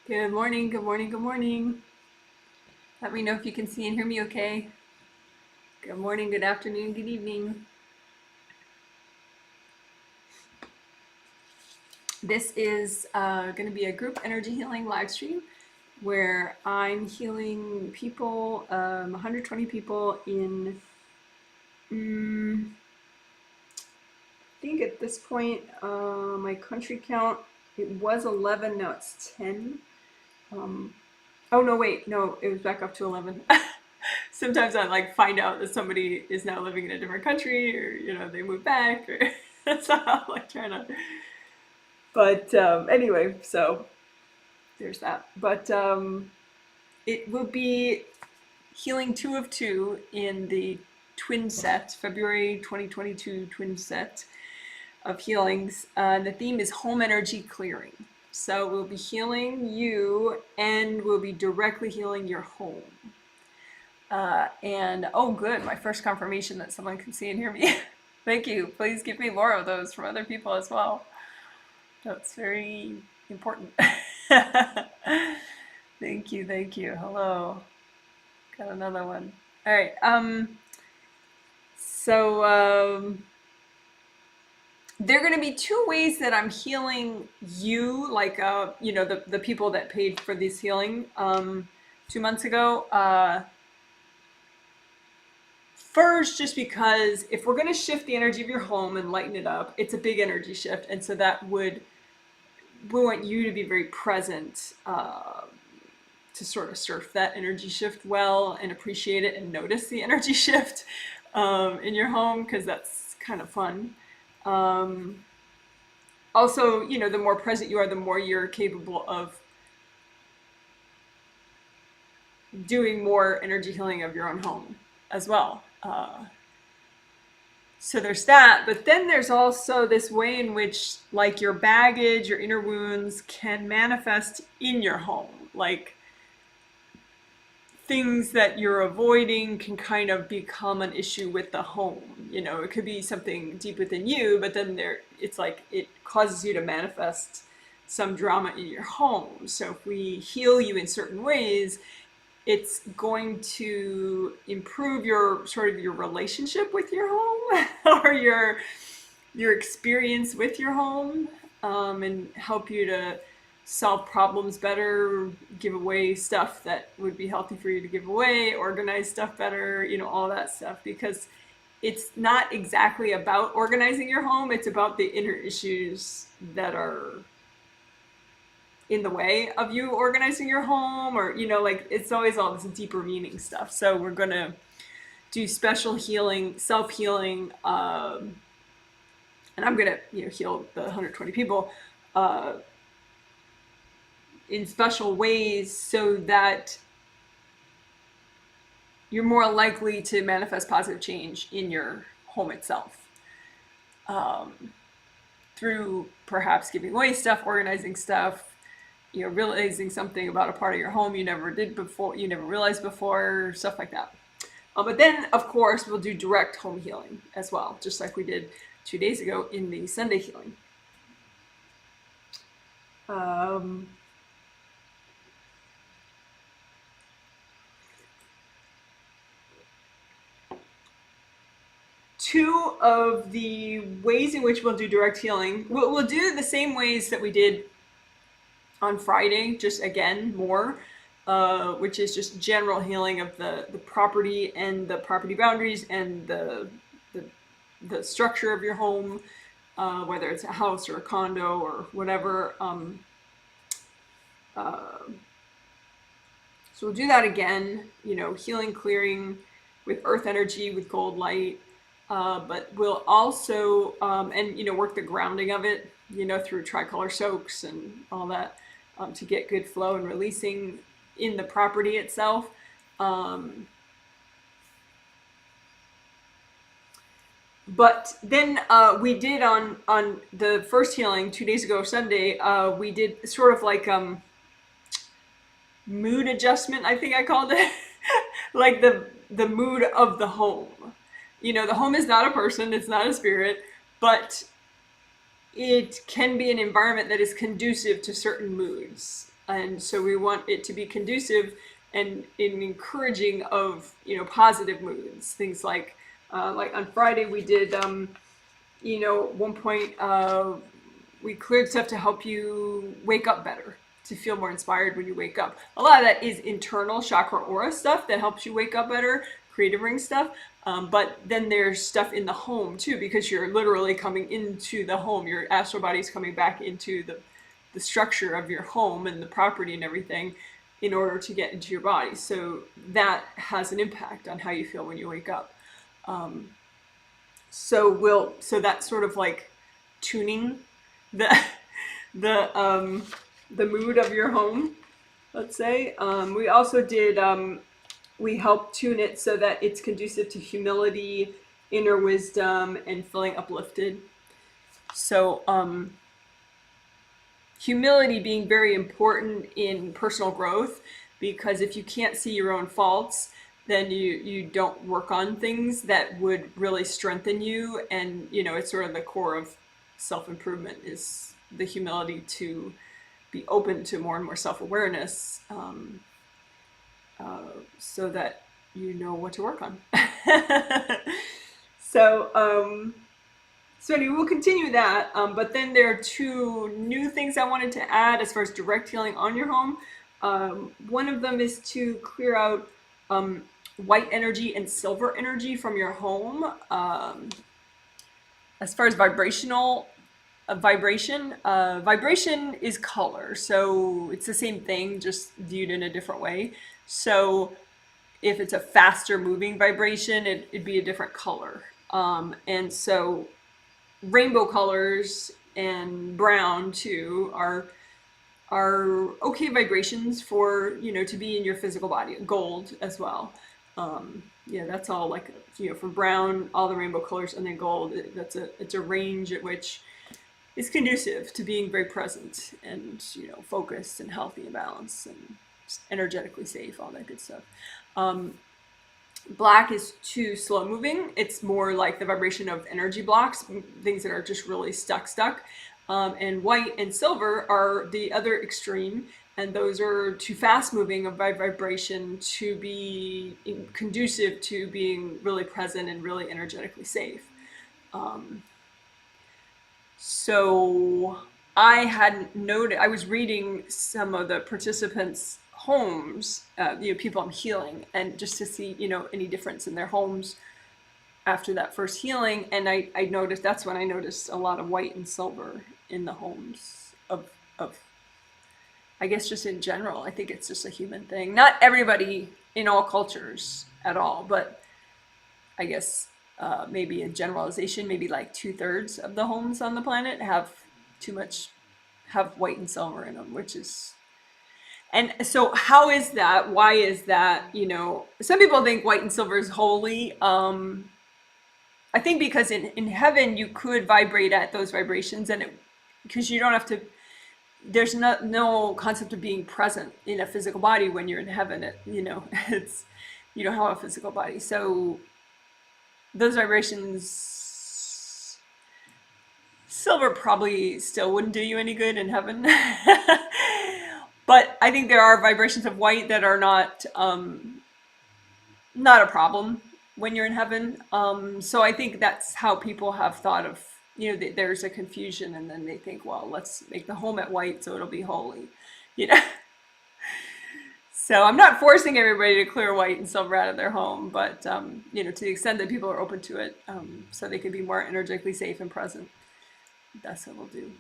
Good morning, good morning, good morning. Let me know if you can see and hear me okay. Good morning, good afternoon, good evening. This is going to be a group energy healing live stream where I'm healing people, 120 people in, I think at this point, my country count, it was 11, now it's 10. Oh no, wait, no, it was back up to 11. Sometimes I like find out that somebody is now living in a different country, or they moved back, or so I'm like trying to. But anyway, so there's that. But it will be healing 2 of 2 in the twin set, February 2022 twin set of healings. The theme is home energy clearing. So we'll be healing you, and we'll be directly healing your home. And oh, good, my first confirmation that someone can see and hear me. Thank you. Please give me more of those from other people as well. That's very important. Thank you, thank you. Hello. Got another one. All right. So there are going to be 2 ways that I'm healing you, like the people that paid for this healing 2 months ago. First, just because if we're going to shift the energy of your home and lighten it up, it's a big energy shift, and so that we want you to be very present to sort of surf that energy shift well and appreciate it and notice the energy shift in your home, because that's kind of fun. Also, the more present you are, the more you're capable of doing more energy healing of your own home as well. So there's that, but then there's also this way in which, like, your baggage, your inner wounds can manifest in your home. Like, things that you're avoiding can kind of become an issue with the home. It could be something deep within you, but then it's like it causes you to manifest some drama in your home. So if we heal you in certain ways, it's going to improve your relationship with your home or your experience with your home, and help you to solve problems better, give away stuff that would be healthy for you to give away, organize stuff better, all that stuff, because it's not exactly about organizing your home, it's about the inner issues that are in the way of you organizing your home, or like, it's always all this deeper meaning stuff. So we're gonna do special healing, self-healing, and I'm gonna heal the 120 people in special ways so that you're more likely to manifest positive change in your home itself, through perhaps giving away stuff, organizing stuff, realizing something about a part of your home you never did before, you never realized before, stuff like that. But then, of course, we'll do direct home healing as well, just like we did 2 days ago in the Sunday healing. Two of the ways in which we'll do direct healing, we'll do the same ways that we did on Friday, just again more, which is just general healing of the property and the property boundaries and the structure of your home, whether it's a house or a condo or whatever. So we'll do that again, healing, clearing with earth energy, with gold light, but we'll also, and work the grounding of it, through tricolor soaks and all that, to get good flow and releasing in the property itself. But then we did on the first healing 2 days ago, Sunday, we did sort of like mood adjustment, I think I called it. Like the mood of the home. The home is not a person, it's not a spirit, but it can be an environment that is conducive to certain moods. And so we want it to be conducive and encouraging of, you know, positive moods. Things like on Friday we did, you know, at one point we cleared stuff to help you wake up better, to feel more inspired when you wake up. A lot of that is internal chakra aura stuff that helps you wake up better, creative ring stuff. But then there's stuff in the home too, because you're literally coming into the home. Your astral body's coming back into the structure of your home and the property and everything in order to get into your body. So that has an impact on how you feel when you wake up. So that's sort of like tuning the the mood of your home, let's say. We also did, we helped tune it so that it's conducive to humility, inner wisdom, and feeling uplifted. So humility being very important in personal growth, because if you can't see your own faults, then you don't work on things that would really strengthen you. And, you know, it's sort of the core of self-improvement is the humility to be open to more and more self-awareness, so that you know what to work on. So anyway, we'll continue that, but then there are two new things I wanted to add as far as direct healing on your home. One of them is to clear out white energy and silver energy from your home. As far as vibration is color, so it's the same thing, just viewed in a different way. So if it's a faster moving vibration, it'd be a different color. And so rainbow colors and brown too are okay vibrations for, you know, to be in your physical body. Gold as well. Yeah, that's all, like, you know, from brown, all the rainbow colors, and then gold. It's a range at which is conducive to being very present and, you know, focused and healthy and balanced and energetically safe, all that good stuff. Black is too slow moving. It's more like the vibration of energy blocks, things that are just really stuck. And white and silver are the other extreme, and those are too fast moving of vibration to be conducive to being really present and really energetically safe. So I hadn't noted, I was reading some of the participants' homes, you know, people I'm healing, and just to see, you know, any difference in their homes after that first healing. And I noticed, that's when I noticed a lot of white and silver in the homes of I guess just in general. I think it's just a human thing. Not everybody in all cultures at all, but I guess maybe a generalization, maybe like 2/3 of the homes on the planet have white and silver in them, which is, and so how is that? Why is that? You know, some people think white and silver is holy. I think because in heaven you could vibrate at those vibrations, and because you don't have to, there's no concept of being present in a physical body when you're in heaven. You know, it's, you don't have a physical body, so those vibrations, silver probably still wouldn't do you any good in heaven. But I think there are vibrations of white that are not a problem when you're in heaven. So I think that's how people have thought of, you know, there's a confusion, and then they think, well, let's make the home at white so it'll be holy, you know. So I'm not forcing everybody to clear white and silver out of their home, but you know, to the extent that people are open to it, so they can be more energetically safe and present, that's what we'll do.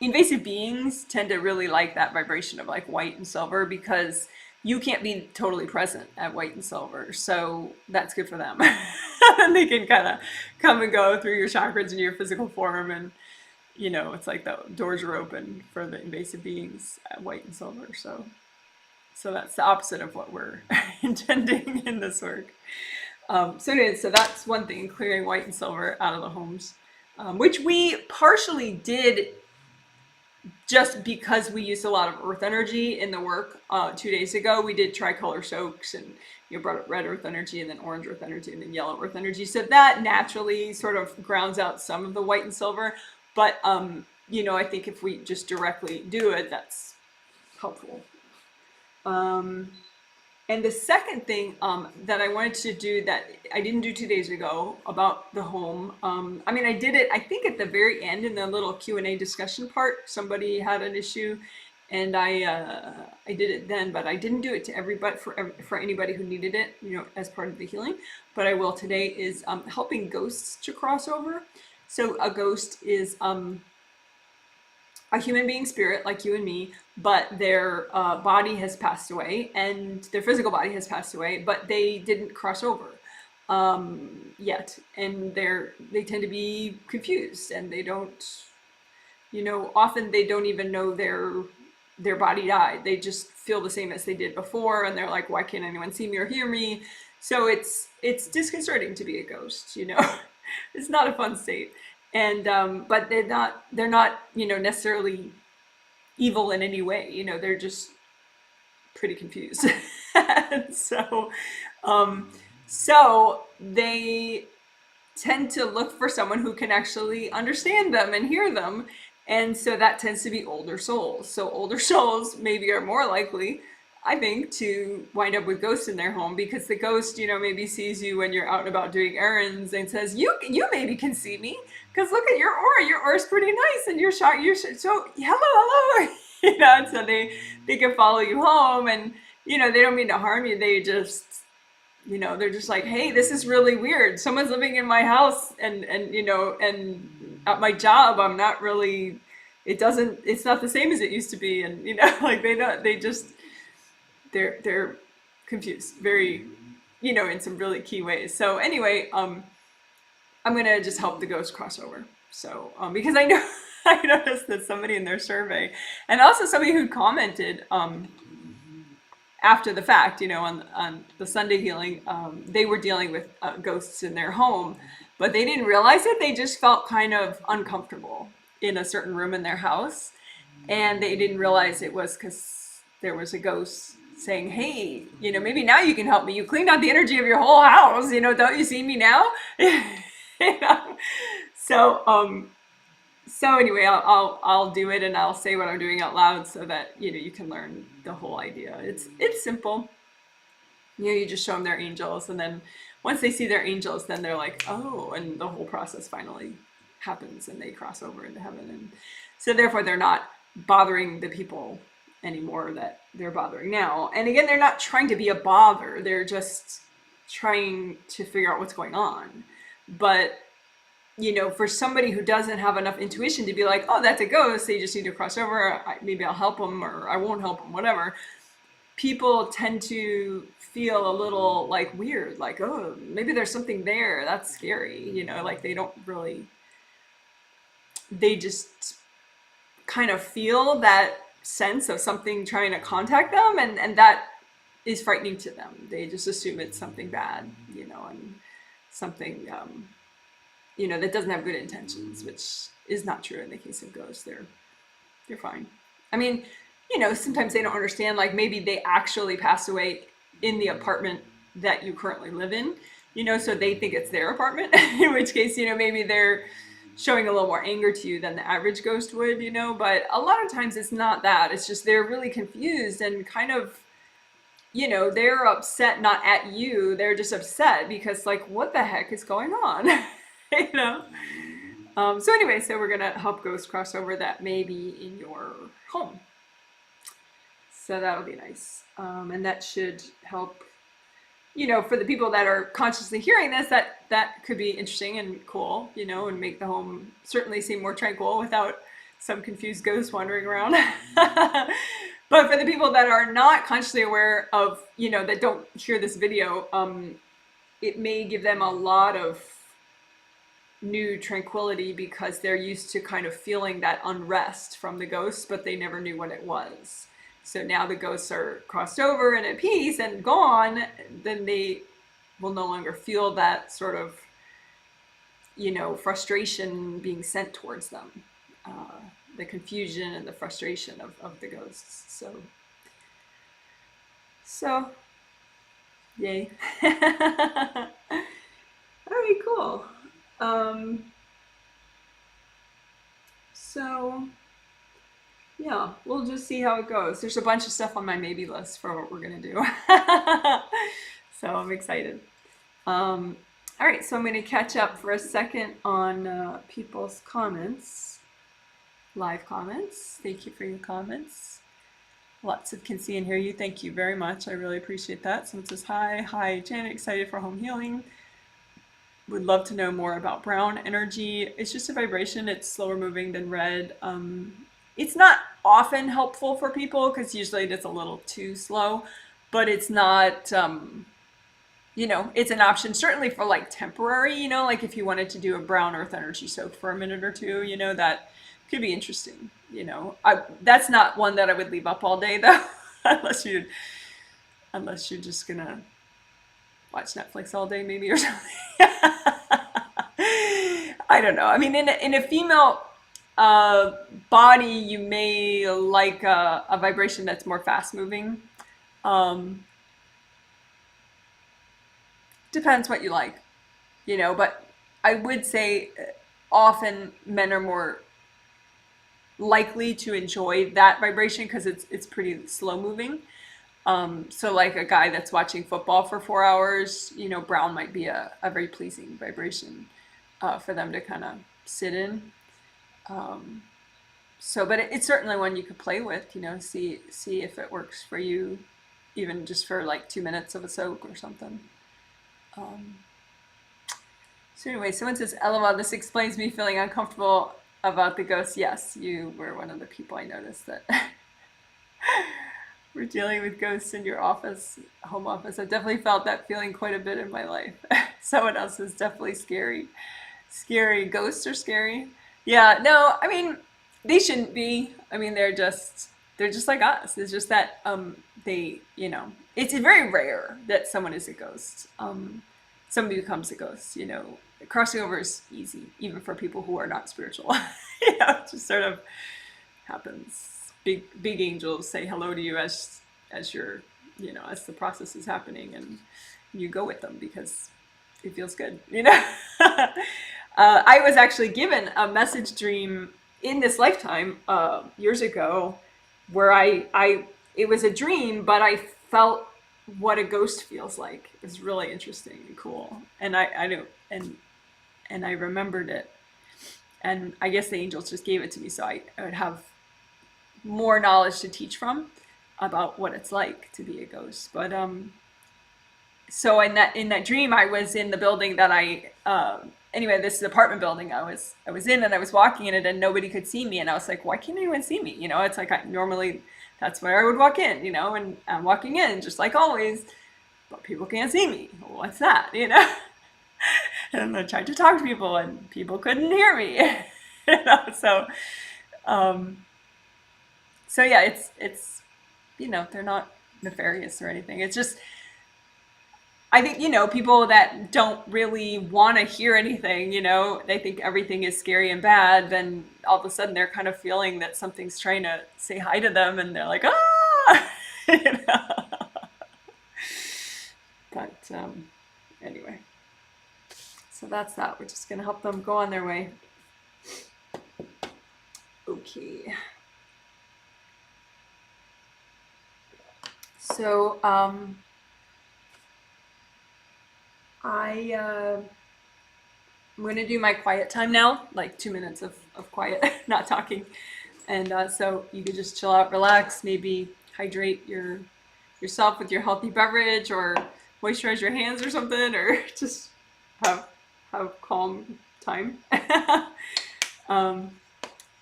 Invasive beings tend to really like that vibration of like white and silver, because you can't be totally present at white and silver, so that's good for them. And they can kind of come and go through your chakras and your physical form, and, you know, it's like the doors are open for the invasive beings at white and silver. So that's the opposite of what we're intending in this work. So that's one thing, clearing white and silver out of the homes, which we partially did just because we used a lot of earth energy in the work. 2 days ago, we did tricolor soaks, and you brought up red earth energy, and then orange earth energy, and then yellow earth energy. So that naturally sort of grounds out some of the white and silver. But you know, I think if we just directly do it, that's helpful. And the second thing that I wanted to do that I didn't do 2 days ago about the home, I mean, I did it, I think at the very end in the little Q&A discussion part, somebody had an issue and I did it then, but I didn't do it to everybody, for anybody who needed it, you know, as part of the healing. But I will today is helping ghosts to cross over. So a ghost is a human being spirit like you and me, but their body has passed away and their physical body has passed away, but they didn't cross over yet. And they tend to be confused and they don't, you know, often they don't even know their body died. They just feel the same as they did before and they're like, why can't anyone see me or hear me? So it's disconcerting to be a ghost, you know. It's not a fun state. And but they're not, you know, necessarily evil in any way, you know, they're just pretty confused. So so they tend to look for someone who can actually understand them and hear them, and so that tends to be older souls. So older souls maybe are more likely, I think, to wind up with ghosts in their home, because the ghost, you know, maybe sees you when you're out and about doing errands and says, you maybe can see me, because look at your aura's pretty nice, and you're so hello, you know, and so they can follow you home, and, you know, they don't mean to harm you, they just, you know, they're just like, hey, this is really weird, someone's living in my house, and you know, and at my job, I'm not really, it's not the same as it used to be, and, you know, like they're confused, very, you know, in some really key ways. So anyway, I'm gonna just help the ghost cross over. So because I know I noticed that somebody in their survey, and also somebody who commented after the fact, you know, on the Sunday healing, they were dealing with ghosts in their home, but they didn't realize it. They just felt kind of uncomfortable in a certain room in their house, and they didn't realize it was because there was a ghost saying, hey, you know, maybe now you can help me. You cleaned out the energy of your whole house, you know, don't you see me now? You know? So anyway, I'll do it, and I'll say what I'm doing out loud so that, you know, you can learn the whole idea. It's simple. You know, you just show them their angels, and then once they see their angels, then they're like, oh, and the whole process finally happens and they cross over into heaven. And so therefore they're not bothering the people anymore that they're bothering now. And again, they're not trying to be a bother, they're just trying to figure out what's going on. But, you know, for somebody who doesn't have enough intuition to be like, oh, that's a ghost, they just need to cross over, maybe I'll help them or I won't help them, whatever, people tend to feel a little like weird, like, oh, maybe there's something there, that's scary, you know, like they don't really, they just kind of feel that sense of something trying to contact them, and that is frightening to them. They just assume it's something bad, you know, and something, you know, that doesn't have good intentions, which is not true in the case of ghosts. They're fine. I mean, you know, sometimes they don't understand, like maybe they actually passed away in the apartment that you currently live in, you know, so they think it's their apartment, in which case, you know, maybe they're showing a little more anger to you than the average ghost would, you know, but a lot of times it's not that. It's just they're really confused and kind of, you know, they're upset not at you, they're just upset because, like, what the heck is going on? You know? So anyway, so we're gonna help ghosts cross over that may be in your home. So that'll be nice. And that should help, you know, for the people that are consciously hearing this, that could be interesting and cool, you know, and make the home certainly seem more tranquil without some confused ghosts wandering around. But for the people that are not consciously aware of, you know, that don't hear this video, it may give them a lot of new tranquility because they're used to kind of feeling that unrest from the ghosts, but they never knew what it was. So now the ghosts are crossed over and at peace and gone, then they will no longer feel that sort of, you know, frustration being sent towards them. The confusion and the frustration of the ghosts. So yay. All right, cool. So So yeah, we'll just see how it goes. There's a bunch of stuff on my maybe list for what we're gonna do. So I'm excited. All right, so I'm gonna catch up for a second on people's comments, live comments. Thank you for your comments. Lots of can see and hear you. Thank you very much. I really appreciate that. Someone says, hi, Janet, excited for home healing. Would love to know more about brown energy. It's just a vibration. It's slower moving than red. It's not often helpful for people because usually it's a little too slow, but it's not, you know, it's an option certainly for like temporary, you know, like if you wanted to do a brown earth energy soak for a minute or two, you know, that could be interesting, you know. That's not one that I would leave up all day though, unless you're just gonna watch Netflix all day maybe or something. I don't know. I mean, in a female body, you may like a vibration that's more fast moving. Depends what you like, you know, but I would say often men are more likely to enjoy that vibration because it's pretty slow moving. So like a guy that's watching football for 4 hours, you know, brown might be a very pleasing vibration for them to kind of sit in. So, but it's certainly one you could play with, you know, see if it works for you, even just for like 2 minutes of a soak or something. So anyway, someone says, LOL, this explains me feeling uncomfortable about the ghosts. Yes, you were one of the people I noticed that were dealing with ghosts in your office, home office. I've definitely felt that feeling quite a bit in my life. Someone else is definitely scary. Scary. Ghosts are scary. Yeah, no, I mean, they shouldn't be. I mean, they're just like us. It's just that they, you know, it's very rare that someone is a ghost. Somebody becomes a ghost, you know. Crossing over is easy, even for people who are not spiritual. You know, it just sort of happens. Big angels say hello to you as you're, you know, as the process is happening, and you go with them because it feels good, you know. I was actually given a message dream in this lifetime years ago, where it was a dream, but I felt what a ghost feels like. It was really interesting and cool, and I knew, and I remembered it, and I guess the angels just gave it to me so I would have more knowledge to teach from about what it's like to be a ghost. But so in that dream, I was in the building that anyway, this is an apartment building I was in, and I was walking in it, and nobody could see me, and I was like, why can't anyone see me? You know, it's like normally that's where I would walk in, you know, and I'm walking in just like always, but people can't see me. What's that, you know? And I tried to talk to people, and people couldn't hear me. You know, so yeah, it's you know, they're not nefarious or anything. It's just, I think, you know, people that don't really want to hear anything, you know, they think everything is scary and bad, then all of a sudden they're kind of feeling that something's trying to say hi to them, and they're like, ah! You know? But anyway, so that's that. We're just going to help them go on their way. Okay. So I'm going to do my quiet time now, like 2 minutes of quiet, not talking. And so you could just chill out, relax, maybe hydrate yourself with your healthy beverage, or moisturize your hands or something, or just have calm time.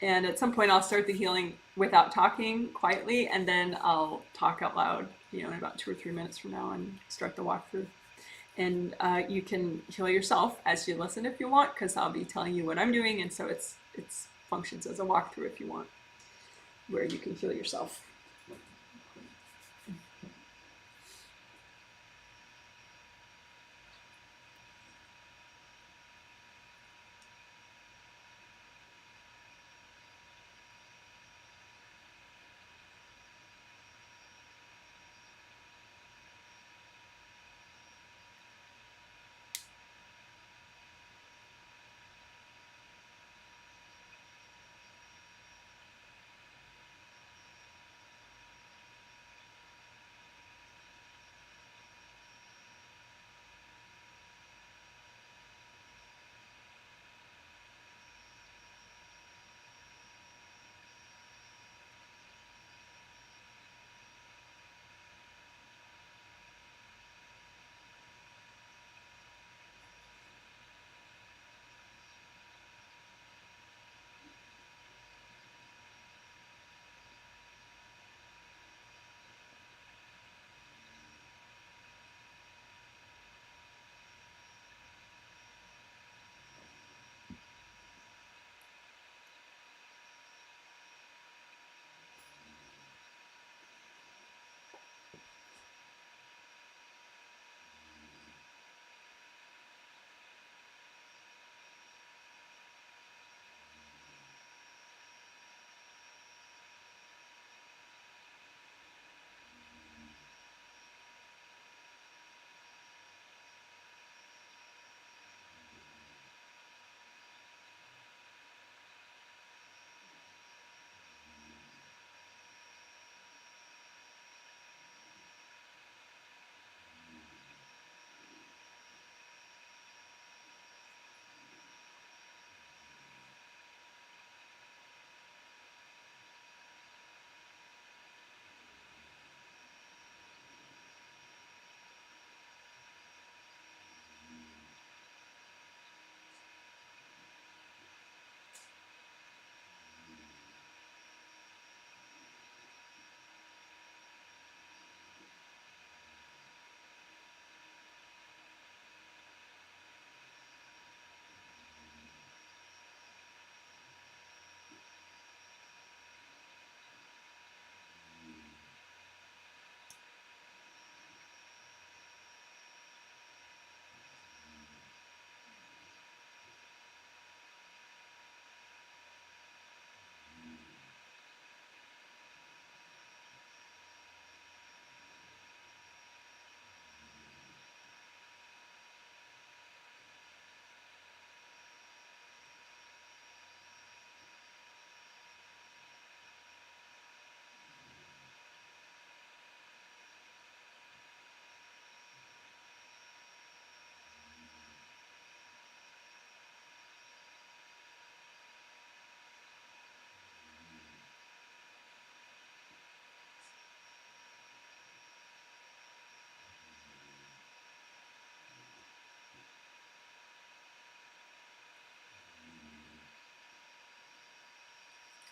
And at some point I'll start the healing without talking quietly, and then I'll talk out loud, you know, in about 2 or 3 minutes from now, and start the walkthrough. And you can heal yourself as you listen if you want, because I'll be telling you what I'm doing, and so it's functions as a walkthrough if you want, where you can heal yourself.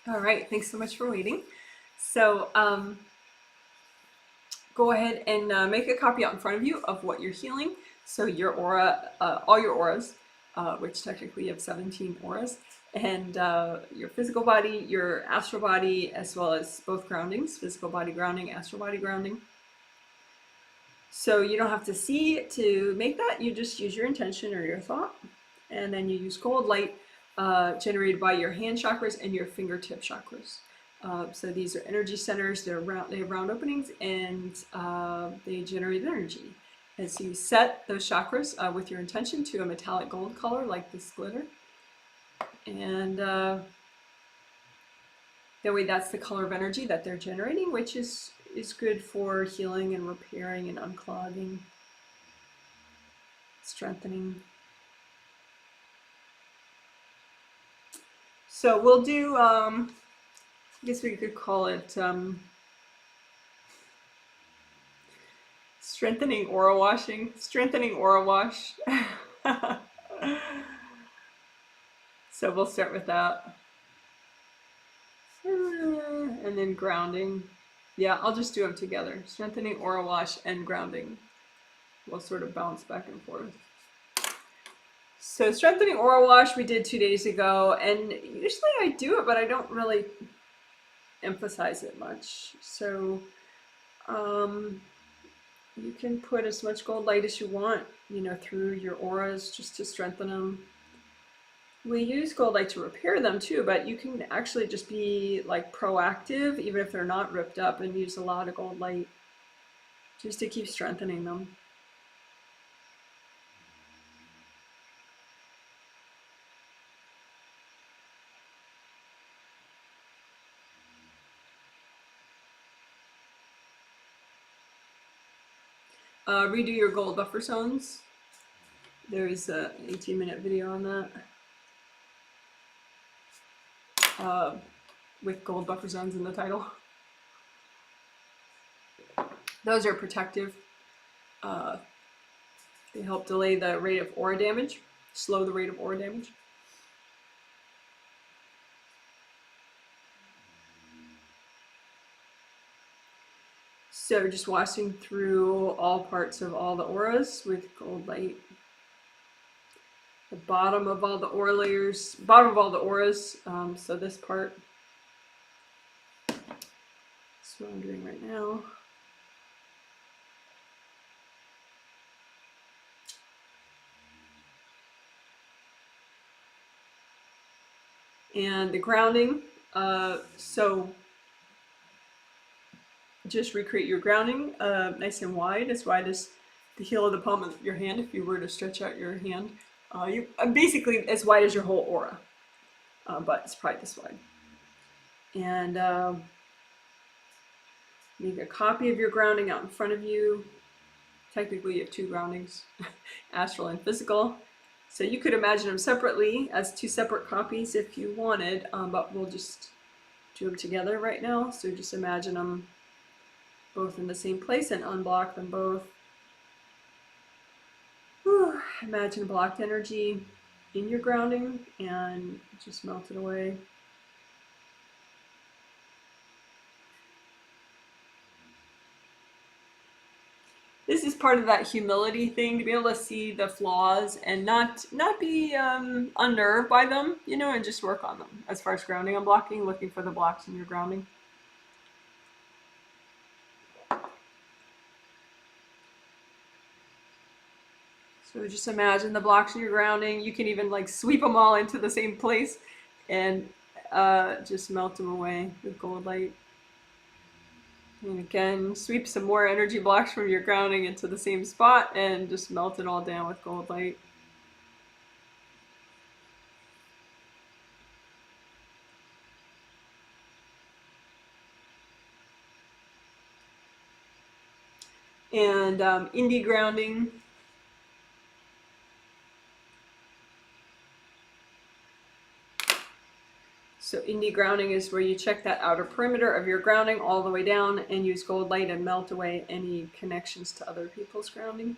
All right, thanks so much for waiting. So go ahead and make a copy out in front of you of what you're healing. So your aura, all your auras, which technically you have 17 auras, and your physical body, your astral body, as well as both groundings, physical body grounding, astral body grounding. So you don't have to see to make that, you just use your intention or your thought, and then you use gold light generated by your hand chakras and your fingertip chakras. So these are energy centers, they're round, they have round openings, and they generate energy. And so you set those chakras with your intention to a metallic gold color like this glitter. And that way that's the color of energy that they're generating, which is good for healing and repairing and unclogging, strengthening. So we'll do, I guess we could call it strengthening aura washing, strengthening aura wash. So we'll start with that. And then grounding. Yeah, I'll just do them together. Strengthening aura wash and grounding. We'll sort of bounce back and forth. So strengthening aura wash we did 2 days ago, and usually I do it, but I don't really emphasize it much. So you can put as much gold light as you want, you know, through your auras just to strengthen them. We use gold light to repair them too, but you can actually just be like proactive, even if they're not ripped up, and use a lot of gold light just to keep strengthening them. Redo your gold buffer zones. There's an 18-minute video on that with gold buffer zones in the title. Those are protective. They help delay the rate of aura damage, slow the rate of aura damage. So just washing through all parts of all the auras with gold light. The bottom of all the aura layers, bottom of all the auras, so this part. That's what I'm doing right now. And the grounding, so just recreate your grounding nice and wide as the heel of the palm of your hand if you were to stretch out your hand. Basically as wide as your whole aura, but it's probably this wide. And make a copy of your grounding out in front of you. Technically you have 2 groundings, astral and physical. So you could imagine them separately as 2 separate copies if you wanted, but we'll just do them together right now. So just imagine them both in the same place and unblock them both. Whew. Imagine blocked energy in your grounding and just melt it away. This is part of that humility thing, to be able to see the flaws and not be unnerved by them, you know, and just work on them. As far as grounding and blocking, looking for the blocks in your grounding. So just imagine the blocks in your grounding. You can even like sweep them all into the same place and just melt them away with gold light. And again, sweep some more energy blocks from your grounding into the same spot and just melt it all down with gold light. And indie grounding. So indie grounding is where you check that outer perimeter of your grounding all the way down and use gold light and melt away any connections to other people's grounding.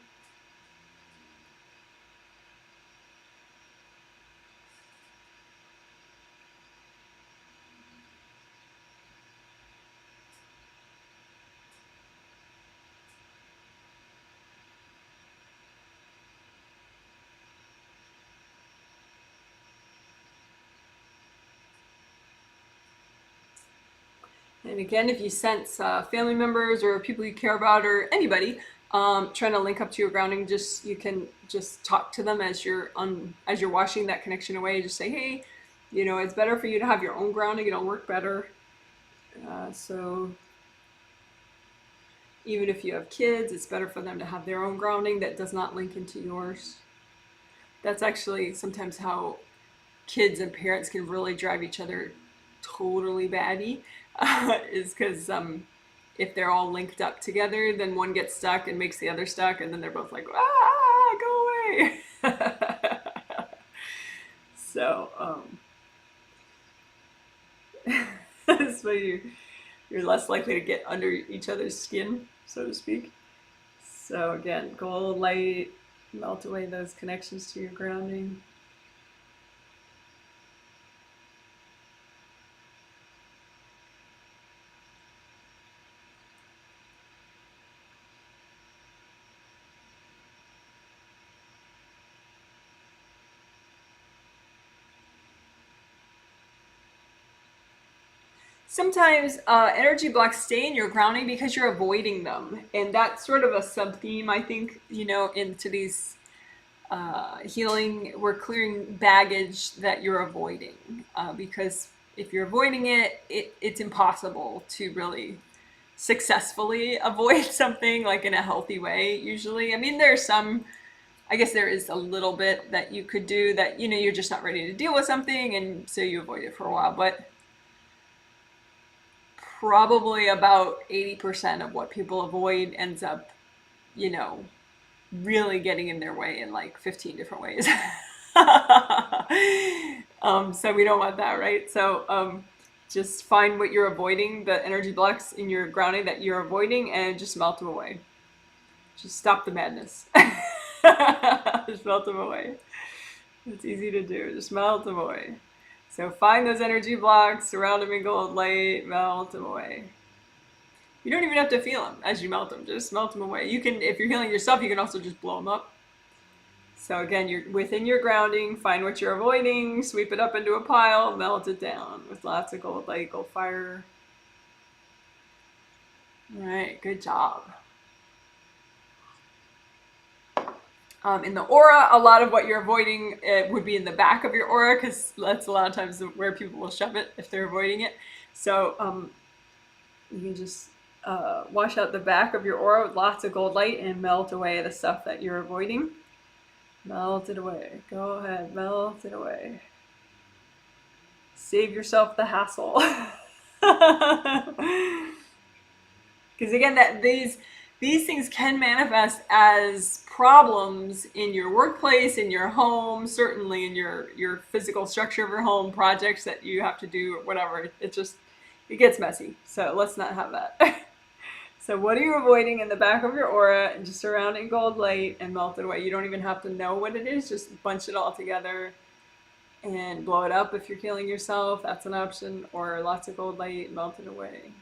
And again, if you sense family members or people you care about or anybody trying to link up to your grounding, you can just talk to them as you're washing that connection away. Just say, hey, it's better for you to have your own grounding. It'll work better. So even if you have kids, it's better for them to have their own grounding that does not link into yours. That's actually sometimes how kids and parents can really drive each other totally batty, is because if they're all linked up together, then one gets stuck and makes the other stuck, and then they're both like, go away. So, so you're less likely to get under each other's skin, so to speak. So again, gold light, melt away those connections to your grounding. Sometimes energy blocks stay in your grounding because you're avoiding them. And that's sort of a sub-theme, I think, into these healing. We're clearing baggage that you're avoiding. Because if you're avoiding it, it's impossible to really successfully avoid something like in a healthy way, usually. I mean, I guess there is a little bit that you could do that, you're just not ready to deal with something, and so you avoid it for a while. But probably about 80% of what people avoid ends up, really getting in their way in like 15 different ways. So we don't want that, right? So just find what you're avoiding, the energy blocks in your grounding that you're avoiding, and just melt them away. Just stop the madness. Just melt them away. It's easy to do. Just melt them away. So find those energy blocks, surround them in gold light, melt them away. You don't even have to feel them as you melt them. Just melt them away. You can, if you're healing yourself, you can also just blow them up. So again, you're within your grounding, find what you're avoiding, sweep it up into a pile, melt it down with lots of gold light, gold fire. All right, good job. In the aura, a lot of what you're avoiding would be in the back of your aura, because that's a lot of times where people will shove it if they're avoiding it. So you can just wash out the back of your aura with lots of gold light and melt away the stuff that you're avoiding. Melt it away. Go ahead, melt it away. Save yourself the hassle. Because again, these things can manifest as problems in your workplace, in your home, certainly in your physical structure of your home, projects that you have to do, or whatever. It gets messy. So let's not have that. So what are you avoiding in the back of your aura, and just surround it in gold light and melt it away. You don't even have to know what it is. Just bunch it all together and blow it up if you're healing yourself. That's an option. Or lots of gold light, melt it away.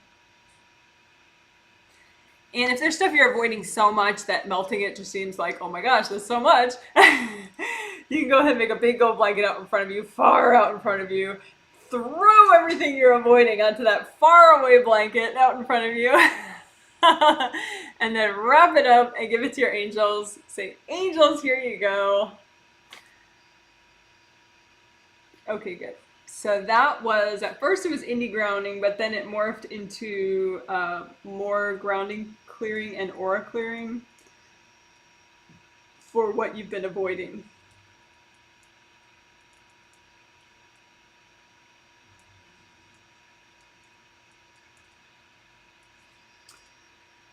And if there's stuff you're avoiding so much that melting it just seems like, oh my gosh, there's so much, you can go ahead and make a big gold blanket out in front of you, far out in front of you. Throw everything you're avoiding onto that far away blanket out in front of you. And then wrap it up and give it to your angels. Say, angels, here you go. Okay, good. So that was, at first it was indie grounding, but then it morphed into more grounding clearing and aura clearing for what you've been avoiding.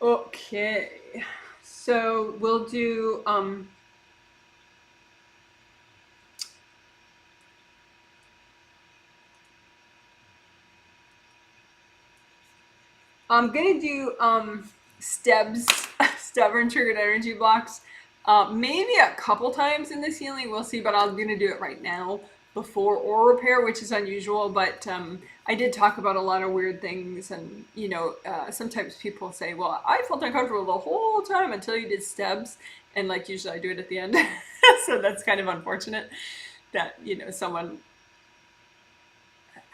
Okay, so we'll do I'm gonna do STEBs, stubborn triggered energy blocks, maybe a couple times in this healing, we'll see, but I'm gonna do it right now before aura repair, which is unusual, but I did talk about a lot of weird things, and sometimes people say, well, I felt uncomfortable the whole time until you did STEBs, and like usually I do it at the end. So that's kind of unfortunate that someone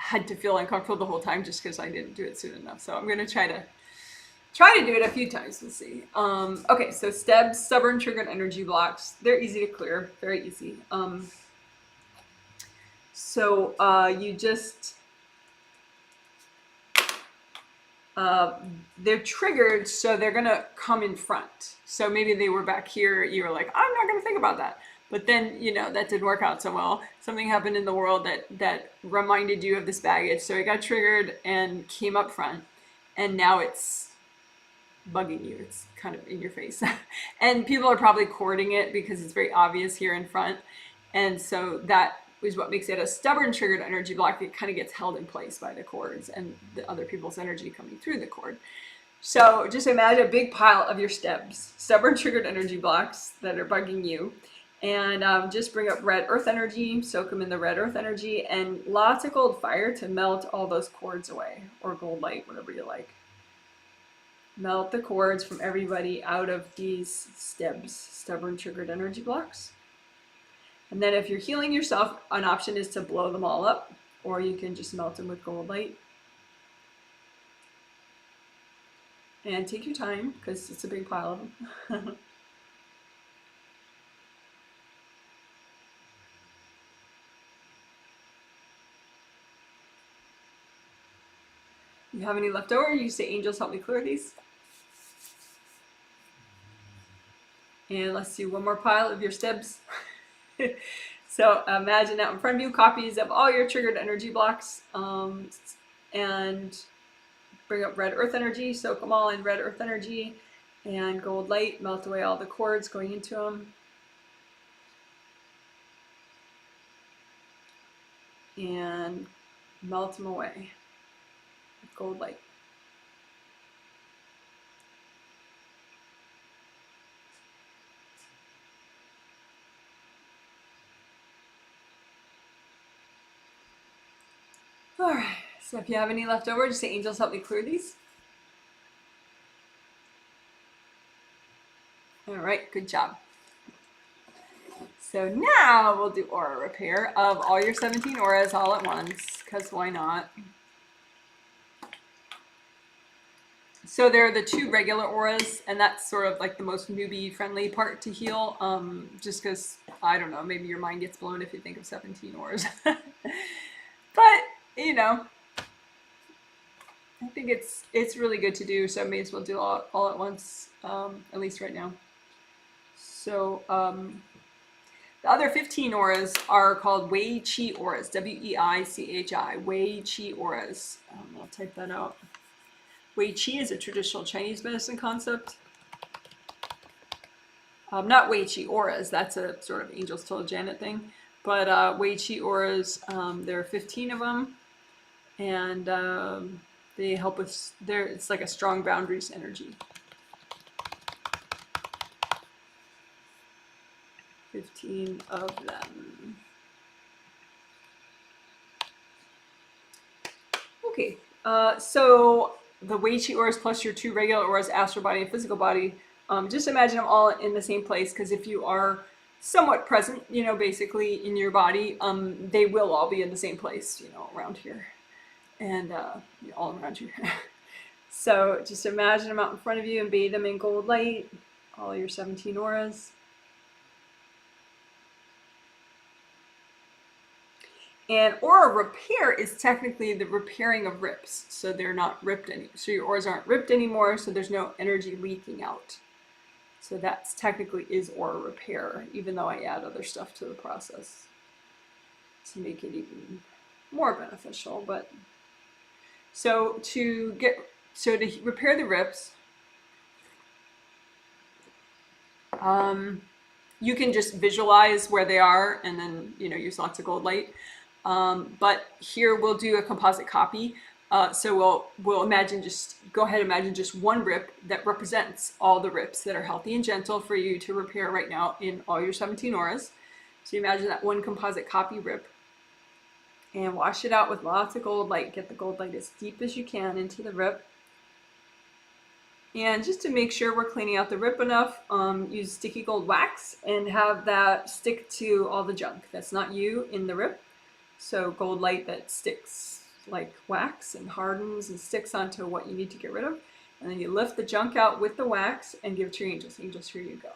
had to feel uncomfortable the whole time just because I didn't do it soon enough. So I'm going to try to do it a few times. We'll see. Okay, so STEBs, stubborn triggered energy blocks. They're easy to clear, very easy. You just they're triggered, so they're gonna come in front. So maybe they were back here, you were like, I'm not gonna think about that. But then, you know, that didn't work out so well. Something happened in the world that reminded you of this baggage. So it got triggered and came up front. And now it's bugging you. It's kind of in your face. And people are probably courting it because it's very obvious here in front. And so that is what makes it a stubborn triggered energy block. It kind of gets held in place by the cords and the other people's energy coming through the cord. So just imagine a big pile of your STEBs, stubborn triggered energy blocks that are bugging you. And just bring up red earth energy, soak them in the red earth energy, and lots of gold fire to melt all those cords away, or gold light, whatever you like. Melt the cords from everybody out of these STEBs, stubborn triggered energy blocks. And then if you're healing yourself, an option is to blow them all up, or you can just melt them with gold light. And take your time, because it's a big pile of them. You have any left over? You say, angels, help me clear these. And let's do one more pile of your STEBs. So imagine out in front of you copies of all your triggered energy blocks, and bring up red earth energy, soak them all in red earth energy, and gold light, melt away all the cords going into them. And melt them away. Gold light. All right, so if you have any left over, just say, angels, help me clear these. All right, good job. So now we'll do aura repair of all your 17 auras all at once, because why not? So there are the 2 regular auras, and that's sort of like the most newbie friendly part to heal, just because, I don't know, maybe your mind gets blown if you think of 17 auras. But, you know, I think it's really good to do, so I may as well do all at once, at least right now. So the other 15 auras are called Wei Qi auras, W-E-I-C-H-I, Wei Qi auras. I'll type that out. Wei Qi is a traditional Chinese medicine concept. Not Wei Qi auras, that's a sort of angels told Janet thing. But Wei Qi auras, there are 15 of them. And they help with, it's like a strong boundaries energy. 15 of them. Okay, so the Wei Qi auras plus your 2 regular auras, astral body and physical body, just imagine them all in the same place, because if you are somewhat present, you know, basically in your body, they will all be in the same place, you know, around here, and all around you. So just imagine them out in front of you and bathe them in gold light, all your 17 auras. And aura repair is technically the repairing of rips, so they're not ripped anymore. So your auras aren't ripped anymore, so there's no energy leaking out. So that's technically is aura repair, even though I add other stuff to the process to make it even more beneficial. But so to repair the rips, you can just visualize where they are, and then use lots of gold light. But here we'll do a composite copy. So we'll imagine go ahead and imagine just one rip that represents all the rips that are healthy and gentle for you to repair right now in all your 17 auras. So you imagine that one composite copy rip, and wash it out with lots of gold light. Get the gold light as deep as you can into the rip. And just to make sure we're cleaning out the rip enough, use sticky gold wax and have that stick to all the junk that's not you in the rip. So gold light that sticks like wax and hardens and sticks onto what you need to get rid of. And then you lift the junk out with the wax and give it to your angels. Angels, here you go.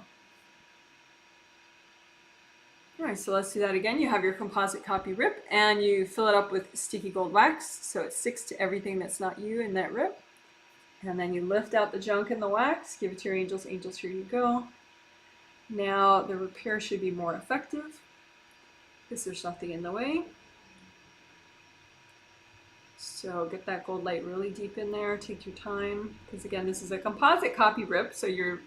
All right, so let's do that again. You have your composite copy rip and you fill it up with sticky gold wax so it sticks to everything that's not you in that rip. And then you lift out the junk and the wax, give it to your angels. Angels, here you go. Now the repair should be more effective because there's nothing in the way. So get that gold light really deep in there. Take your time because again, this is a composite copy rip, so you're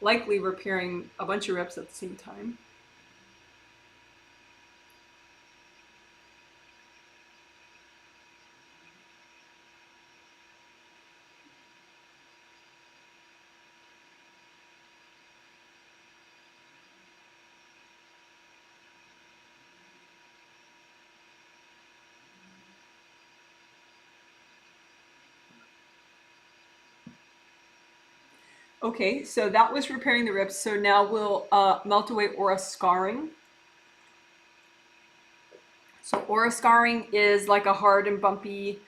likely repairing a bunch of rips at the same time. Okay, so that was repairing the rips. So now we'll melt away aura scarring. So aura scarring is like a hard and bumpy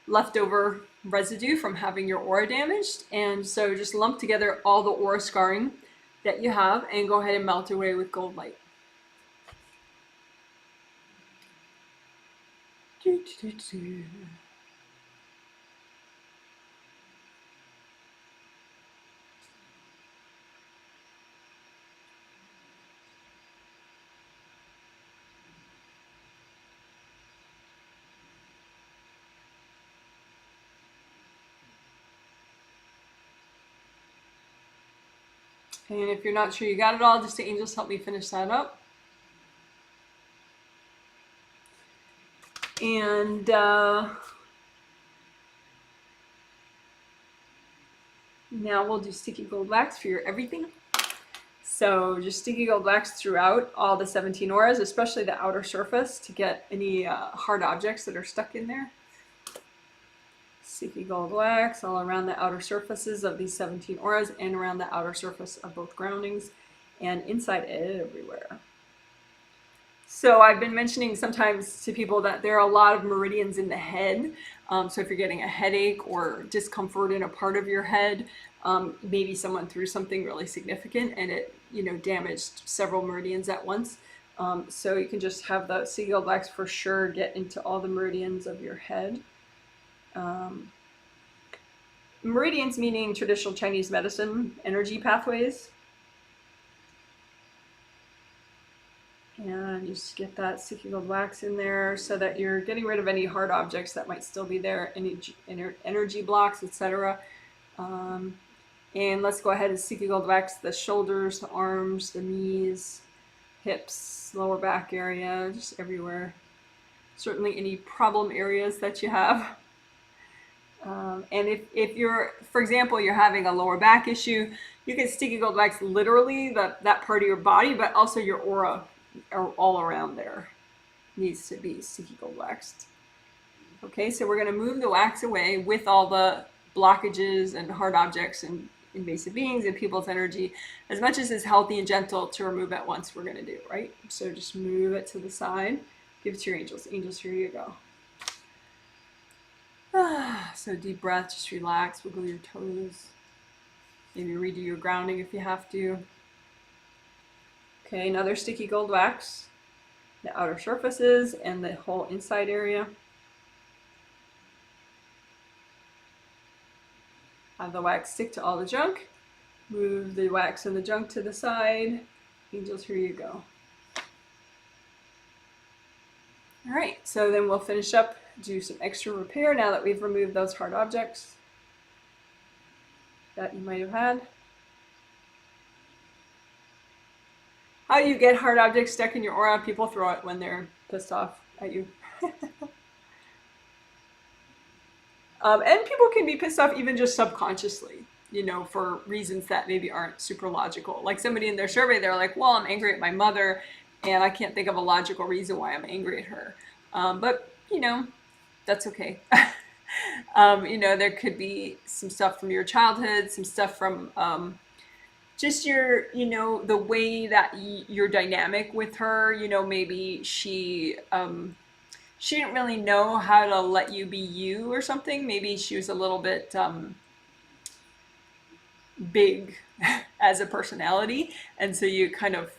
leftover residue from having your aura damaged. And so just lump together all the aura scarring that you have and go ahead and melt away with gold light. And if you're not sure you got it all, just say, angels, help me finish that up. And now we'll do sticky gold wax for your everything. So just sticky gold wax throughout all the 17 auras, especially the outer surface, to get any hard objects that are stuck in there. Sticky gold wax all around the outer surfaces of these 17 auras and around the outer surface of both groundings and inside everywhere. So I've been mentioning sometimes to people that there are a lot of meridians in the head. So if you're getting a headache or discomfort in a part of your head, maybe someone threw something really significant and it, damaged several meridians at once. So you can just have the sticky gold wax for sure get into all the meridians of your head. Meridians meaning traditional Chinese medicine energy pathways. And just get that sticky gold wax in there so that you're getting rid of any hard objects that might still be there, any energy blocks, etc. And let's go ahead and sticky gold wax the shoulders, the arms, the knees, hips, lower back area, just everywhere. Certainly any problem areas that you have. And if you're, for example, you're having a lower back issue, you can sticky gold wax literally that part of your body, but also your aura all around there needs to be sticky gold waxed. Okay, so we're going to move the wax away with all the blockages and hard objects and invasive beings and people's energy as much as is healthy and gentle to remove at once. We're going to do, right? So just move it to the side, give it to your angels. Angels, here you go. So deep breath, just relax, wiggle your toes, maybe redo your grounding if you have to. Okay, another sticky gold wax, the outer surfaces and the whole inside area. Have the wax stick to all the junk. Move the wax and the junk to the side. Angels, here you go. All right, so then we'll finish up, do some extra repair now that we've removed those hard objects that you might have had. How do you get hard objects stuck in your aura? People throw it when they're pissed off at you. And people can be pissed off even just subconsciously, for reasons that maybe aren't super logical. Like somebody in their survey, they're like, well, I'm angry at my mother and I can't think of a logical reason why I'm angry at her. But, that's okay. There could be some stuff from your childhood, some stuff from just your, the way that you're dynamic with her. Maybe she she didn't really know how to let you be you or something. Maybe she was a little bit big as a personality, and so you kind of,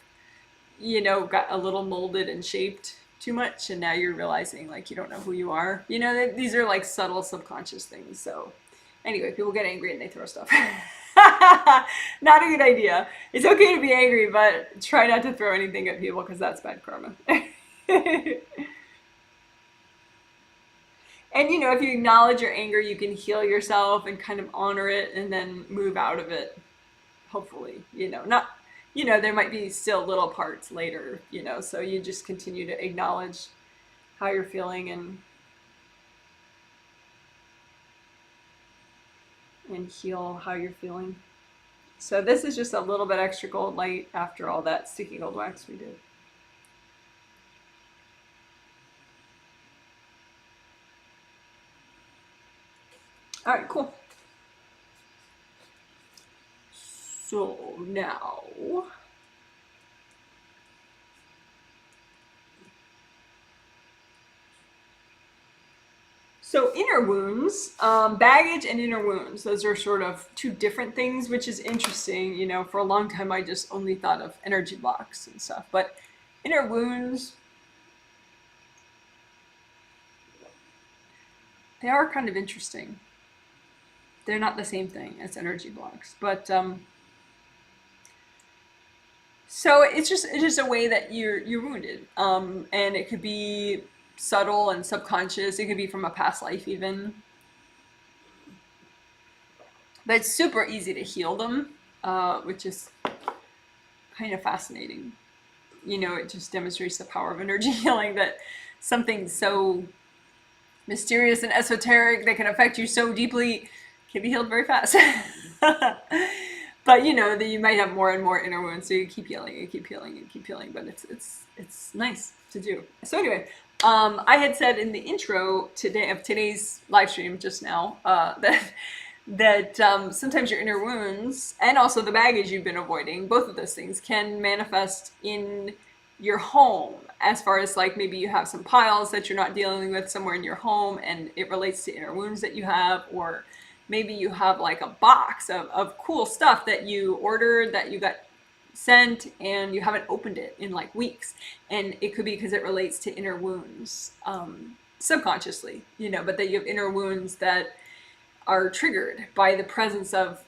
you know, got a little molded and shaped too much, and now you're realizing like you don't know who you are. You know, these are like subtle subconscious things. So anyway, people get angry and they throw stuff. Not a good idea. It's okay to be angry, but try not to throw anything at people because that's bad karma. And you know, if you acknowledge your anger, you can heal yourself and kind of honor it and then move out of it. Hopefully, you know, not, you know, there might be still little parts later, you know, so you just continue to acknowledge how you're feeling and heal how you're feeling. So this is just a little bit extra gold light after all that sticky gold wax we did. All right, cool. So now, so inner wounds, baggage and inner wounds, those are sort of two different things, which is interesting. You know, for a long time, I just only thought of energy blocks and stuff, but inner wounds, they are kind of interesting. They're not the same thing as energy blocks, but so it's just a way that you're wounded, and it could be subtle and subconscious. It could be from a past life even, but it's super easy to heal them, which is kind of fascinating. You know, it just demonstrates the power of energy healing, that something so mysterious and esoteric that can affect you so deeply can be healed very fast. But you know that you might have more and more inner wounds, so you keep healing and keep healing and keep healing. But it's nice to do. So anyway, I had said in the intro today of today's live stream just now that sometimes your inner wounds and also the baggage you've been avoiding, both of those things can manifest in your home, as far as like maybe you have some piles that you're not dealing with somewhere in your home and it relates to inner wounds that you have, or maybe you have like a box of cool stuff that you ordered that you got sent and you haven't opened it in like weeks, and it could be because it relates to inner wounds, subconsciously, you know, but that you have inner wounds that are triggered by the presence of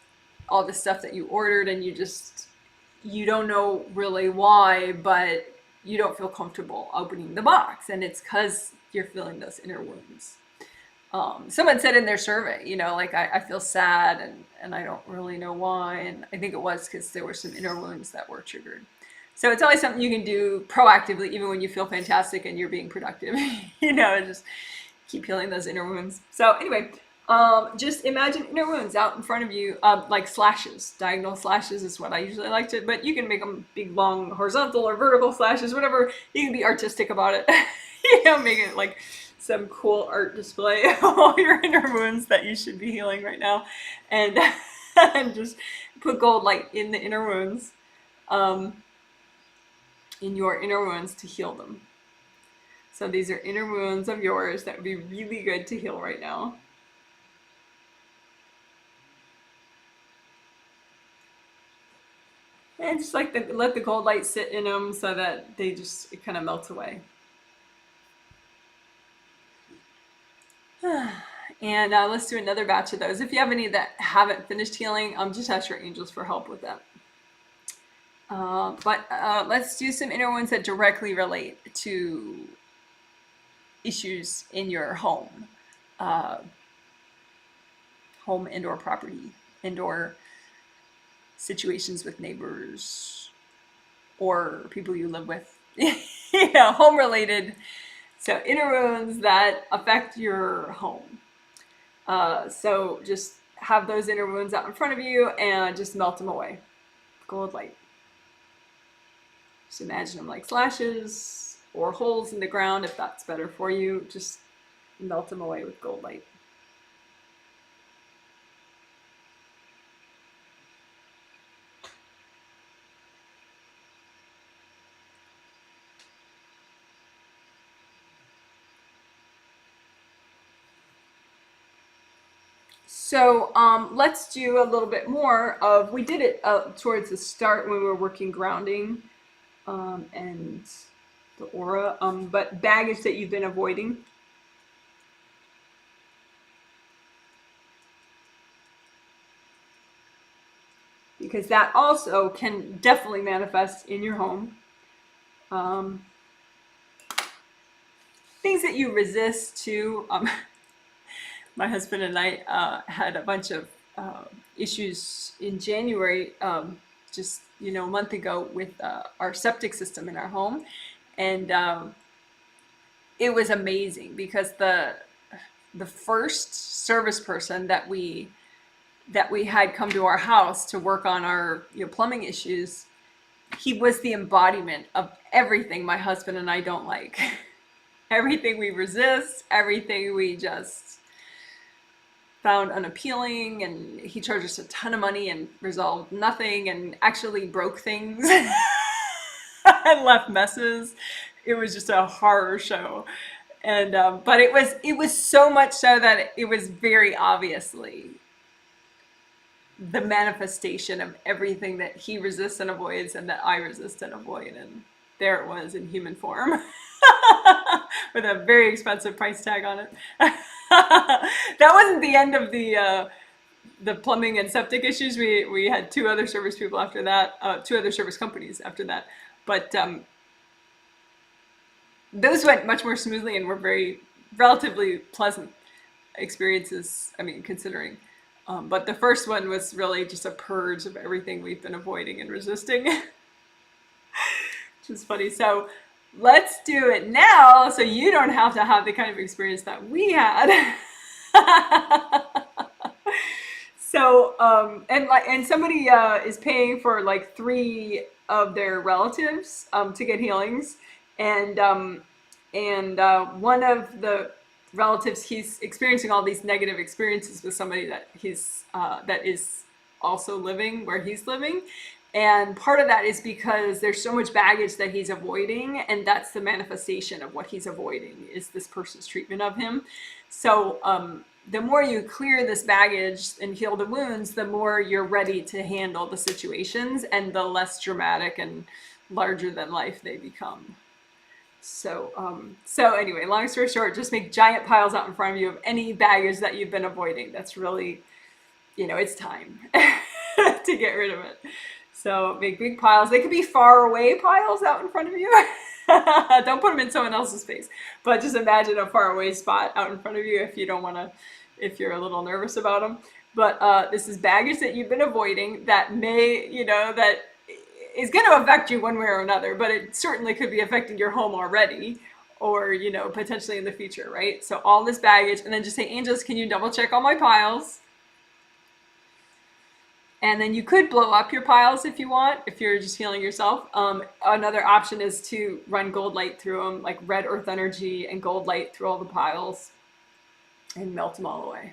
all the stuff that you ordered, and you don't know really why, but you don't feel comfortable opening the box, and it's because you're feeling those inner wounds. Someone said in their survey, you know, like I feel sad and I don't really know why, and I think it was because there were some inner wounds that were triggered. So it's always something you can do proactively, even when you feel fantastic and you're being productive. You know, just keep healing those inner wounds. So anyway, just imagine inner wounds out in front of you, like slashes. Diagonal slashes is what I usually like to, but you can make them big, long, horizontal or vertical slashes, whatever. You can be artistic about it. You know, make it like some cool art display of all your inner wounds that you should be healing right now, and and just put gold light in the inner wounds, in your inner wounds to heal them. So these are inner wounds of yours that would be really good to heal right now. And just like let the gold light sit in them so that it kind of melts away. And let's do another batch of those. If you have any that haven't finished healing, just ask your angels for help with that. But let's do some inner wounds that directly relate to issues in your home. Home and/or property, and/or situations with neighbors or people you live with. Yeah, home related. So inner wounds that affect your home. So just have those inner wounds out in front of you and just melt them away. Gold light. Just imagine them like slashes or holes in the ground if that's better for you. Just melt them away with gold light. So let's do a little bit more of, we did it towards the start when we were working grounding and the aura, but baggage that you've been avoiding. Because that also can definitely manifest in your home. Things that you resist too. My husband and I had a bunch of issues in January, just a month ago, with our septic system in our home, and it was amazing because the first service person that we had come to our house to work on our plumbing issues, he was the embodiment of everything my husband and I don't like. Everything we resist, everything we just found unappealing, and he charged us a ton of money and resolved nothing and actually broke things and left messes. It was just a horror show. And but it was so much so that it was very obviously the manifestation of everything that he resists and avoids and that I resist and avoid. And there it was in human form with a very expensive price tag on it. That wasn't the end of the plumbing and septic issues. We had two other service people after that, two other service companies after that. But those went much more smoothly and were very relatively pleasant experiences, I mean, considering. But the first one was really just a purge of everything we've been avoiding and resisting, which is funny. So let's do it now so you don't have to have the kind of experience that we had. So, and somebody is paying for like 3 of their relatives to get healings, and one of the relatives, he's experiencing all these negative experiences with somebody that that is also living where he's living, and part of that is because there's so much baggage that he's avoiding, and that's the manifestation of what he's avoiding is this person's treatment of him. So the more you clear this baggage and heal the wounds, the more you're ready to handle the situations, and the less dramatic and larger than life they become. So anyway, long story short, just make giant piles out in front of you of any baggage that you've been avoiding. That's really, it's time to get rid of it. So make big piles. They could be far away piles out in front of you. Don't put them in someone else's face, but just imagine a far away spot out in front of you if you don't want to, if you're a little nervous about them. But this is baggage that you've been avoiding that may, that is going to affect you one way or another, but it certainly could be affecting your home already, or, potentially in the future, right? So all this baggage, and then just say, angels, can you double check all my piles? And then you could blow up your piles if you want, if you're just healing yourself. Another option is to run gold light through them, like red earth energy and gold light through all the piles and melt them all away.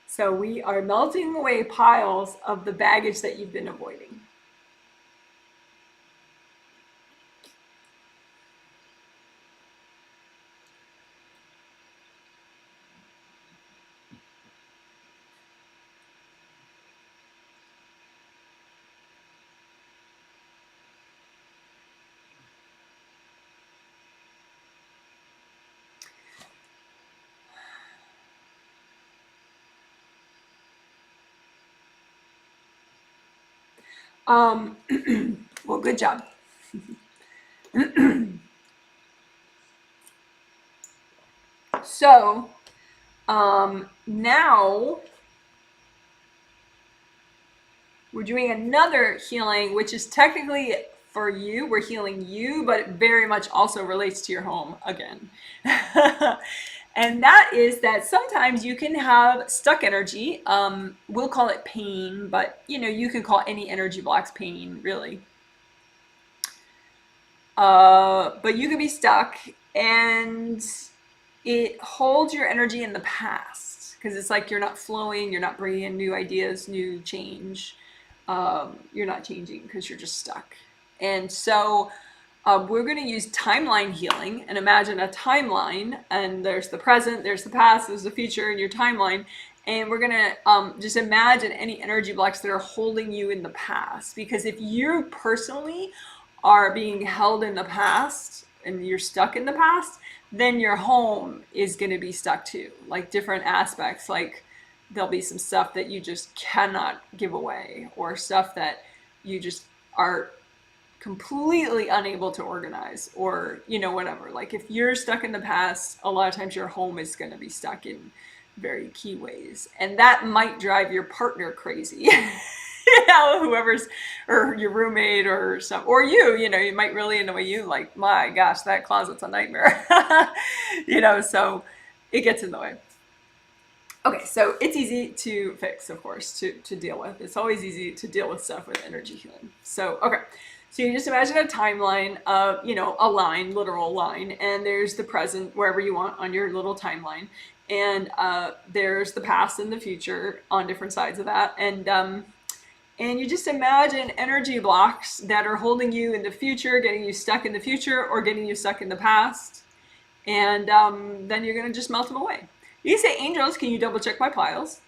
So we are melting away piles of the baggage that you've been avoiding. Well, good job. So, now we're doing another healing, which is technically for you. We're healing you, but it very much also relates to your home again. And that is that sometimes you can have stuck energy. We'll call it pain, but you can call any energy blocks pain, really. But you can be stuck, and it holds your energy in the past because it's like you're not flowing, you're not bringing in new ideas, new change. You're not changing because you're just stuck. And so we're going to use timeline healing, and imagine a timeline, and there's the present, there's the past, there's the future in your timeline. And we're going to just imagine any energy blocks that are holding you in the past. Because if you personally are being held in the past and you're stuck in the past, then your home is going to be stuck too. Like different aspects, like there'll be some stuff that you just cannot give away, or stuff that you just are completely unable to organize, or whatever. Like if you're stuck in the past, a lot of times your home is going to be stuck in very key ways, and that might drive your partner crazy. Whoever's, or your roommate, or you might really annoy you, like, my gosh, that closet's a nightmare. So it gets in the way. Okay, so it's easy to fix, of course, to deal with. It's always easy to deal with stuff with energy healing. So, okay. So you just imagine a timeline, a line, literal line, and there's the present wherever you want on your little timeline, and there's the past and the future on different sides of that, and you just imagine energy blocks that are holding you in the future, getting you stuck in the future, or getting you stuck in the past, and then you're gonna just melt them away. You can say, angels, can you double check my piles?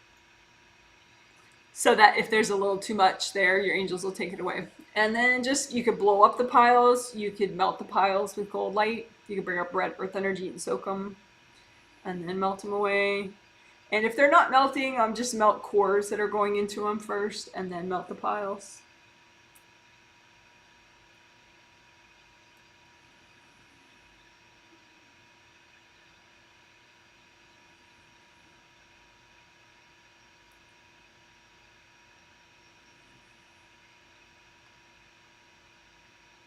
So that if there's a little too much there, your angels will take it away. And then you could blow up the piles. You could melt the piles with gold light. You could bring up red earth energy and soak them, and then melt them away. And if they're not melting, just melt cores that are going into them first, and then melt the piles.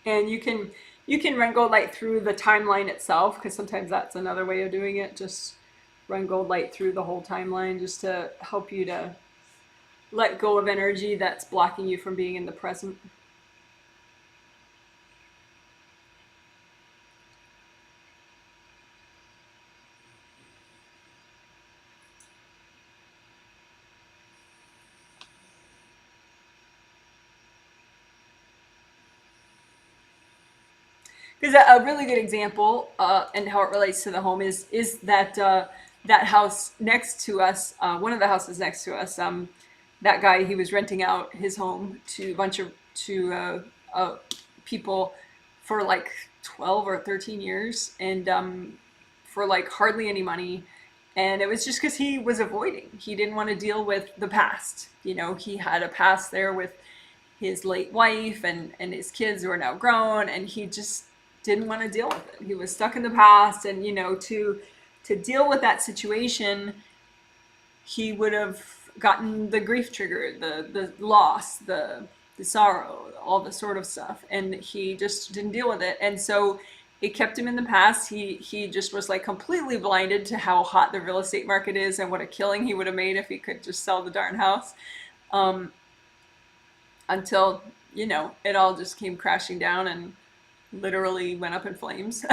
And you can run gold light through the timeline itself, because sometimes that's another way of doing it. Just run gold light through the whole timeline, just to help you to let go of energy that's blocking you from being in the present. Because a really good example, and how it relates to the home, is that that house next to us, one of the houses next to us, that guy, he was renting out his home to a bunch of people for like 12 or 13 years, and for like hardly any money. And it was just because he was avoiding. He didn't want to deal with the past. He had a past there with his late wife and his kids who are now grown, and he just didn't want to deal with it. He was stuck in the past, and to deal with that situation, he would have gotten the grief trigger, the loss, the sorrow, all the sort of stuff, and he just didn't deal with it. And so it kept him in the past. He just was like completely blinded to how hot the real estate market is, and what a killing he would have made if he could just sell the darn house, until it all just came crashing down and literally went up in flames.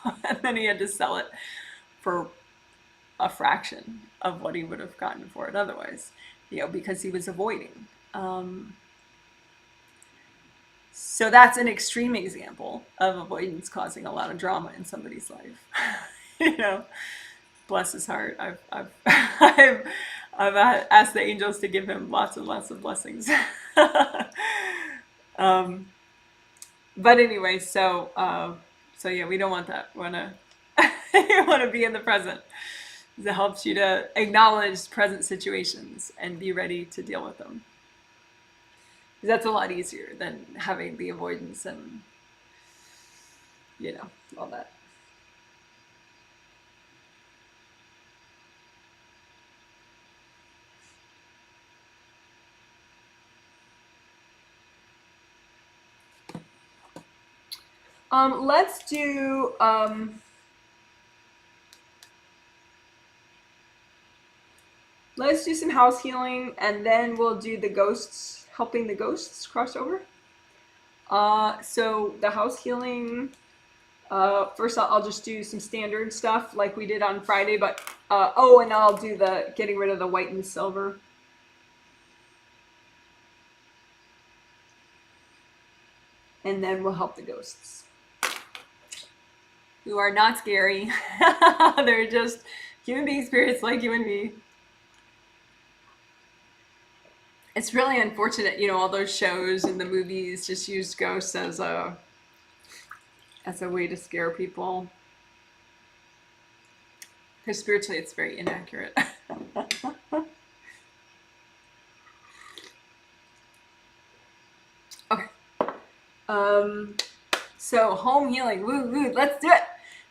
And then he had to sell it for a fraction of what he would have gotten for it otherwise, because he was avoiding. So that's an extreme example of avoidance causing a lot of drama in somebody's life. Bless his heart. I've asked the angels to give him lots and lots of blessings. But anyway, so yeah, we don't want that. You want to be in the present. It helps you to acknowledge present situations and be ready to deal with them. That's a lot easier than having the avoidance and all that. Let's do some house healing, and then we'll do the ghosts, helping the ghosts cross over. So the house healing, first I'll just do some standard stuff like we did on Friday, but and I'll do the getting rid of the white and silver. And then we'll help the ghosts. who are not scary. They're just human being spirits like you and me. It's really unfortunate, you know, all those shows and the movies just use ghosts as a way to scare people. Because spiritually, it's very inaccurate. Okay. So home healing, woo woo, let's do it.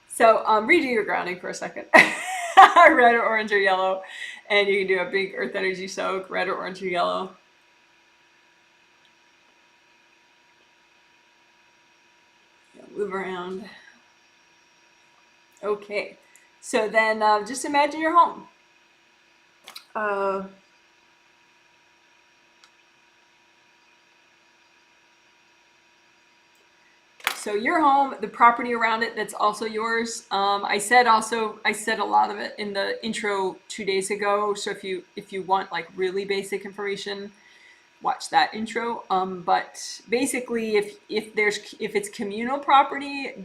So redo your grounding for a second. Red or orange or yellow, and you can do a big earth energy soak, red or orange or yellow. Move around. Okay, so then just imagine your home. So your home, the property around it that's also yours. I said a lot of it in the intro 2 days ago. So if you want like really basic information, watch that intro. But basically, if it's communal property,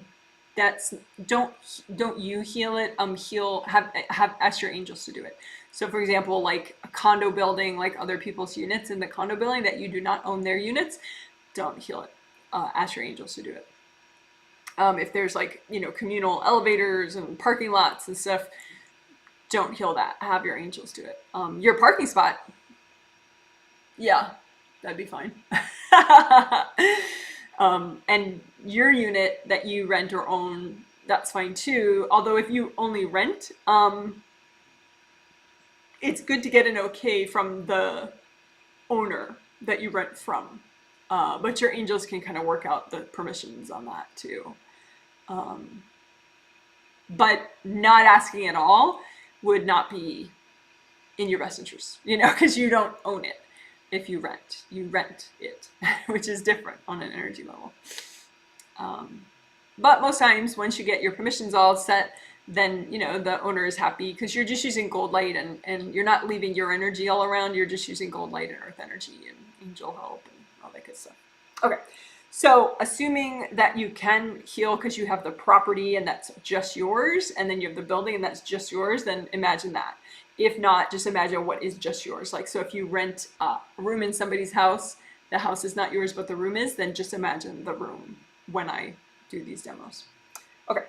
don't you heal it. Have ask your angels to do it. So for example, like a condo building, like other people's units in the condo building that you do not own their units, don't heal it. Ask your angels to do it. If there's like, you know, communal elevators and parking lots and stuff, don't heal that. Have your angels do it. Your parking spot, yeah, that'd be fine. And your unit that you rent or own, that's fine too. Although if you only rent, it's good to get an okay from the owner that you rent from. But your angels can kind of work out the permissions on that too. But not asking at all would not be in your best interest, you know, because you don't own it. If you rent it, which is different on an energy level. But most times, once you get your permissions all set, then, you know, the owner is happy because you're just using gold light and you're not leaving your energy all around. You're just using gold light and earth energy and angel help and all that good stuff. Okay. So assuming that you can heal because you have the property and that's just yours, and then you have the building and that's just yours, then imagine that. If not, just imagine what is just yours. Like, so if you rent a room in somebody's house, the house is not yours, but the room is, then just imagine the room when I do these demos. Okay.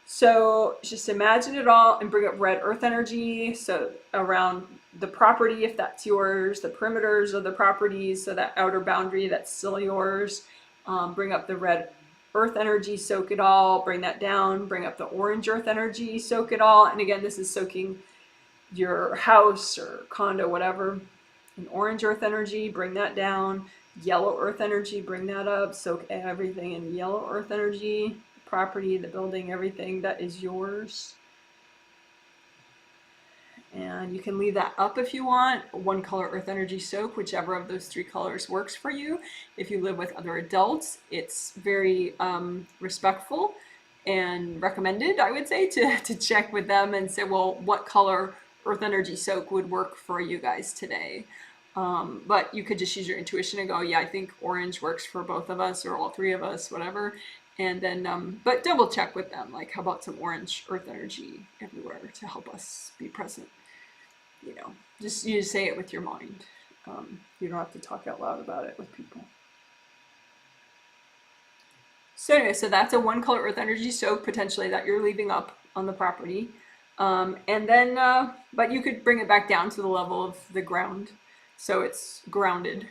So just imagine it all and bring up red earth energy. So around the property, if that's yours, the perimeters of the properties, so that outer boundary that's still yours. Bring up the red earth energy, soak it all, bring that down. Bring up the orange earth energy, soak it all. And again, this is soaking your house or condo, whatever. And orange earth energy, bring that down. Yellow earth energy, bring that up. Soak everything in yellow earth energy. Property, the building, everything that is yours. And you can leave that up if you want. One color earth energy soak, whichever of those 3 colors works for you. If you live with other adults, it's very respectful and recommended, I would say, to check with them and say, well, what color earth energy soak would work for you guys today? But you could just use your intuition and go, yeah, I think orange works for both of us or all 3 of us, whatever. And then, but double check with them, like, how about some orange earth energy everywhere to help us be present? You know, you just say it with your mind. You don't have to talk out loud about it with people. So anyway, so that's a 1 color earth energy soak potentially that you're leaving up on the property. And then, but you could bring it back down to the level of the ground. So it's grounded,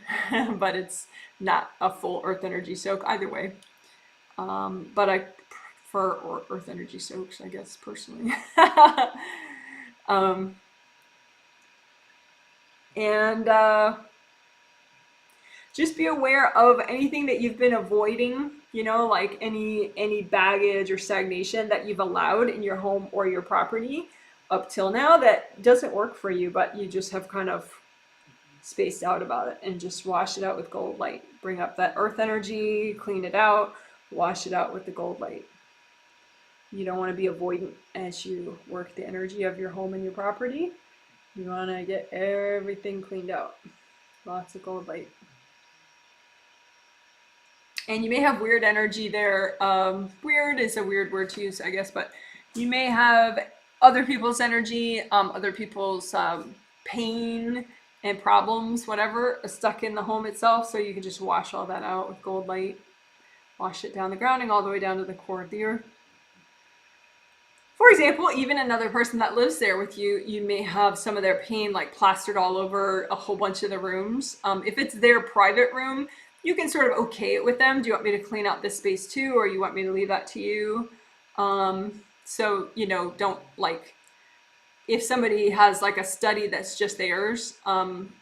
but it's not a full earth energy soak either way. But I prefer earth energy soaks, I guess, personally. Just be aware of anything that you've been avoiding, you know, like any baggage or stagnation that you've allowed in your home or your property up till now that doesn't work for you, but you just have kind of spaced out about it, and just wash it out with gold light. Bring up that earth energy, clean it out, wash it out with the gold light. You don't want to be avoidant as you work the energy of your home and your property. You want to get everything cleaned out. Lots of gold light. And you may have weird energy there. Weird is a weird word to use, I guess, but you may have other people's energy, other people's pain and problems, whatever, stuck in the home itself. So you can just wash all that out with gold light. Wash it down the grounding all the way down to the core of the earth. For example, even another person that lives there with you, you may have some of their pain like plastered all over a whole bunch of the rooms. If it's their private room, you can sort of okay it with them. Do you want me to clean out this space too, or you want me to leave that to you? So, you know, don't like, if somebody has like a study that's just theirs,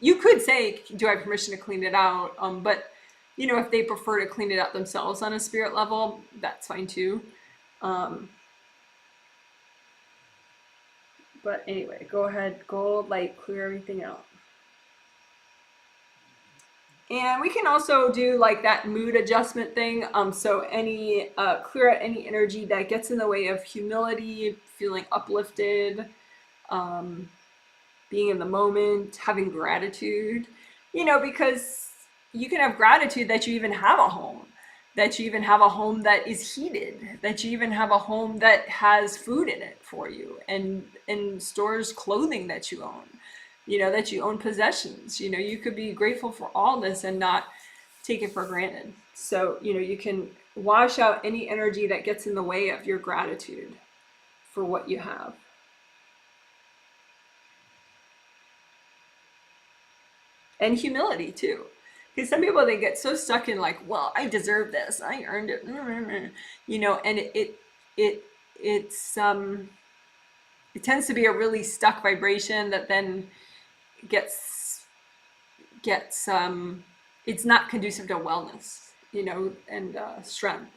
you could say, do I have permission to clean it out? But, you know, if they prefer to clean it out themselves on a spirit level, that's fine too. But anyway, go ahead, gold light, clear everything out. And we can also do like that mood adjustment thing. So any clear out any energy that gets in the way of humility, feeling uplifted, being in the moment, having gratitude. You know, because you can have gratitude that you even have a home, that you even have a home that is heated, that you even have a home that has food in it for you, and stores clothing that you own, you know, that you own possessions. You know, you could be grateful for all this and not take it for granted. So, you know, you can wash out any energy that gets in the way of your gratitude for what you have. And humility too. Because some people, they get so stuck in like, well, I deserve this, I earned it, you know, and it tends to be a really stuck vibration that then gets it's not conducive to wellness, you know, and strength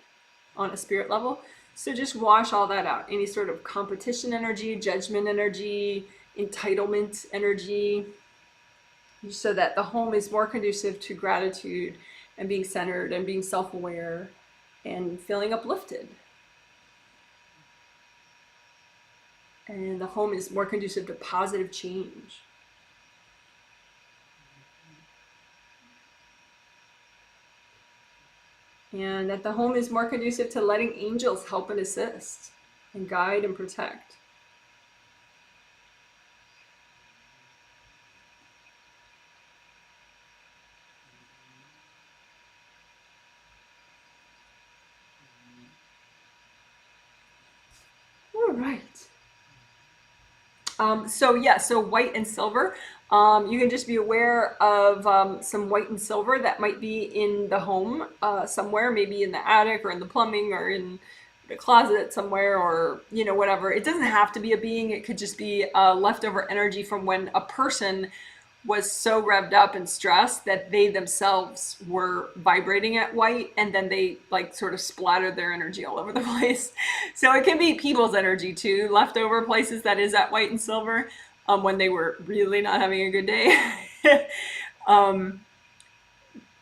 on a spirit level. So just wash all that out. Any sort of competition energy, judgment energy, entitlement energy, so that the home is more conducive to gratitude and being centered and being self-aware and feeling uplifted. And the home is more conducive to positive change. And that the home is more conducive to letting angels help and assist and guide and protect. All right. So white and silver. You can just be aware of some white and silver that might be in the home somewhere, maybe in the attic or in the plumbing or in the closet somewhere, or, you know, whatever. It doesn't have to be a being. It could just be leftover energy from when a person was so revved up and stressed that they themselves were vibrating at white, and then they like sort of splattered their energy all over the place. So it can be people's energy too, leftover places that is at white and silver when they were really not having a good day.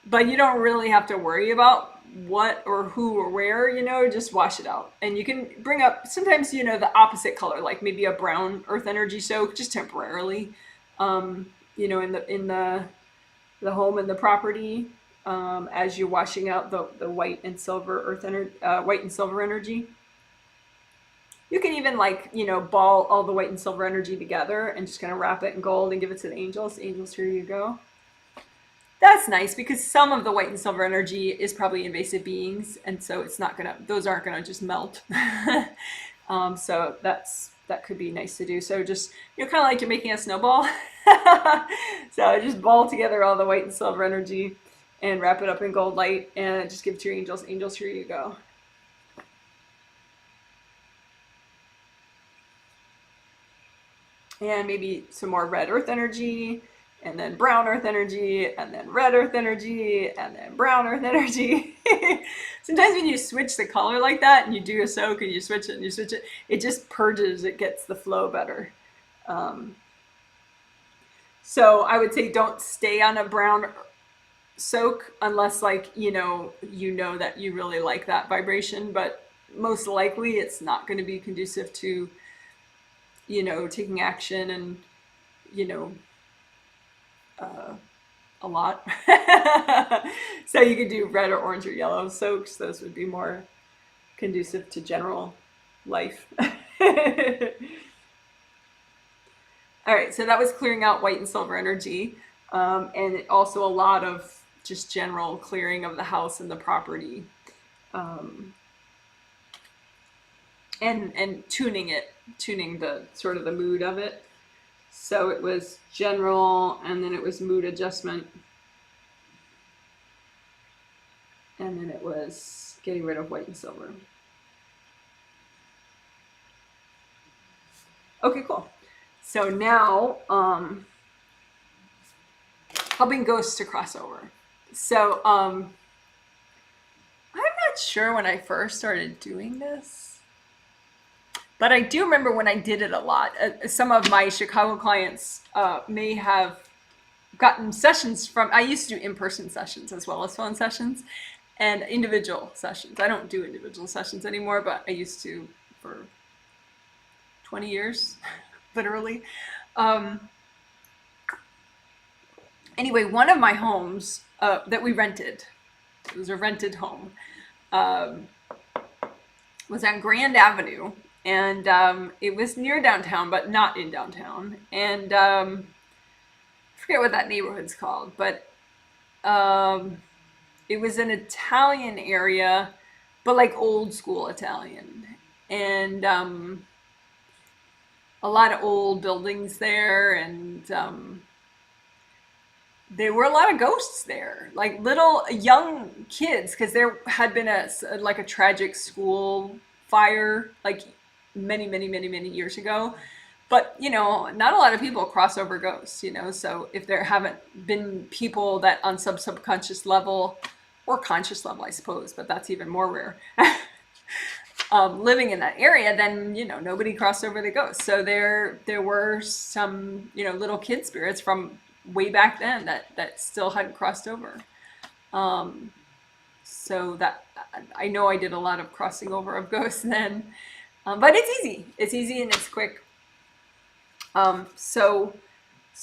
But you don't really have to worry about what or who or where, you know, just wash it out. And you can bring up sometimes, you know, the opposite color, like maybe a brown earth energy soak just temporarily. You know, in the home and the property, as you're washing out the white and silver white and silver energy. You can even, like, you know, ball all the white and silver energy together and just kind of wrap it in gold and give it to the angels. Angels, here you go. That's nice, because some of the white and silver energy is probably invasive beings, and so those aren't gonna just melt. So that could be nice to do. So just, you know, kind of like you're making a snowball. So just ball together all the white and silver energy and wrap it up in gold light and just give it to your angels. Angels, here you go. And maybe some more red earth energy, and then brown earth energy, and then red earth energy, and then brown earth energy. Sometimes when you switch the color like that and you do a soak and you switch it and you switch it, it just purges, it gets the flow better. So I would say don't stay on a brown soak unless, like, you know that you really like that vibration, but most likely it's not going to be conducive to, you know, taking action and, you know, a lot. So you could do red or orange or yellow soaks. Those would be more conducive to general life. All right, so that was clearing out white and silver energy, and also a lot of just general clearing of the house and the property, um, and tuning the sort of the mood of it. So it was general, and then it was mood adjustment, and then it was getting rid of white and silver. Okay, cool. So now, helping ghosts to cross over. So, I'm not sure when I first started doing this, but I do remember when I did it a lot. Some of my Chicago clients may have gotten sessions from, I used to do in-person sessions as well as phone sessions and individual sessions. I don't do individual sessions anymore, but I used to for 20 years, literally. Anyway, one of my homes that we rented, it was a rented home, was on Grand Avenue, and it was near downtown, but not in downtown. And I forget what that neighborhood's called, but it was an Italian area, but like old school Italian. And a lot of old buildings there, and there were a lot of ghosts there, like little young kids, because there had been like a tragic school fire, like many years ago. But not a lot of people cross over ghosts. So if there haven't been people that on subconscious level or conscious level, I suppose, but that's even more rare. Living in that area, then nobody crossed over the ghosts. So there were some little kid spirits from way back then that still hadn't crossed over. So that I know I did a lot of crossing over of ghosts then, but it's easy and it's quick. So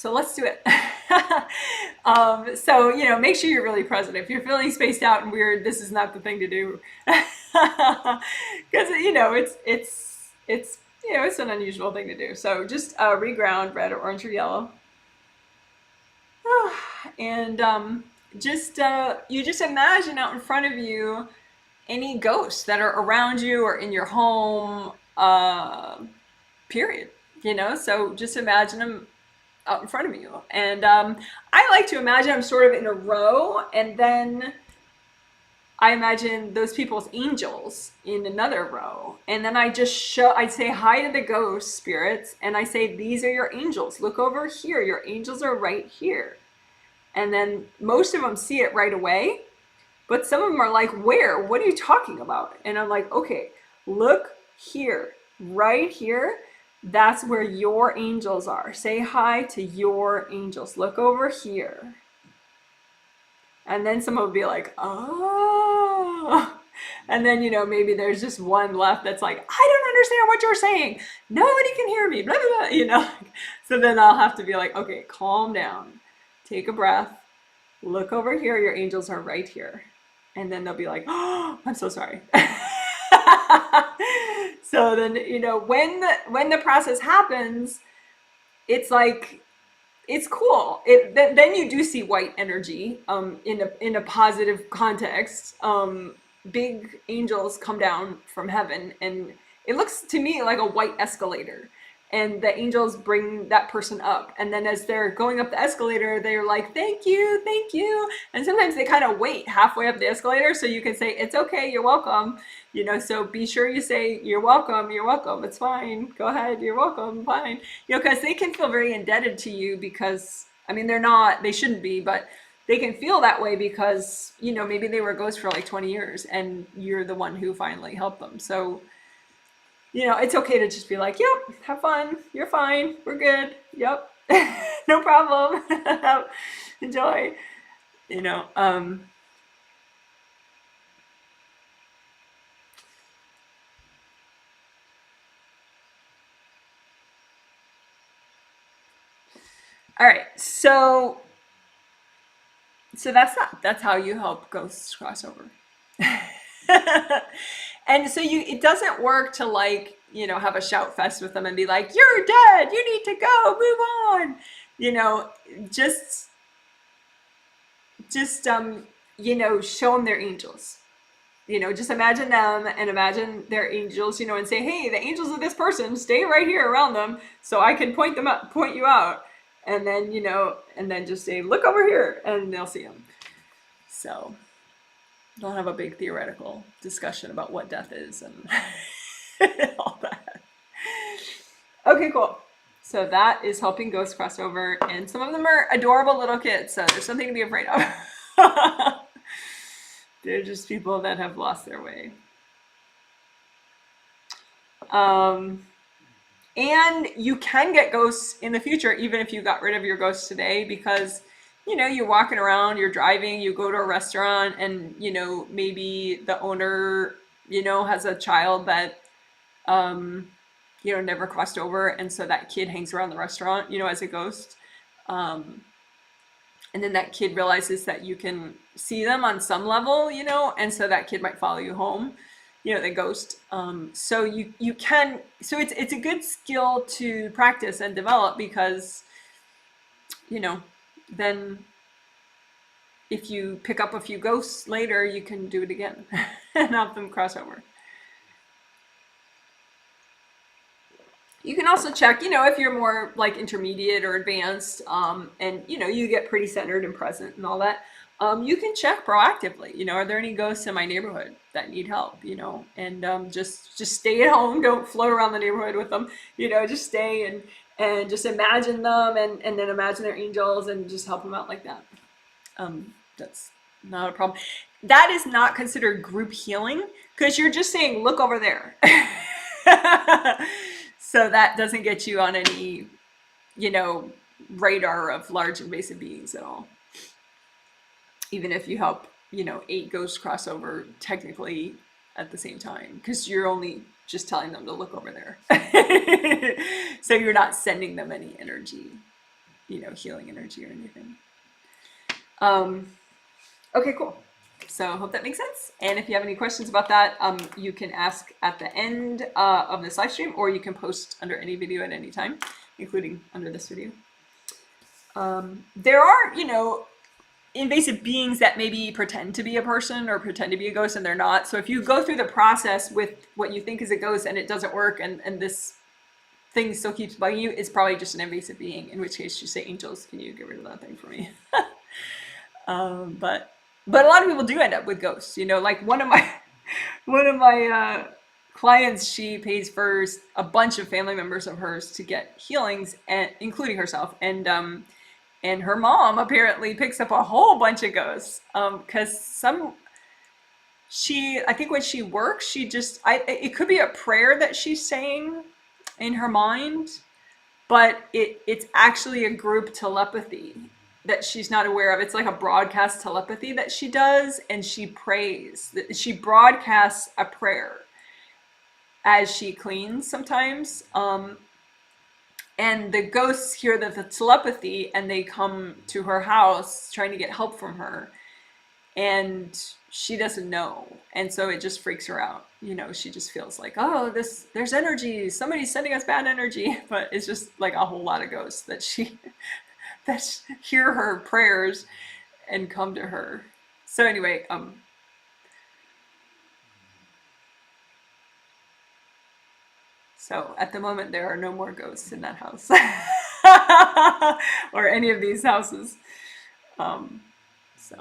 let's do it. So make sure you're really present. If you're feeling spaced out and weird, this is not the thing to do, because it's an unusual thing to do. So just reground red or orange or yellow. And you just imagine out in front of you any ghosts that are around you or in your home, period. So just imagine them out in front of you. And I like to imagine I'm sort of in a row, and then I imagine those people's angels in another row. And then I'd say hi to the ghost spirits, and I say, these are your angels. Look over here. Your angels are right here. And then most of them see it right away, but some of them are like, where? What are you talking about? And I'm like, okay, look here, right here. That's where your angels are. Say hi to your angels. Look over here. And then someone will be like, oh. And then, maybe there's just one left that's like, I don't understand what you're saying. Nobody can hear me, blah, blah, blah, So then I'll have to be like, okay, calm down. Take a breath. Look over here. Your angels are right here. And then they'll be like, oh, I'm so sorry. So then, when the process happens, it's like, it's cool. Then you do see white energy in a positive context. Big angels come down from heaven, and it looks to me like a white escalator. And the angels bring that person up. And then as they're going up the escalator, they're like, thank you, thank you. And sometimes they kind of wait halfway up the escalator, so you can say, it's okay, you're welcome. So be sure you say, you're welcome, it's fine, go ahead, you're welcome, fine. Because they can feel very indebted to you because, they shouldn't be, but they can feel that way because, maybe they were a ghost for like 20 years and you're the one who finally helped them. So it's okay to just be like, yep, have fun. You're fine. We're good. Yep. No problem. Enjoy. All right. So So that's how you help ghosts cross over. And so it doesn't work to like, you know, have a shout fest with them and be like, you're dead, you need to go, move on. You know, just you know, show them their angels. You know, just imagine them and imagine their angels, you know, and say, hey, the angels of this person, stay right here around them so I can point you out. And then, you know, and then just say, look over here, and they'll see them. So don't have a big theoretical discussion about what death is and all that. Okay, cool. So that is helping ghosts cross over, and some of them are adorable little kids, so there's something to be afraid of. They're just people that have lost their way. And you can get ghosts in the future, even if you got rid of your ghosts today, because, you know, you're walking around, you're driving, you go to a restaurant, and, you know, maybe the owner, you know, has a child that, you know, never crossed over, and so that kid hangs around the restaurant, you know, as a ghost. And then that kid realizes that you can see them on some level, you know, and so that kid might follow you home, you know, the ghost. So you can, so it's a good skill to practice and develop, because, you know, then if you pick up a few ghosts later, you can do it again and have them cross over. You can also check, you know, if you're more like intermediate or advanced, and, you know, you get pretty centered and present and all that, you can check proactively, you know, are there any ghosts in my neighborhood that need help, you know, and just stay at home, don't float around the neighborhood with them, you know, just stay and just imagine them, and then imagine their angels and just help them out like that. That's not a problem. That is not considered group healing, because you're just saying, look over there. So that doesn't get you on any, you know, radar of large invasive beings at all. Even if you help, you know, 8 ghosts cross over technically at the same time, because you're only just telling them to look over there. So you're not sending them any energy, you know, healing energy or anything. Okay, cool. So I hope that makes sense. And if you have any questions about that, you can ask at the end of this live stream, or you can post under any video at any time, including under this video. There are, you know, invasive beings that maybe pretend to be a person or pretend to be a ghost, and they're not. So if you go through the process with what you think is a ghost and it doesn't work, and this thing still keeps bugging you, it's probably just an invasive being, in which case you say, angels, can you get rid of that thing for me? But a lot of people do end up with ghosts, you know, like one of my clients, she pays for a bunch of family members of hers to get healings, and including herself, and her mom apparently picks up a whole bunch of ghosts, because I think when she works, it could be a prayer that she's saying in her mind, but it's actually a group telepathy that she's not aware of. It's like a broadcast telepathy that she does, and she prays. She broadcasts a prayer as she cleans sometimes. And the ghosts hear the telepathy, and they come to her house trying to get help from her. And she doesn't know. And so it just freaks her out. You know, she just feels like, oh, there's energy. Somebody's sending us bad energy. But it's just like a whole lot of ghosts that hear her prayers and come to her. So anyway, so at the moment there are no more ghosts in that house or any of these houses. So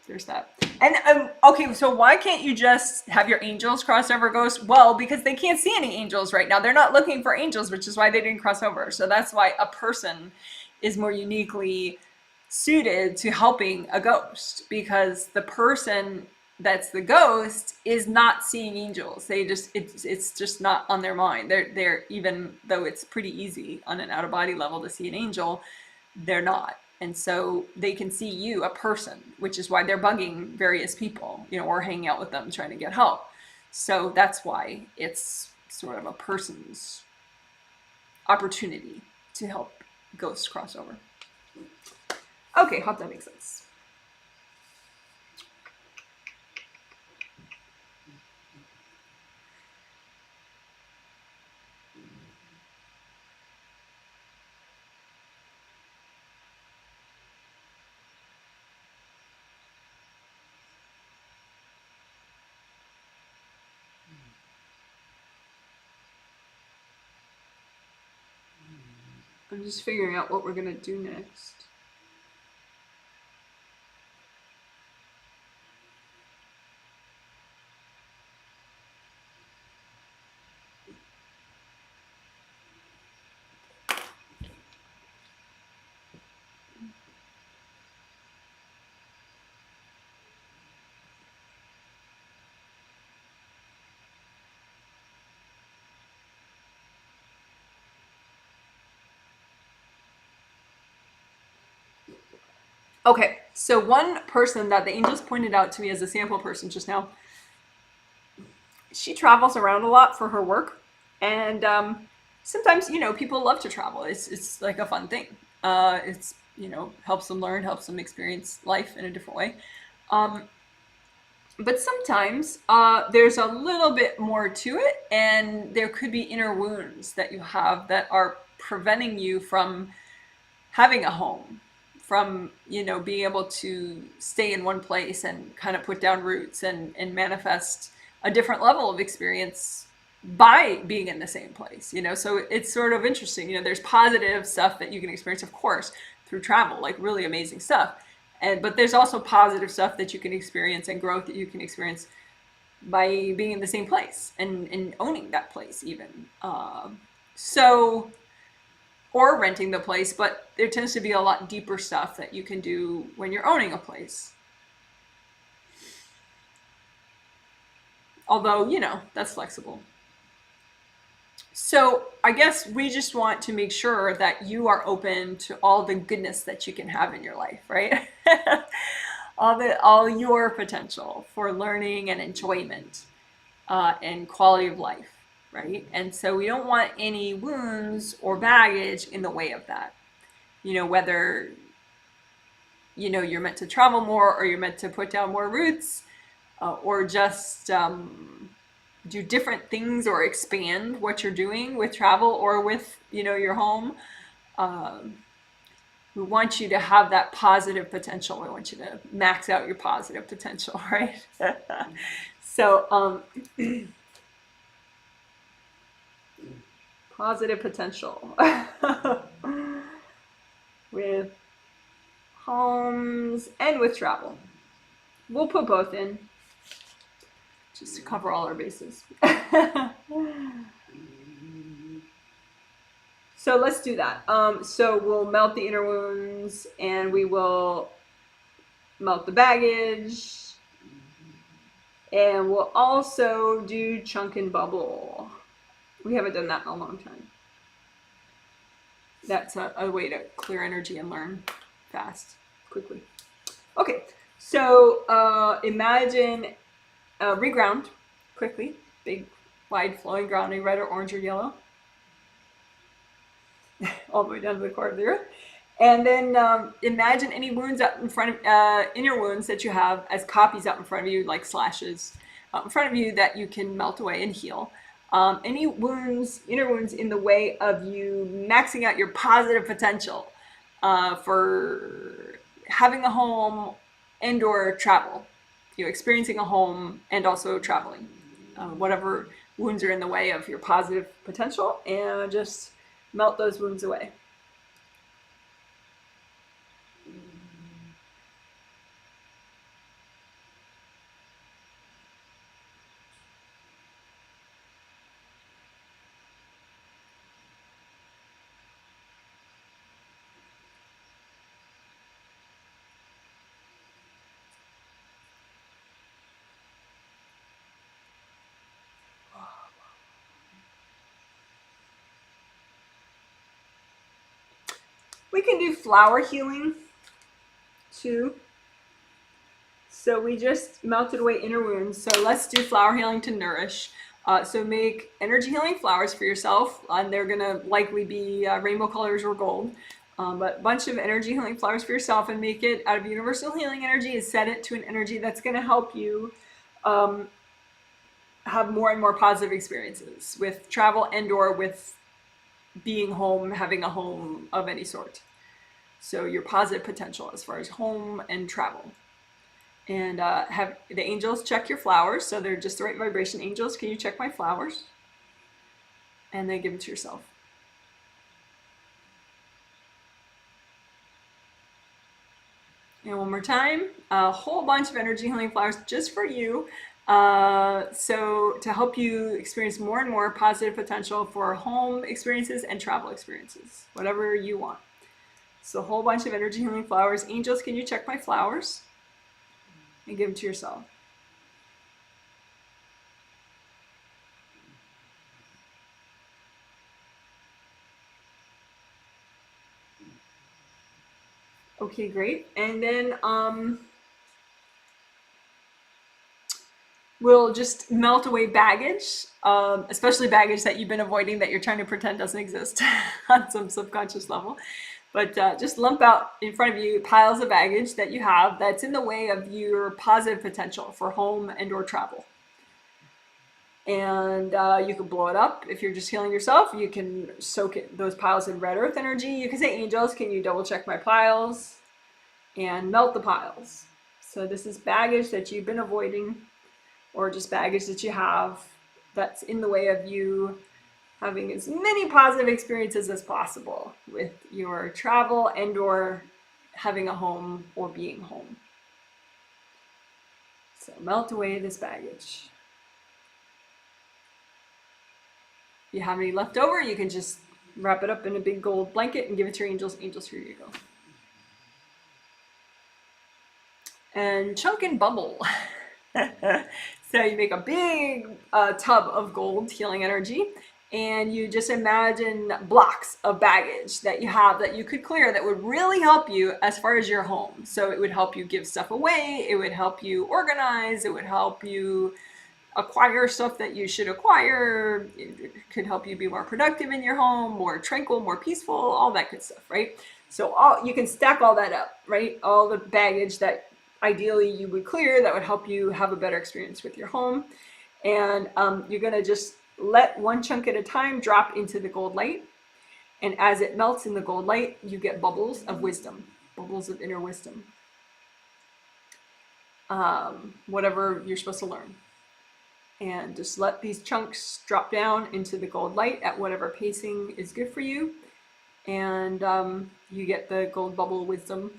there's that. And okay, so why can't you just have your angels cross over ghosts? Well, because they can't see any angels right now. They're not looking for angels, which is why they didn't cross over. So that's why a person is more uniquely suited to helping a ghost, because the person that's the ghost is not seeing angels. It's just not on their mind. They're even though it's pretty easy on an out of body level to see an angel, they're not. And so they can see you, a person, which is why they're bugging various people, you know, or hanging out with them trying to get help. So that's why it's sort of a person's opportunity to help ghosts cross over. Okay, hope that makes sense. I'm just figuring out what we're gonna do next. Okay, so one person that the angels pointed out to me as a sample person just now, she travels around a lot for her work, and sometimes, you know, people love to travel. It's like a fun thing. It's, you know, helps them learn, helps them experience life in a different way. But sometimes there's a little bit more to it, and there could be inner wounds that you have that are preventing you from having a home, from, you know, being able to stay in one place and kind of put down roots and manifest a different level of experience by being in the same place, you know. So it's sort of interesting, you know. There's positive stuff that you can experience, of course, through travel, like really amazing stuff, but there's also positive stuff that you can experience and growth that you can experience by being in the same place and owning that place even. So or renting the place, but there tends to be a lot deeper stuff that you can do when you're owning a place. Although, you know, that's flexible. So I guess we just want to make sure that you are open to all the goodness that you can have in your life, right? all your potential for learning and enjoyment and quality of life. Right? And so we don't want any wounds or baggage in the way of that. You know, whether, you know, you're meant to travel more or you're meant to put down more roots or just do different things or expand what you're doing with travel or with, you know, your home. We want you to have that positive potential. We want you to max out your positive potential, right? So, positive potential with homes and with travel. We'll put both in just to cover all our bases. So let's do that. So we'll melt the inner wounds and we will melt the baggage. And we'll also do chunk and bubble. We haven't done that in a long time. That's a way to clear energy and learn fast, quickly. Okay, so imagine reground quickly. Big, wide, flowing grounding, red or orange or yellow. All the way down to the core of the earth. And then imagine any wounds out in front of, inner wounds that you have as copies out in front of you, like slashes out in front of you that you can melt away and heal. Any wounds, inner wounds in the way of you maxing out your positive potential for having a home and or travel, you know, experiencing a home and also traveling. Whatever wounds are in the way of your positive potential, and just melt those wounds away. We can do flower healing too. So we just melted away inner wounds. So let's do flower healing to nourish. So make energy healing flowers for yourself, and they're gonna likely be rainbow colors or gold. But a bunch of energy healing flowers for yourself, and make it out of universal healing energy, and set it to an energy that's gonna help you have more and more positive experiences with travel and or with being home, having a home of any sort. So your positive potential as far as home and travel. And have the angels check your flowers, so they're just the right vibration. Angels, can you check my flowers? And then give them to yourself. And one more time, a whole bunch of energy healing flowers just for you. So to help you experience more and more positive potential for home experiences and travel experiences, whatever you want. So a whole bunch of energy healing flowers. Angels, can you check my flowers? And give them to yourself. Okay, great. And then we'll just melt away baggage, especially baggage that you've been avoiding that you're trying to pretend doesn't exist on some subconscious level. But just lump out in front of you piles of baggage that you have that's in the way of your positive potential for home and or travel. And you can blow it up. If you're just healing yourself, you can soak those piles in red earth energy. You can say, angels, can you double check my piles? And melt the piles. So this is baggage that you've been avoiding, or just baggage that you have that's in the way of you having as many positive experiences as possible with your travel and or having a home or being home. So melt away this baggage. If you have any left over, you can just wrap it up in a big gold blanket and give it to your angels. Angels, here you go. And chunk and bubble. So you make a big tub of gold healing energy, and you just imagine blocks of baggage that you have that you could clear that would really help you as far as your home. So it would help you give stuff away, it would help you organize, it would help you acquire stuff that you should acquire, it could help you be more productive in your home, more tranquil, more peaceful, all that good stuff, right? So you can stack all that up, right? All the baggage that ideally you would clear that would help you have a better experience with your home. And you're going to just let one chunk at a time drop into the gold light. And as it melts in the gold light, you get bubbles of wisdom, bubbles of inner wisdom. Whatever you're supposed to learn. And just let these chunks drop down into the gold light at whatever pacing is good for you. And you get the gold bubble wisdom.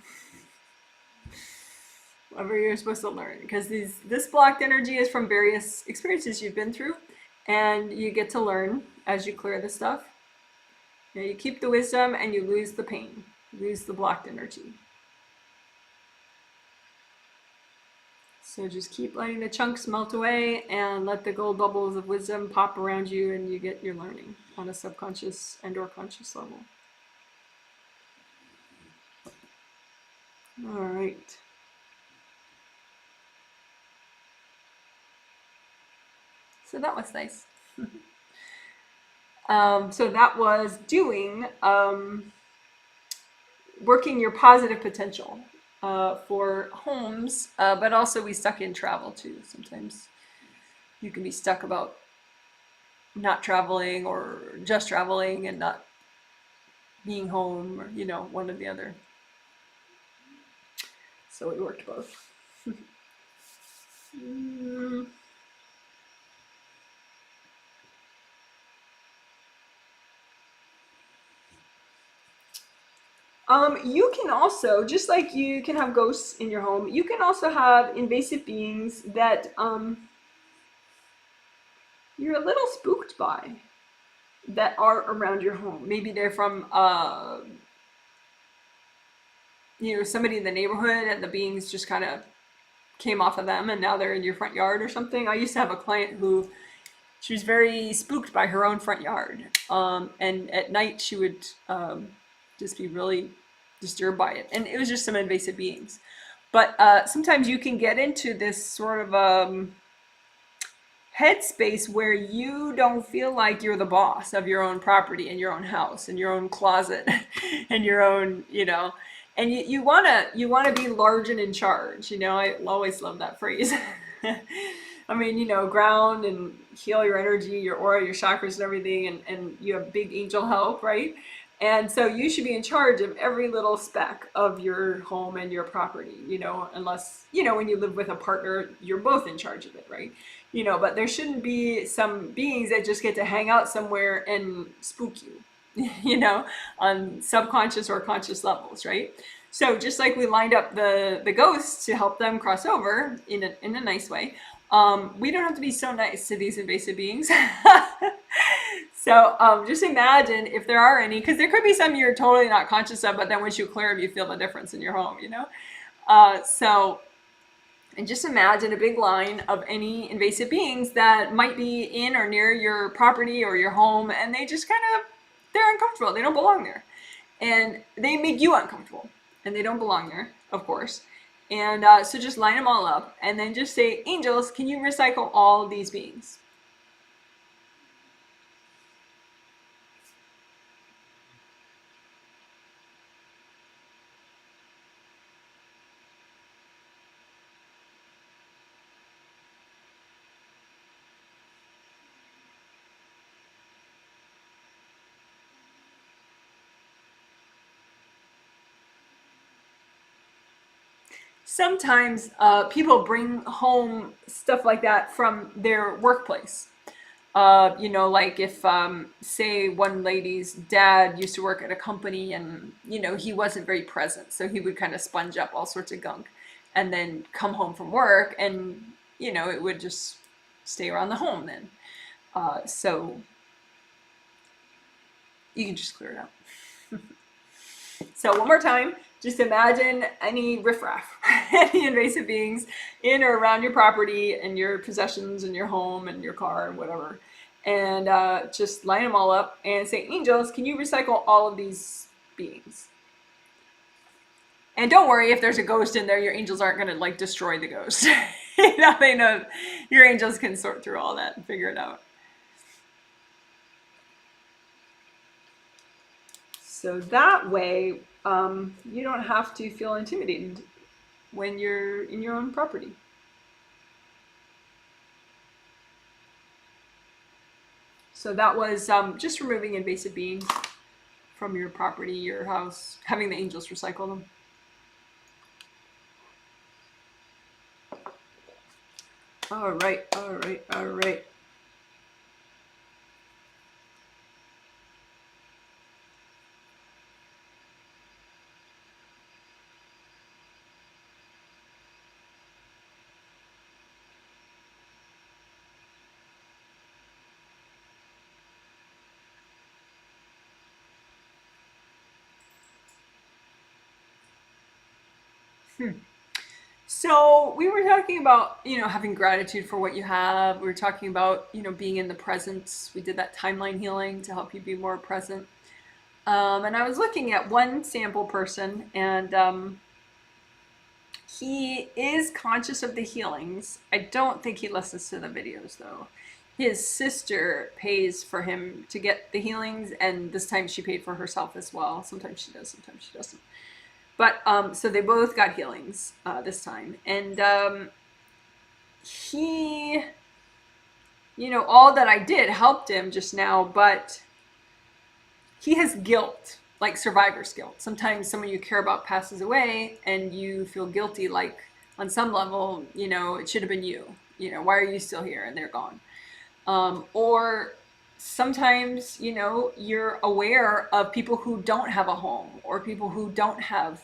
Whatever you're supposed to learn, because this blocked energy is from various experiences you've been through, and you get to learn as you clear the stuff. You keep the wisdom and you lose the pain, lose the blocked energy. So just keep letting the chunks melt away and let the gold bubbles of wisdom pop around you, and you get your learning on a subconscious and or conscious level. All right. So that was nice. So that was doing working your positive potential for homes, but also we stuck in travel too. Sometimes you can be stuck about not traveling or just traveling and not being home, or one or the other. So it worked both. You can also, just like you can have ghosts in your home, you can also have invasive beings that you're a little spooked by that are around your home. Maybe they're from somebody in the neighborhood, and the beings just kind of came off of them and now they're in your front yard or something. I used to have a client who, she was very spooked by her own front yard, and at night she would just be really disturbed by it, and it was just some invasive beings. But sometimes you can get into this sort of headspace where you don't feel like you're the boss of your own property and your own house and your own closet and your own, and you wanna be large and in charge. I always love that phrase. I mean, ground and heal your energy, your aura, your chakras and everything, and you have big angel help, right? And so you should be in charge of every little speck of your home and your property, unless, when you live with a partner, you're both in charge of it, right? But there shouldn't be some beings that just get to hang out somewhere and spook you, on subconscious or conscious levels, right? So just like we lined up the ghosts to help them cross over in a nice way, we don't have to be so nice to these invasive beings. So just imagine if there are any, because there could be some you're totally not conscious of, but then once you clear them, you feel the difference in your home, you know? And just imagine a big line of any invasive beings that might be in or near your property or your home, and they just kind of, they're uncomfortable. They don't belong there. And they make you uncomfortable, and they don't belong there, of course. And so just line them all up, and then just say, angels, can you recycle all these beings? Sometimes people bring home stuff like that from their workplace. You know, like if, say, one lady's dad used to work at a company and, you know, he wasn't very present. So he would kind of sponge up all sorts of gunk and then come home from work and, you know, it would just stay around the home then. So you can just clear it out. So one more time, just imagine any riffraff, any invasive beings in or around your property and your possessions and your home and your car and whatever. And just line them all up and say, angels, can you recycle all of these beings? And don't worry if there's a ghost in there, your angels aren't going to like destroy the ghost. You know, they know your angels can sort through all that and figure it out. So that way, you don't have to feel intimidated when you're in your own property. So that was just removing invasive beings from your property, your house, having the angels recycle them. All right, all right, all right. So we were talking about, you know, having gratitude for what you have. We were talking about, you know, being in the present. We did that timeline healing to help you be more present. And I was looking at one sample person, and he is conscious of the healings. I don't think he listens to the videos though. His sister pays for him to get the healings, and this time she paid for herself as well. Sometimes she does, sometimes she doesn't. But so they both got healings this time, and he, you know, all that I did helped him just now, but he has guilt, like survivor's guilt. Sometimes someone you care about passes away, and you feel guilty, like on some level, you know, it should have been you. You know, why are you still here and they're gone? Or sometimes, you know, you're aware of people who don't have a home or people who don't have,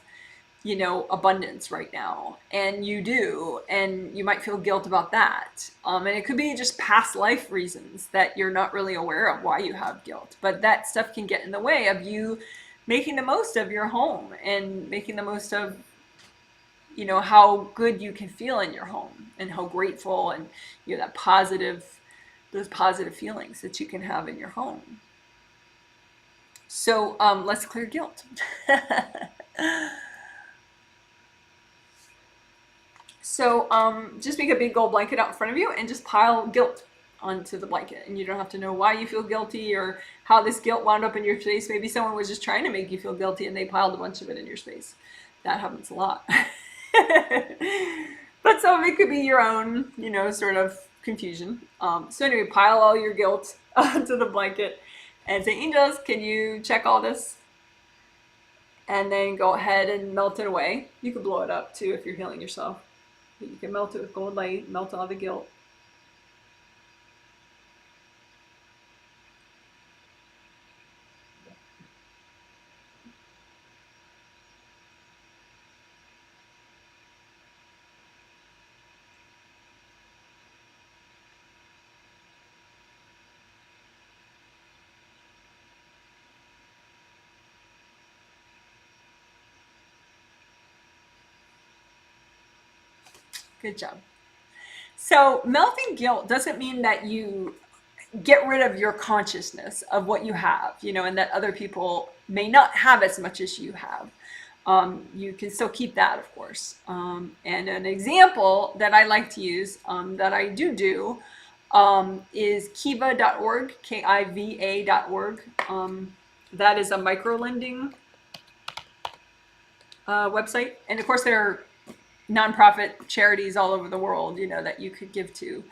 you know, abundance right now, and you do, and you might feel guilt about that. And it could be just past life reasons that you're not really aware of why you have guilt, but that stuff can get in the way of you making the most of your home and making the most of, you know, how good you can feel in your home and how grateful and, you know, that positive, those positive feelings that you can have in your home. So let's clear guilt. So just make a big gold blanket out in front of you and just pile guilt onto the blanket. And you don't have to know why you feel guilty or how this guilt wound up in your space. Maybe someone was just trying to make you feel guilty and they piled a bunch of it in your space. That happens a lot. But some of it could be your own, you know, sort of confusion. So anyway, pile all your guilt onto the blanket and say, angels, can you check all this? And then go ahead and melt it away. You can blow it up too if you're healing yourself. But you can melt it with gold light, melt all the guilt. Good job. So melting guilt doesn't mean that you get rid of your consciousness of what you have, you know, and that other people may not have as much as you have. You can still keep that, of course. And an example that I like to use, that I do, is kiva.org, kiva.org. That is a microlending website. And of course, there are nonprofit charities all over the world, you know, that you could give to,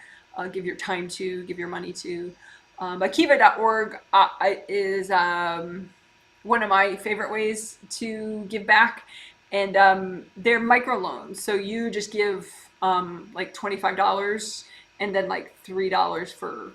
give your time to, give your money to. But kiva.org is one of my favorite ways to give back. And they're microloans. So you just give like $25 and then like $3 for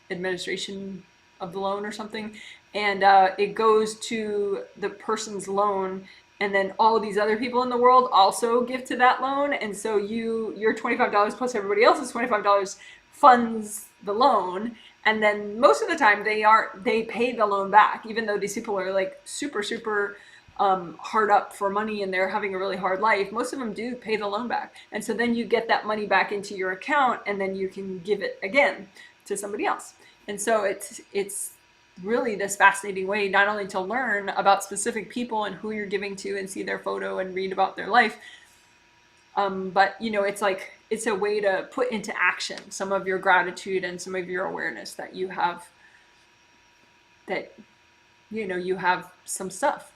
administration of the loan or something. And it goes to the person's loan. And then all of these other people in the world also give to that loan. And so your $25 plus everybody else's $25 funds the loan. And then most of the time they pay the loan back, even though these people are like super hard up for money and they're having a really hard life. Most of them do pay the loan back. And so then you get that money back into your account and then you can give it again to somebody else. And so it's really this fascinating way not only to learn about specific people and who you're giving to and see their photo and read about their life, but you know, it's like it's a way to put into action some of your gratitude and some of your awareness that you have, that you know you have some stuff.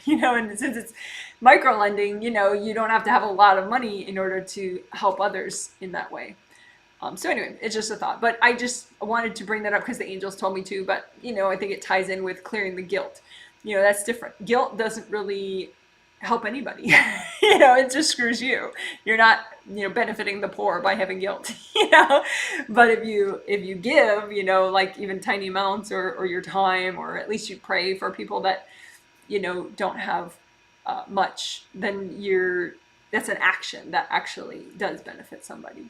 You know, and since it's micro lending, you know, you don't have to have a lot of money in order to help others in that way. So anyway, it's just a thought, but I just wanted to bring that up because the angels told me to, but you know, I think it ties in with clearing the guilt. You know, that's different. Guilt doesn't really help anybody. You know, it just screws you. You're not, you know, benefiting the poor by having guilt, you know, but if you give, you know, like even tiny amounts or your time, or at least you pray for people that, you know, don't have much, then that's an action that actually does benefit somebody.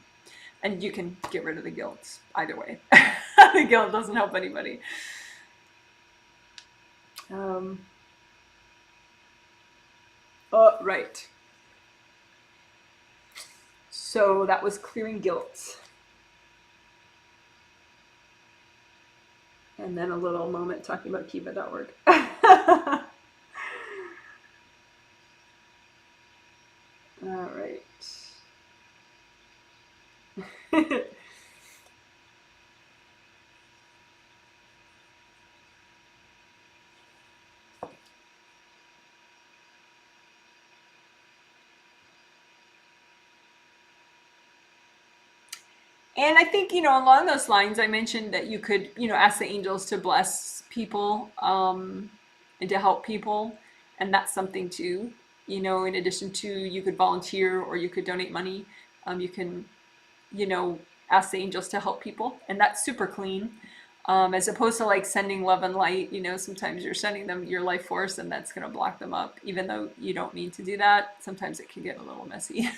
And you can get rid of the guilt either way. The guilt doesn't help anybody. Right. So that was clearing guilt. And then a little moment talking about kiva.org. All right. And I think, you know, along those lines, I mentioned that you could, you know, ask the angels to bless people and to help people. And that's something too, you know, in addition to you could volunteer or you could donate money. You can, you know, ask the angels to help people. And that's super clean. As opposed to like sending love and light, you know, sometimes you're sending them your life force and that's going to block them up, even though you don't need to do that. Sometimes it can get a little messy.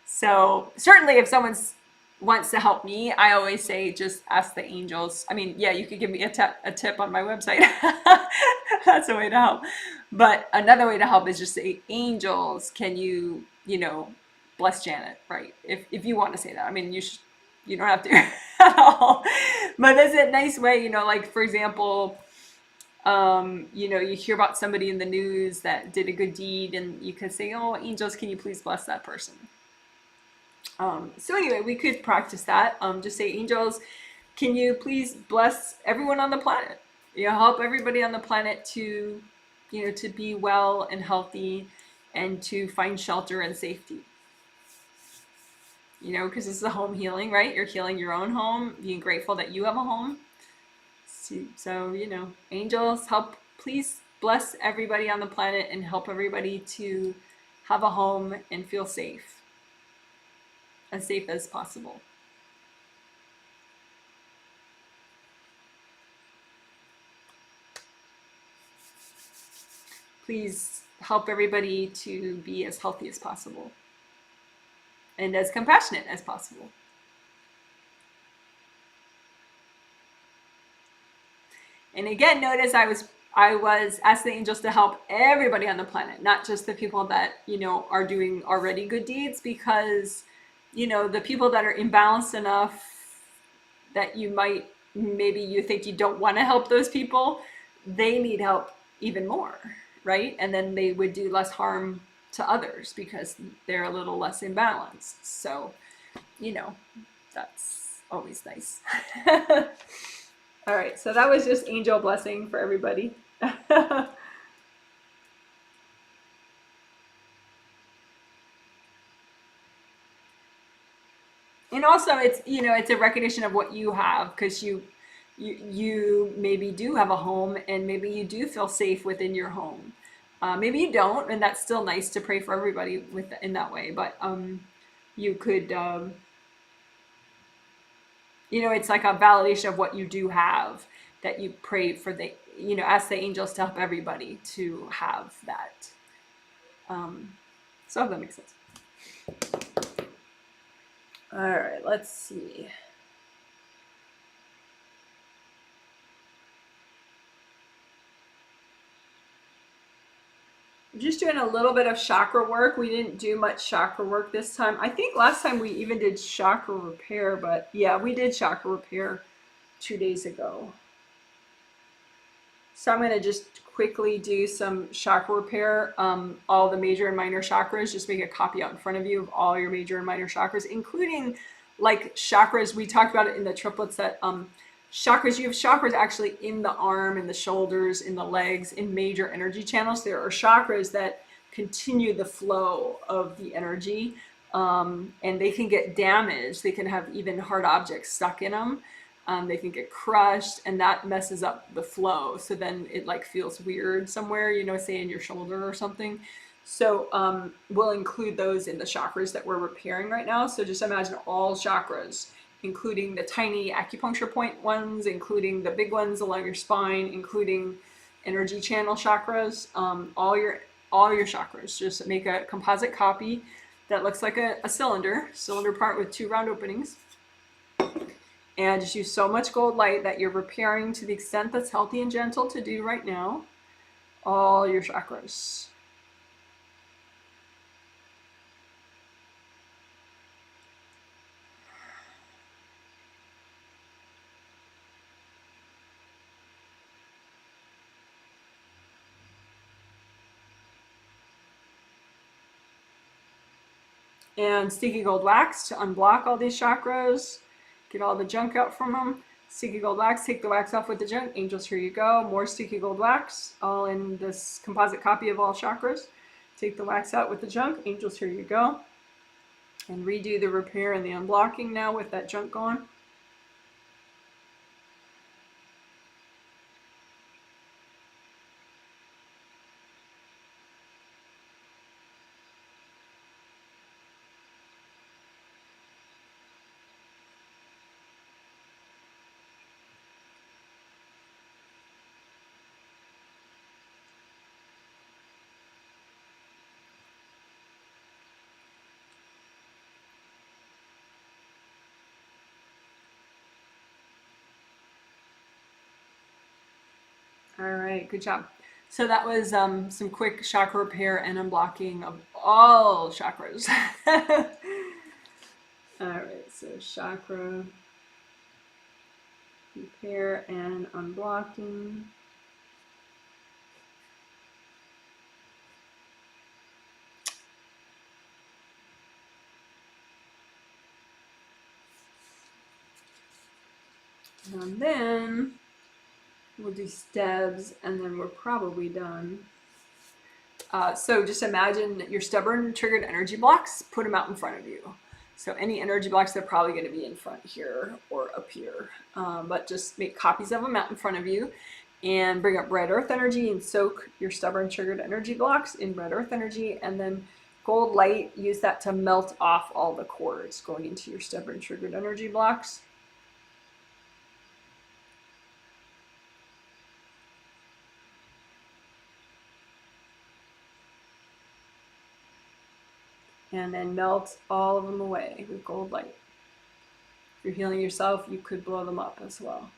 So certainly if someone's wants to help me, I always say just ask the angels. I mean, yeah, you could give me a tip on my website. That's a way to help. But another way to help is just say, angels, can you, you know, bless Janet, right? If you want to say that. I mean, you don't have to at all. But that's a nice way, you know, like for example, you know, you hear about somebody in the news that did a good deed and you could say, oh, angels, can you please bless that person? So anyway, we could practice that. Just say, angels, can you please bless everyone on the planet? You know, help everybody on the planet to, you know, to be well and healthy and to find shelter and safety. You know, because this is a home healing, right? You're healing your own home, being grateful that you have a home. So, you know, angels, help, please bless everybody on the planet and help everybody to have a home and feel safe. As safe as possible. Please help everybody to be as healthy as possible and as compassionate as possible. And again, notice I was asking the angels to help everybody on the planet, not just the people that, you know, are doing already good deeds, because, you know, the people that are imbalanced enough that you might, maybe you think you don't want to help those people, they need help even more, right? And then they would do less harm to others because they're a little less imbalanced. So, you know, that's always nice. All right, so that was just angel blessing for everybody. And also it's, you know, it's a recognition of what you have, because you maybe do have a home, and maybe you do feel safe within your home. Maybe you don't, and that's still nice to pray for everybody with in that way. But you could, you know, it's like a validation of what you do have, that you pray for the, you know, ask the angels to help everybody to have that. So if that makes sense. All right, let's see. I'm just doing a little bit of chakra work. We didn't do much chakra work this time. I think last time we even did chakra repair, but yeah, we did chakra repair 2 days ago. So I'm going to just quickly do some chakra repair. All the major and minor chakras, just make a copy out in front of you of all your major and minor chakras, including like chakras. We talked about it in the triplets that chakras, you have chakras actually in the arm, in the shoulders, in the legs, in major energy channels. There are chakras that continue the flow of the energy, and they can get damaged. They can have even hard objects stuck in them. They can get crushed, and that messes up the flow. So then it like feels weird somewhere, you know, say in your shoulder or something. So we'll include those in the chakras that we're repairing right now. So just imagine all chakras, including the tiny acupuncture point ones, including the big ones along your spine, including energy channel chakras, all your chakras. Just make a composite copy that looks like a cylinder part with 2 round openings. And just use so much gold light that you're repairing to the extent that's healthy and gentle to do right now, all your chakras. And sticky gold wax to unblock all these chakras, get all the junk out from them. Sticky gold wax, take the wax off with the junk. Angels, here you go. More sticky gold wax, all in this composite copy of all chakras. Take the wax out with the junk. Angels, here you go. And redo the repair and the unblocking now with that junk gone. All right, good job. So that was some quick chakra repair and unblocking of all chakras. All right, so chakra repair and unblocking. And then we'll do STEBs, and then we're probably done. So just imagine your stubborn triggered energy blocks, put them out in front of you. So any energy blocks, they're probably going to be in front here or up here. But just make copies of them out in front of you, and bring up red earth energy and soak your stubborn triggered energy blocks in red earth energy, and then gold light, use that to melt off all the cords going into your stubborn triggered energy blocks. And then melt all of them away with gold light. If you're healing yourself, you could blow them up as well.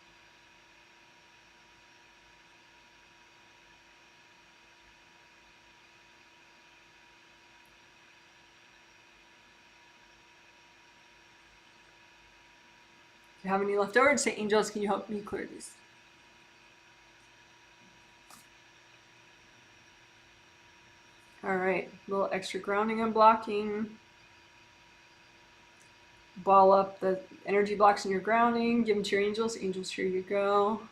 you have any left over, just say, angels, can you help me clear these? All right, a little extra grounding and blocking. Ball up the energy blocks in your grounding. Give them to your angels. Angels, here you go.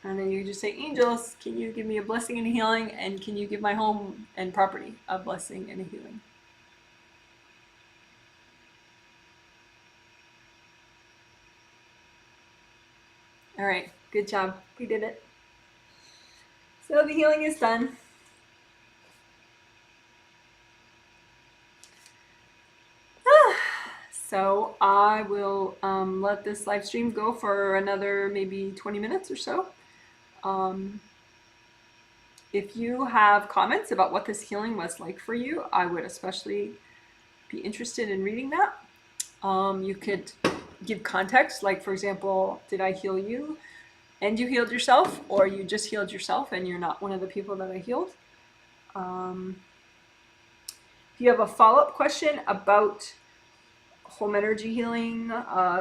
And then you just say, angels, can you give me a blessing and a healing? And can you give my home and property a blessing and a healing? All right, good job. We did it. So the healing is done. So I will let this live stream go for another maybe 20 minutes or so. If you have comments about what this healing was like for you, I would especially be interested in reading that. You could give context, like for example, did I heal you and you healed yourself, or you just healed yourself and you're not one of the people that I healed? If you have a follow-up question about home energy healing,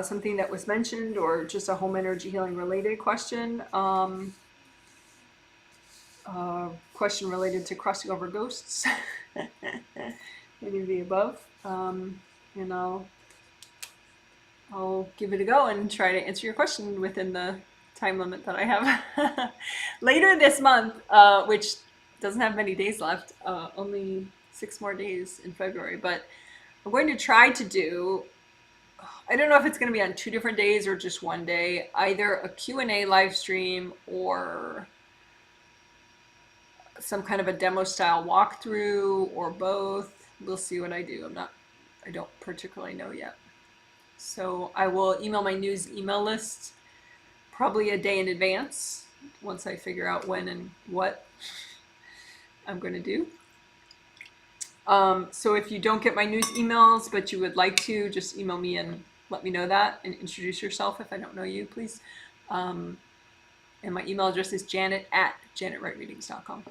something that was mentioned, or just a home energy healing related question, question related to crossing over ghosts, any of the above, and I'll give it a go and try to answer your question within the time limit that I have. Later this month, which doesn't have many days left, only 6 more days in February, but I'm going to try to do, I don't know if it's going to be on 2 different days or just 1 day, either a Q&A live stream or some kind of a demo style walkthrough, or both. We'll see what I do. I don't particularly know yet. So I will email my news email list probably a day in advance once I figure out when and what I'm going to do. So if you don't get my news emails, but you would like to, just email me and let me know that, and introduce yourself if I don't know you, please. And my email address is janet@janetwrightreadings.com.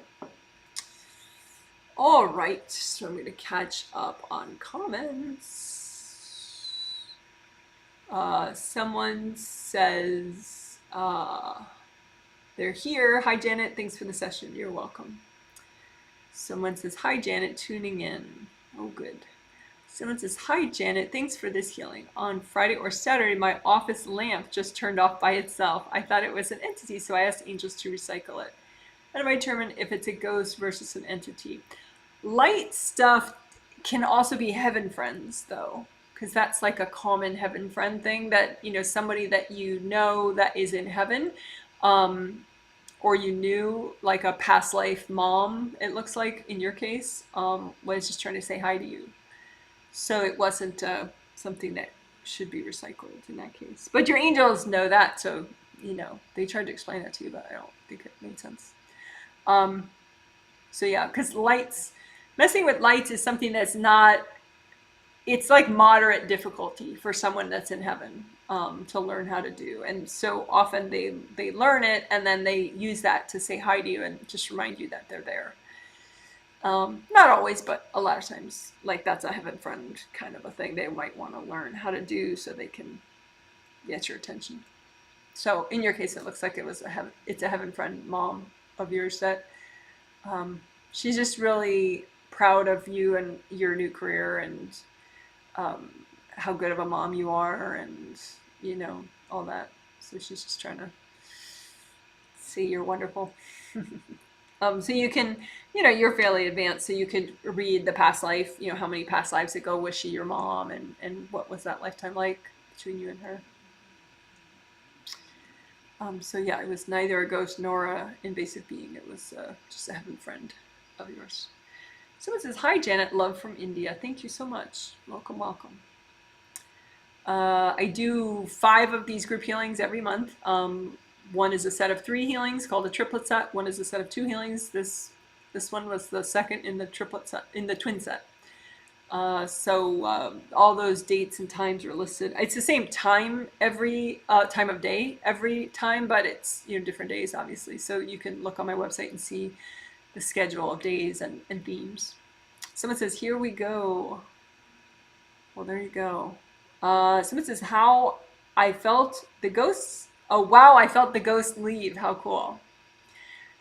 All right, so I'm going to catch up on comments. Someone says they're here. Hi, Janet. Thanks for the session. You're welcome. Someone says, hi, Janet, tuning in. Oh, good. Someone says, hi, Janet. Thanks for this healing. On Friday or Saturday, my office lamp just turned off by itself. I thought it was an entity, so I asked angels to recycle it. How do I determine if it's a ghost versus an entity? Light stuff can also be heaven friends, though, because that's like a common heaven friend thing, that, you know, somebody that you know that is in heaven, or you knew, like a past life mom, it looks like in your case, was just trying to say hi to you. So it wasn't something that should be recycled in that case. But your angels know that, so, you know, they tried to explain that to you, but I don't think it made sense. So yeah, because messing with lights is something that's not, it's like moderate difficulty for someone that's in heaven to learn how to do. And so often they learn it and then they use that to say hi to you and just remind you that they're there. Not always, but a lot of times, like, that's a heaven friend kind of a thing they might want to learn how to do so they can get your attention. So in your case, it looks like it's a heaven friend mom of yours that she's just really proud of you and your new career, and how good of a mom you are, and, you know, all that. So she's just trying to say you're wonderful. So you can, you know, you're fairly advanced, so you could read the past life, you know, how many past lives ago was she your mom, and what was that lifetime like between you and her. So yeah, it was neither a ghost nor a invasive being. It was just a heaven friend of yours. Someone says, hi, Janet, love from India. Thank you so much. Welcome, welcome. I do 5 of these group healings every month. One is a set of 3 healings called a triplet set. One is a set of 2 healings. This one was the second in the triplet set, in the twin set. All those dates and times are listed. It's the same time every time of day every time, but it's different days obviously. So you can look on my website and see the schedule of days and themes. Someone says, "Here we go." Well, there you go. Someone says, "How I felt the ghosts." Oh wow, I felt the ghost leave. How cool.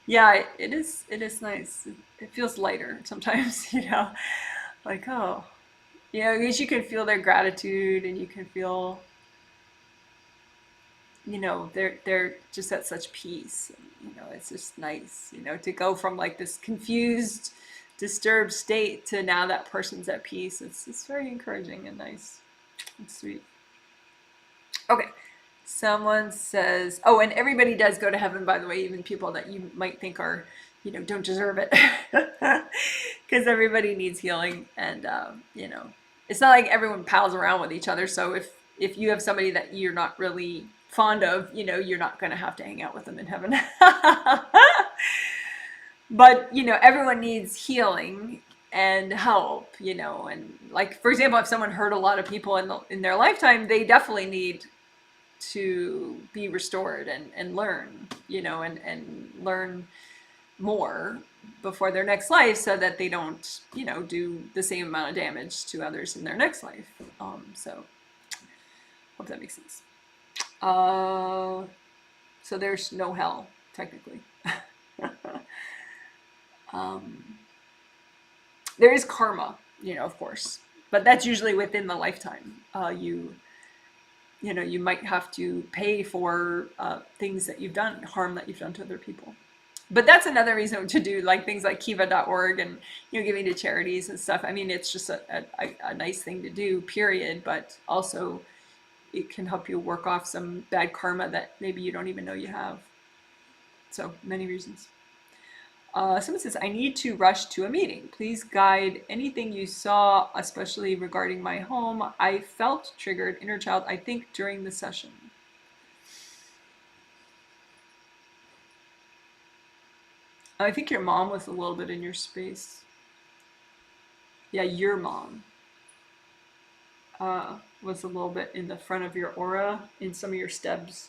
Yeah, it is. It is nice. It feels lighter sometimes, like, oh, because you can feel their gratitude and you can feel, they're just at such peace. It's just nice, to go from like this confused, disturbed state to now that person's at peace. It's very encouraging and nice and sweet. Okay. Someone says, oh, and everybody does go to heaven, by the way, even people that you might think are, don't deserve it. Because everybody needs healing. And, it's not like everyone pals around with each other. So if you have somebody that you're not really fond of, you're not going to have to hang out with them in heaven. But, everyone needs healing and help, and like, for example, if someone hurt a lot of people in their lifetime, they definitely need to be restored and learn, and learn more before their next life so that they don't, do the same amount of damage to others in their next life. So hope that makes sense. So there's no hell, technically. There is karma, of course, but that's usually within the lifetime. You might have to pay for things that you've done, harm that you've done to other people. But that's another reason to do like things like kiva.org and giving to charities and stuff. I mean, it's just a nice thing to do, period. But also, it can help you work off some bad karma that maybe you don't even know you have. So many reasons. Someone says, I need to rush to a meeting. Please guide anything you saw, especially regarding my home. I felt triggered, inner child, I think, during the session. I think your mom was a little bit in your space. Yeah, your mom was a little bit in the front of your aura in some of your STEBs.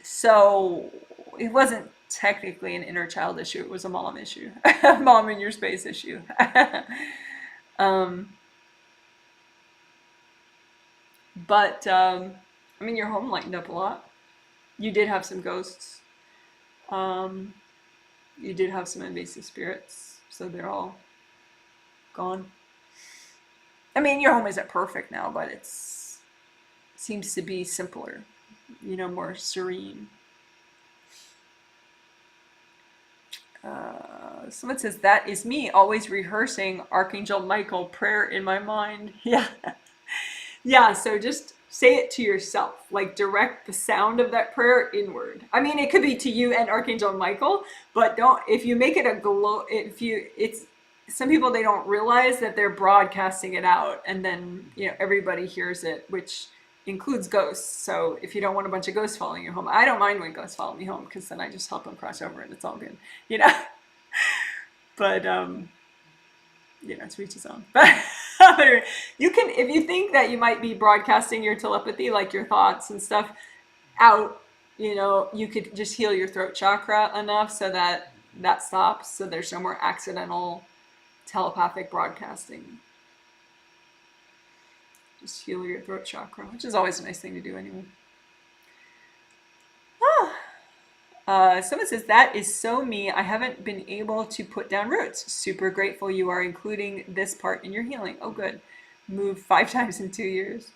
So it wasn't technically an inner child issue. It was a mom issue, mom in your space issue. But I mean, your home lightened up a lot. You did have some ghosts. You did have some invasive spirits, so they're all gone. I mean, your home isn't perfect now, but it seems to be simpler, more serene. Someone says, that is me, always rehearsing Archangel Michael prayer in my mind. Yeah. Yeah, so just say it to yourself, like direct the sound of that prayer inward. I mean, it could be to you and Archangel Michael, but if you make it some people, they don't realize that they're broadcasting it out, and then, everybody hears it, which includes ghosts. So if you don't want a bunch of ghosts following you home, I don't mind when ghosts follow me home, because then I just help them cross over and it's all good, But, to each his own. But you can, if you think that you might be broadcasting your telepathy, like your thoughts and stuff, out, you could just heal your throat chakra enough so that stops, so there's no more accidental telepathic broadcasting. Just heal your throat chakra, which is always a nice thing to do anyway. Someone says, that is so me. I haven't been able to put down roots. Super grateful you are including this part in your healing. Oh, good. Moved 5 times in 2 years.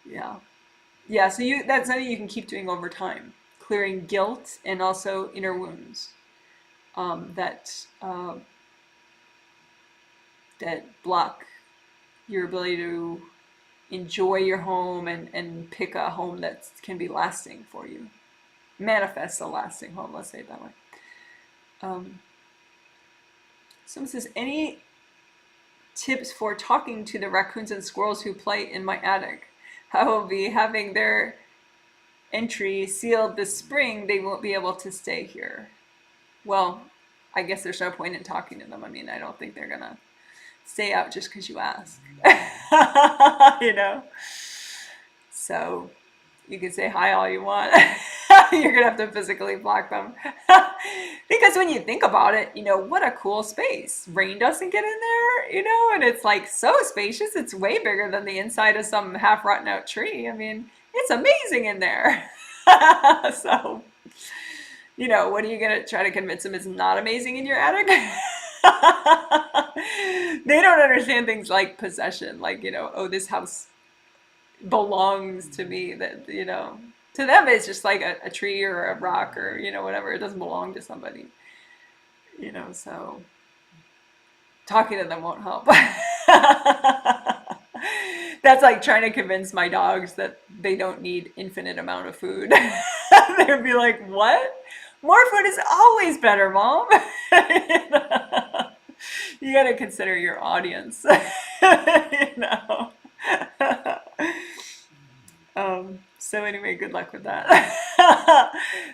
Yeah. Yeah, so that's something you can keep doing over time. Clearing guilt and also inner wounds that block your ability to enjoy your home and pick a home that can be lasting for you. Manifest a lasting home, let's say it that way. Someone says, any tips for talking to the raccoons and squirrels who play in my attic? I will be having their entry sealed this spring. They won't be able to stay here. Well, I guess there's no point in talking to them. I mean, I don't think they're gonna stay out just because you ask. You know? So you can say hi all you want. You're gonna have to physically block them. Because when you think about it, you know, what a cool space. Rain doesn't get in there, you know, and it's like so spacious. It's way bigger than the inside of some half rotten out tree. I mean, it's amazing in there. So, you know, what are you gonna try to convince them it's not amazing in your attic? They don't understand things like possession, like, you know, oh, this house belongs to me. That, you know, to them it's just like a tree or a rock or, you know, whatever. It doesn't belong to somebody, you know. So talking to them won't help. That's like trying to convince my dogs that they don't need infinite amount of food. They'd be like, what? More food is always better, Mom. You got to consider your audience. You know. So anyway, good luck with that.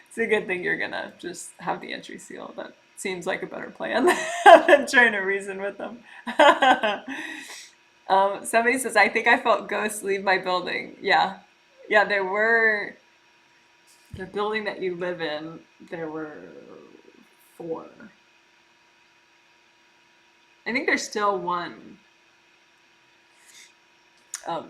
It's a good thing you're gonna just have the entry seal. That seems like a better plan than trying to reason with them. Somebody says, I think I felt ghosts leave my building. Yeah. Yeah, there were, the building that you live in, there were 4. I think there's still 1.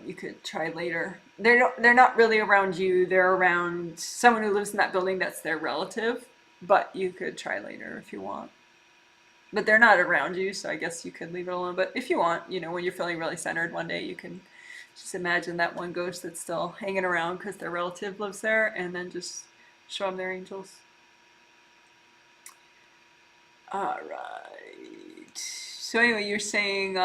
You could try later. They're not really around you. They're around someone who lives in that building that's their relative, but you could try later if you want. But they're not around you, so I guess you could leave it alone. But if you want, you know, when you're feeling really centered one day, you can just imagine that one ghost that's still hanging around because their relative lives there, and then just show them their angels. All right. So anyway, you're saying,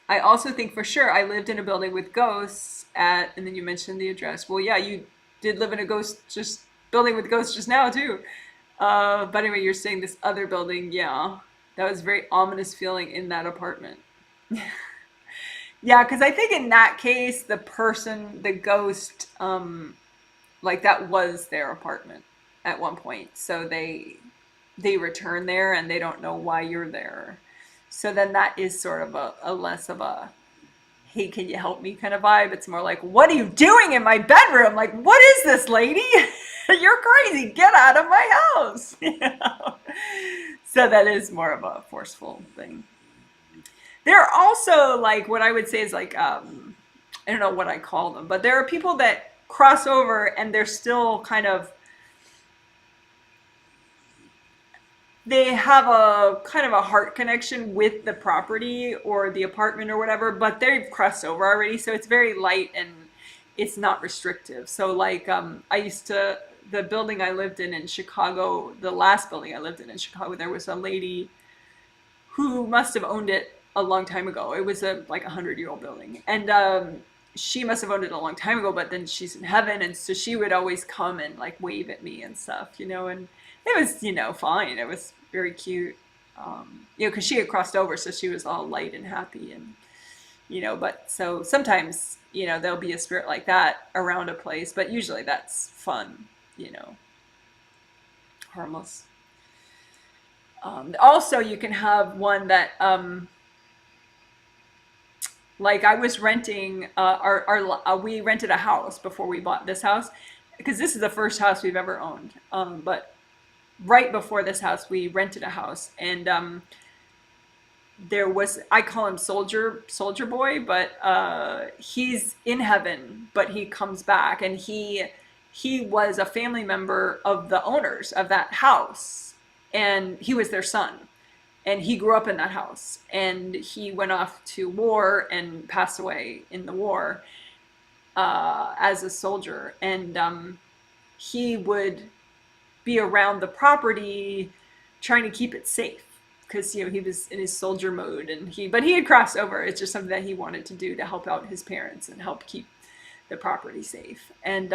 I also think for sure I lived in a building with ghosts at, and then you mentioned the address. Well, yeah, you did live in a building with ghosts just now too. But anyway, you're saying this other building, yeah, that was very ominous feeling in that apartment. Yeah, because I think in that case, the person, the ghost, like that was their apartment at one point. So they return there and they don't know why you're there. So then that is sort of a less of a, hey, can you help me kind of vibe. It's more like, what are you doing in my bedroom? Like, what is this, lady? You're crazy. Get out of my house. You know? So that is more of a forceful thing. There are also, like, what I would say is like, I don't know what I call them, but there are people that cross over and they're still kind of, they have a kind of a heart connection with the property or the apartment or whatever, but they've crossed over already. So it's very light and it's not restrictive. So like, the building I lived in Chicago, the last building I lived in Chicago, there was a lady who must have owned it a long time ago. It was like 100-year-old building. And she must have owned it a long time ago, but then she's in heaven. And so she would always come and like wave at me and stuff, you know, and it was, you know, fine. It was very cute, you know, because she had crossed over. So she was all light and happy and, you know, but so sometimes, you know, there'll be a spirit like that around a place, but usually that's fun, you know, harmless. Also, you can have one that, like I was renting, we rented a house before we bought this house, because this is the first house we've ever owned. But right before this house, we rented a house, and there was, I call him Soldier Boy, but he's in heaven, but he comes back, and he was a family member of the owners of that house, and he was their son. And he grew up in that house, and he went off to war and passed away in the war as a soldier. And he would be around the property trying to keep it safe because, you know, he was in his soldier mode, and but he had crossed over. It's just something that he wanted to do to help out his parents and help keep the property safe. And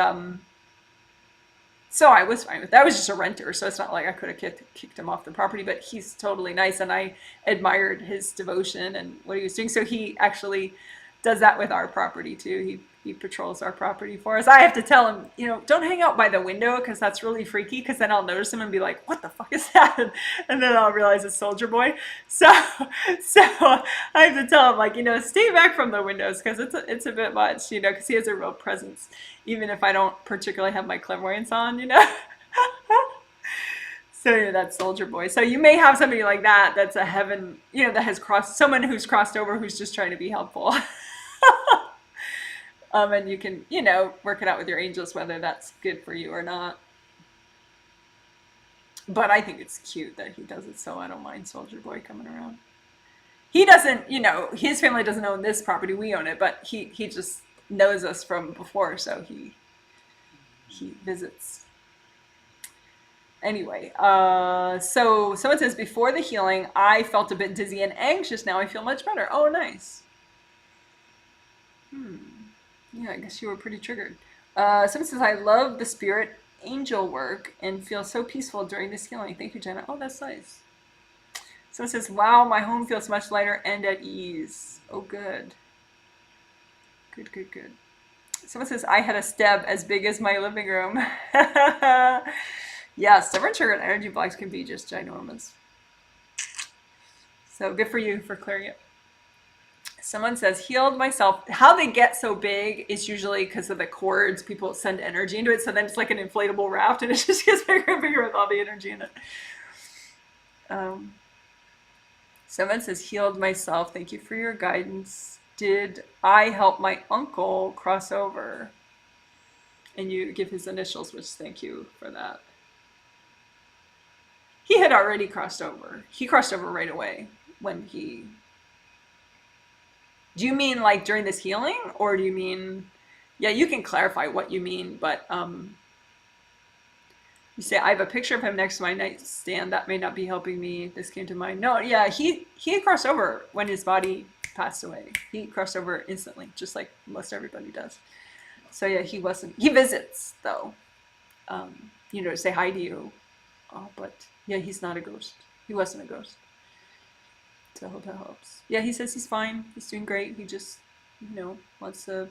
so I was fine with that. I was just a renter, so it's not like I could have kicked him off the property, but he's totally nice, and I admired his devotion and what he was doing. So he actually does that with our property too. He patrols our property for us. I have to tell him, you know, don't hang out by the window because that's really freaky, because then I'll notice him and be like, what the fuck is that? And then I'll realize it's Soldier Boy. So I have to tell him, like, you know, stay back from the windows because it's a bit much, you know, because he has a real presence, even if I don't particularly have my clairvoyance on, you know. So yeah, that's Soldier Boy. So you may have somebody like that that's a heaven, you know, that has crossed, someone who's crossed over who's just trying to be helpful. And you can, you know, work it out with your angels whether that's good for you or not. But I think it's cute that he does it, so I don't mind Soldier Boy coming around. He doesn't, you know, his family doesn't own this property, we own it, but he just knows us from before, so he visits. Anyway, so someone says, before the healing, I felt a bit dizzy and anxious. Now I feel much better. Oh, nice. Yeah, I guess you were pretty triggered. Someone says, I love the spirit angel work and feel so peaceful during this healing. Thank you, Jenna. Oh, that's nice. Someone says, wow, my home feels much lighter and at ease. Oh, good. Good, good, good. Someone says, I had a STEB as big as my living room. Yeah, stubborn triggered energy blocks can be just ginormous. So good for you for clearing it. Someone says, healed myself. How they get so big is usually because of the cords. People send energy into it. So then it's like an inflatable raft and it just gets bigger and bigger with all the energy in it. Someone says, healed myself. Thank you for your guidance. Did I help my uncle cross over? And you give his initials, which thank you for that. He had already crossed over. He crossed over right away when he... Do you mean like during this healing? Or do you mean... Yeah, you can clarify what you mean, but you say, I have a picture of him next to my nightstand. That may not be helping me. This came to mind. No, yeah, he crossed over when his body passed away. He crossed over instantly, just like most everybody does. So yeah, he wasn't... He visits, though, you know, to say hi to you. But yeah, he's not a ghost. He wasn't a ghost. So I hope that helps. Yeah, he says he's fine. He's doing great. He just, you know, wants to...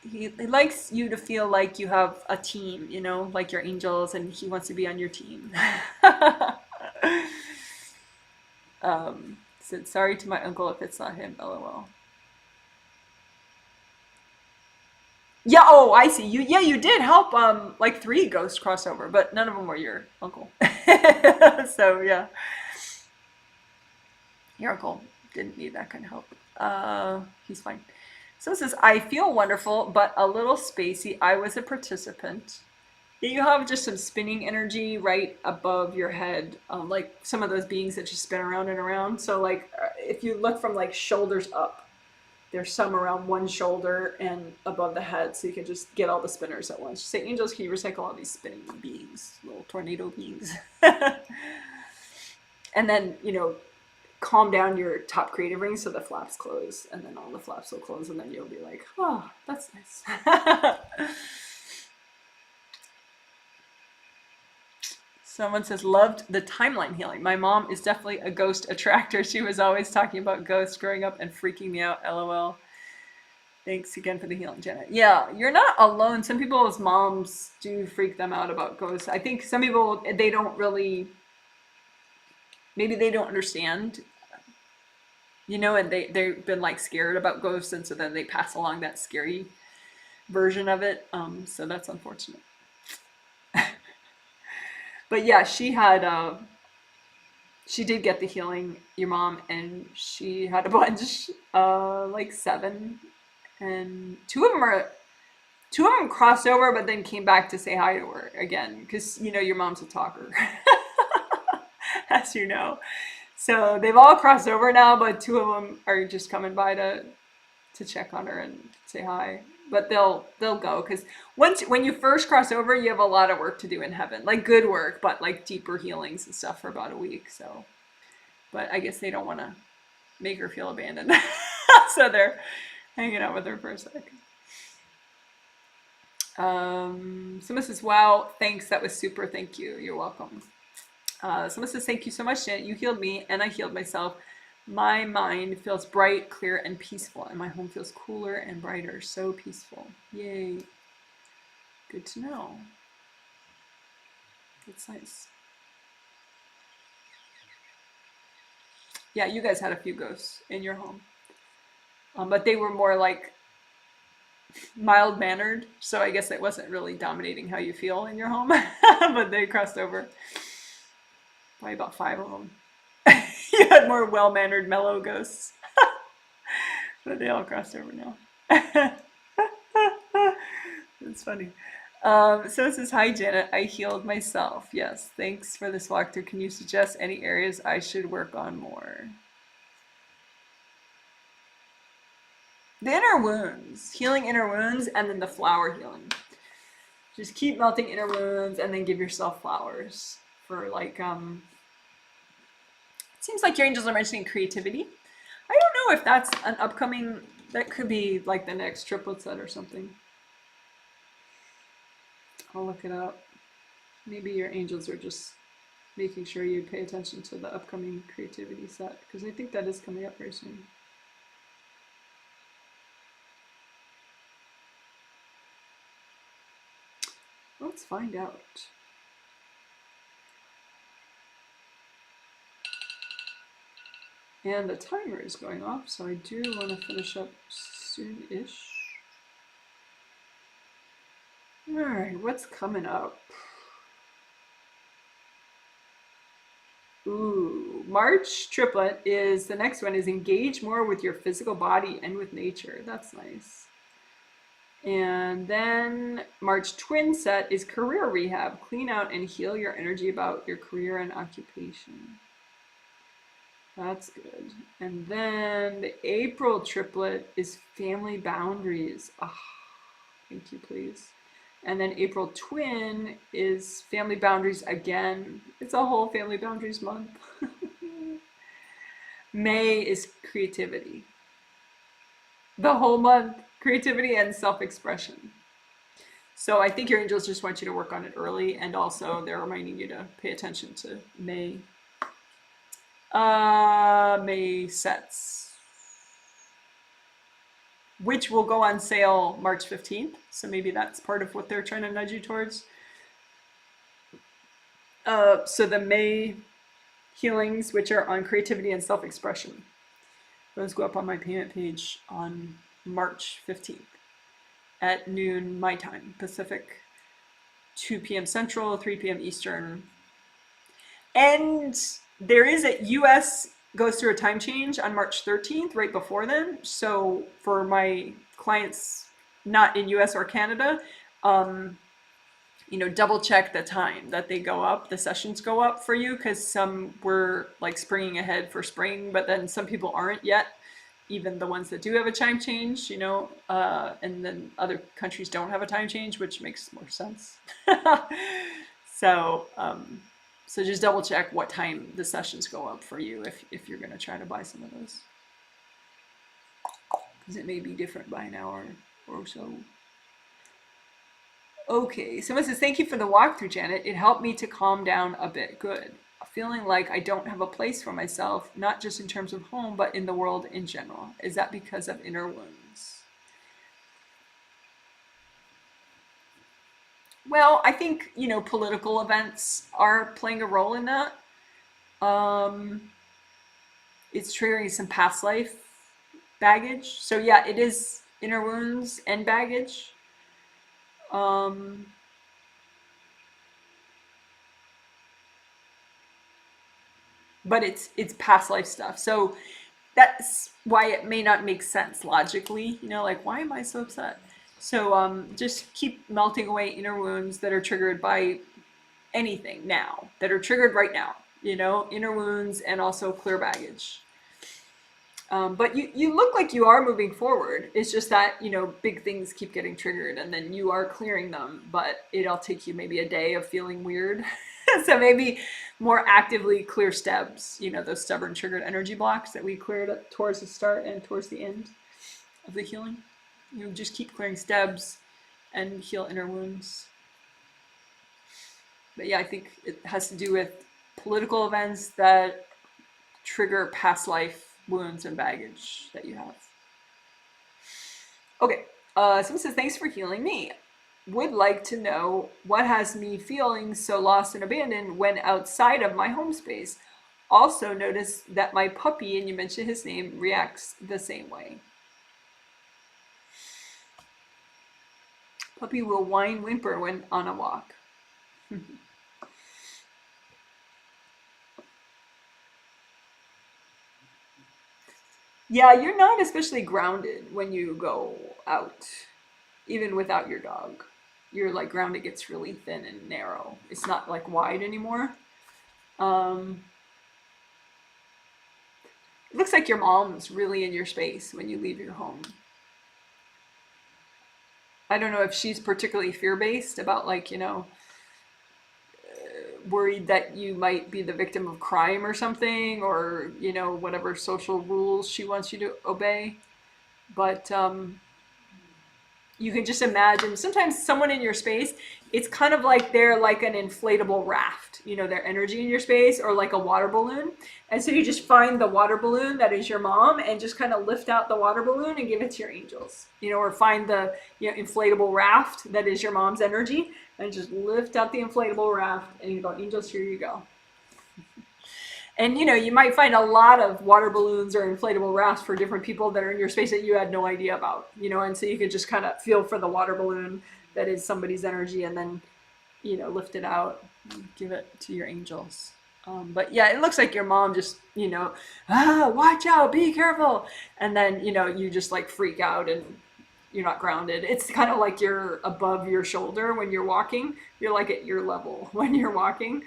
He likes you to feel like you have a team, you know, like your angels, and he wants to be on your team. Said, sorry to my uncle if it's not him, LOL. Yeah, oh, I see. You did help like 3 ghosts cross over, but none of them were your uncle. So yeah. Your uncle didn't need that kind of help. He's fine. So it says, I feel wonderful, but a little spacey. I was a participant. You have just some spinning energy right above your head, like some of those beings that just spin around and around. So like if you look from like shoulders up, there's some around one shoulder and above the head, so you can just get all the spinners at once. Just say, angels, can you recycle all these spinning beings, little tornado beings? And then, you know, calm down your top creative ring so the flaps close, and then all the flaps will close, and then you'll be like, oh, that's nice. Someone says, loved the timeline healing. My mom is definitely a ghost attractor. She was always talking about ghosts growing up and freaking me out, LOL. Thanks again for the healing, Janet. Yeah, you're not alone. Some people's moms do freak them out about ghosts. I think some people, they don't really... Maybe they don't understand, you know, and they've been like scared about ghosts, and so then they pass along that scary version of it. So that's unfortunate. But yeah, she did get the healing, your mom, and she had a bunch, like 7, and two of them crossed over, but then came back to say hi to her again, because, you know, your mom's a talker. As you know. So they've all crossed over now, but 2 of them are just coming by to check on her and say hi. But they'll go, because when you first cross over, you have a lot of work to do in heaven, like good work, but like deeper healings and stuff for about a week. So, but I guess they don't want to make her feel abandoned, so they're hanging out with her for a second. Someone says, wow, thanks, that was super, thank you, you're welcome. Someone says, thank you so much, Janet. You healed me and I healed myself. My mind feels bright, clear, and peaceful, and my home feels cooler and brighter. So peaceful. Yay. Good to know. That's nice. Yeah, you guys had a few ghosts in your home. But they were more like mild-mannered, so I guess it wasn't really dominating how you feel in your home. But they crossed over. Probably about 5 of them. You had more well-mannered, mellow ghosts. But they all crossed over now. That's funny. So it says, hi Janet, I healed myself. Yes, thanks for this walkthrough. Can you suggest any areas I should work on more? The inner wounds, healing inner wounds, and then the flower healing. Just keep melting inner wounds and then give yourself flowers for like, it seems like your angels are mentioning creativity. I don't know if that's an upcoming, that could be like the next triplet set or something. I'll look it up. Maybe your angels are just making sure you pay attention to the upcoming creativity set, because I think that is coming up very soon. Let's find out. And the timer is going off, so I do want to finish up soon-ish. All right, what's coming up? Ooh, March triplet is, the next one is engage more with your physical body and with nature. That's nice. And then March twin set is career rehab. Clean out and heal your energy about your career and occupation. That's good. And then the April triplet is family boundaries. Oh, thank you, please. And then April twin is family boundaries again. It's a whole family boundaries month. May is creativity. The whole month, creativity and self-expression. So I think your angels just want you to work on it early, and also they're reminding you to pay attention to May. May sets, which will go on sale March 15th. So maybe that's part of what they're trying to nudge you towards. So the May healings, which are on creativity and self-expression, those go up on my payment page on March 15th at noon my time, Pacific, 2 p.m. Central, 3 p.m. Eastern. And there is a US goes through a time change on March 13th, right before then. So for my clients not in US or Canada, you know, double check the time that they go up, the sessions go up for you, because some were like springing ahead for spring, but then some people aren't yet, even the ones that do have a time change, you know, and then other countries don't have a time change, which makes more sense. So, so just double check what time the sessions go up for you if you're going to try to buy some of those, because it may be different by an hour or so. Okay, someone says, thank you for the walkthrough, Janet. It helped me to calm down a bit. Good. Feeling like I don't have a place for myself, not just in terms of home, but in the world in general. Is that because of inner wounds? Well, I think, you know, political events are playing a role in that. It's triggering some past life baggage. So yeah, it is inner wounds and baggage. But it's past life stuff. So that's why it may not make sense logically, you know, like, why am I so upset? So just keep melting away inner wounds that are triggered by anything now, that are triggered right now, you know, inner wounds and also clear baggage. But you look like you are moving forward. It's just that, you know, big things keep getting triggered and then you are clearing them, but it'll take you maybe a day of feeling weird. So maybe more actively clear STEBs, you know, those stubborn triggered energy blocks that we cleared towards the start and towards the end of the healing. You know, just keep clearing STEBs and heal inner wounds. But yeah, I think it has to do with political events that trigger past life wounds and baggage that you have. Okay, someone says, thanks for healing me. Would like to know what has me feeling so lost and abandoned when outside of my home space. Also notice that my puppy, and you mentioned his name, reacts the same way. Puppy will whine, whimper when on a walk. Yeah, you're not especially grounded when you go out, even without your dog. Your like grounded gets really thin and narrow. It's not like wide anymore. It looks like your mom's really in your space when you leave your home. I don't know if she's particularly fear-based about like, worried that you might be the victim of crime or something, or, whatever social rules she wants you to obey. But you can just imagine sometimes someone in your space, it's kind of like they're like an inflatable raft, their energy in your space, or like a water balloon. And so you just find the water balloon that is your mom and just kind of lift out the water balloon and give it to your angels, or find the inflatable raft that is your mom's energy and just lift out the inflatable raft and you go, angels, here you go. And you might find a lot of water balloons or inflatable rafts for different people that are in your space that you had no idea about, and so you could just kind of feel for the water balloon that is somebody's energy and then, lift it out and give it to your angels. But yeah, it looks like your mom just, watch out, be careful. And then, you just like freak out and you're not grounded. It's kind of like you're above your shoulder when you're walking. You're like at your level when you're walking.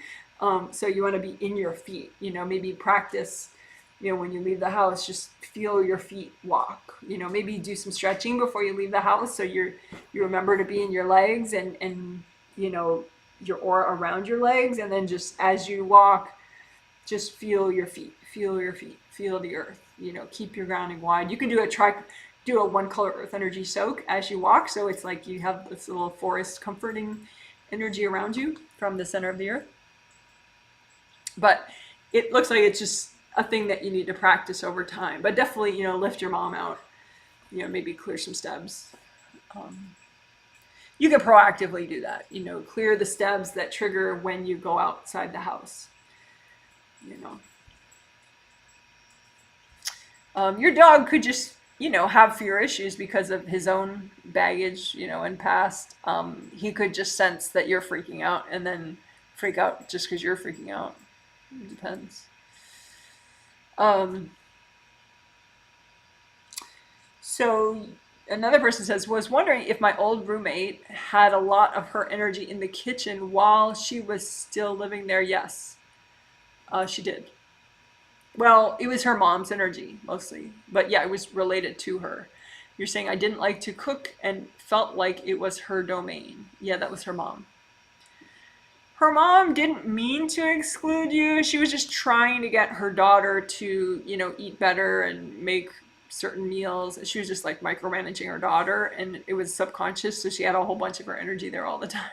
So you want to be in your feet, maybe practice, when you leave the house, just feel your feet walk, maybe do some stretching before you leave the house. So you remember to be in your legs and, your aura around your legs. And then just as you walk, just feel your feet, feel the earth, keep your grounding wide. You can do a one color earth energy soak as you walk. So it's like you have this little forest comforting energy around you from the center of the earth. But it looks like it's just a thing that you need to practice over time. But definitely, lift your mom out, maybe clear some STEBs. You can proactively do that, clear the STEBs that trigger when you go outside the house, Your dog could just, have fear issues because of his own baggage, and past. He could just sense that you're freaking out and then freak out just because you're freaking out. It depends. So another person says, was wondering if my old roommate had a lot of her energy in the kitchen while she was still living there. Yes, she did. Well, it was her mom's energy mostly, but yeah, it was related to her. You're saying I didn't like to cook and felt like it was her domain. Yeah, that was her mom. Her mom didn't mean to exclude you. She was just trying to get her daughter to, eat better and make certain meals. She was just like micromanaging her daughter, and it was subconscious, so she had a whole bunch of her energy there all the time.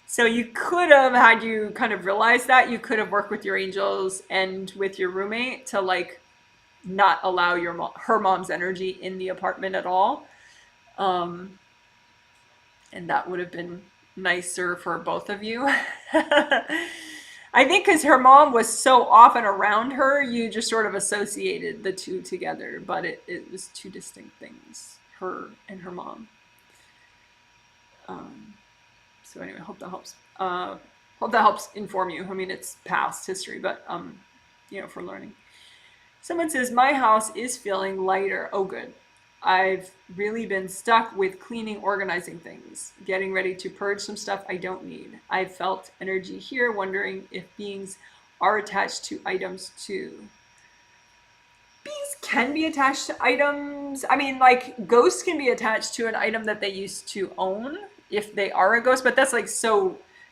So you could have, had you kind of realized that, you could have worked with your angels and with your roommate to like not allow her mom's energy in the apartment at all. And that would have been nicer for both of you. I think because her mom was so often around her, you just sort of associated the two together, but it was two distinct things, her and her mom. So anyway, hope that helps. Hope that helps inform you. I mean, it's past history, but for learning. Someone says, my house is feeling lighter. Oh, good. I've really been stuck with cleaning, organizing things, getting ready to purge some stuff I don't need. I felt energy here, wondering if beings are attached to items too. Beings can be attached to items. I mean, like ghosts can be attached to an item that they used to own if they are a ghost, but that's like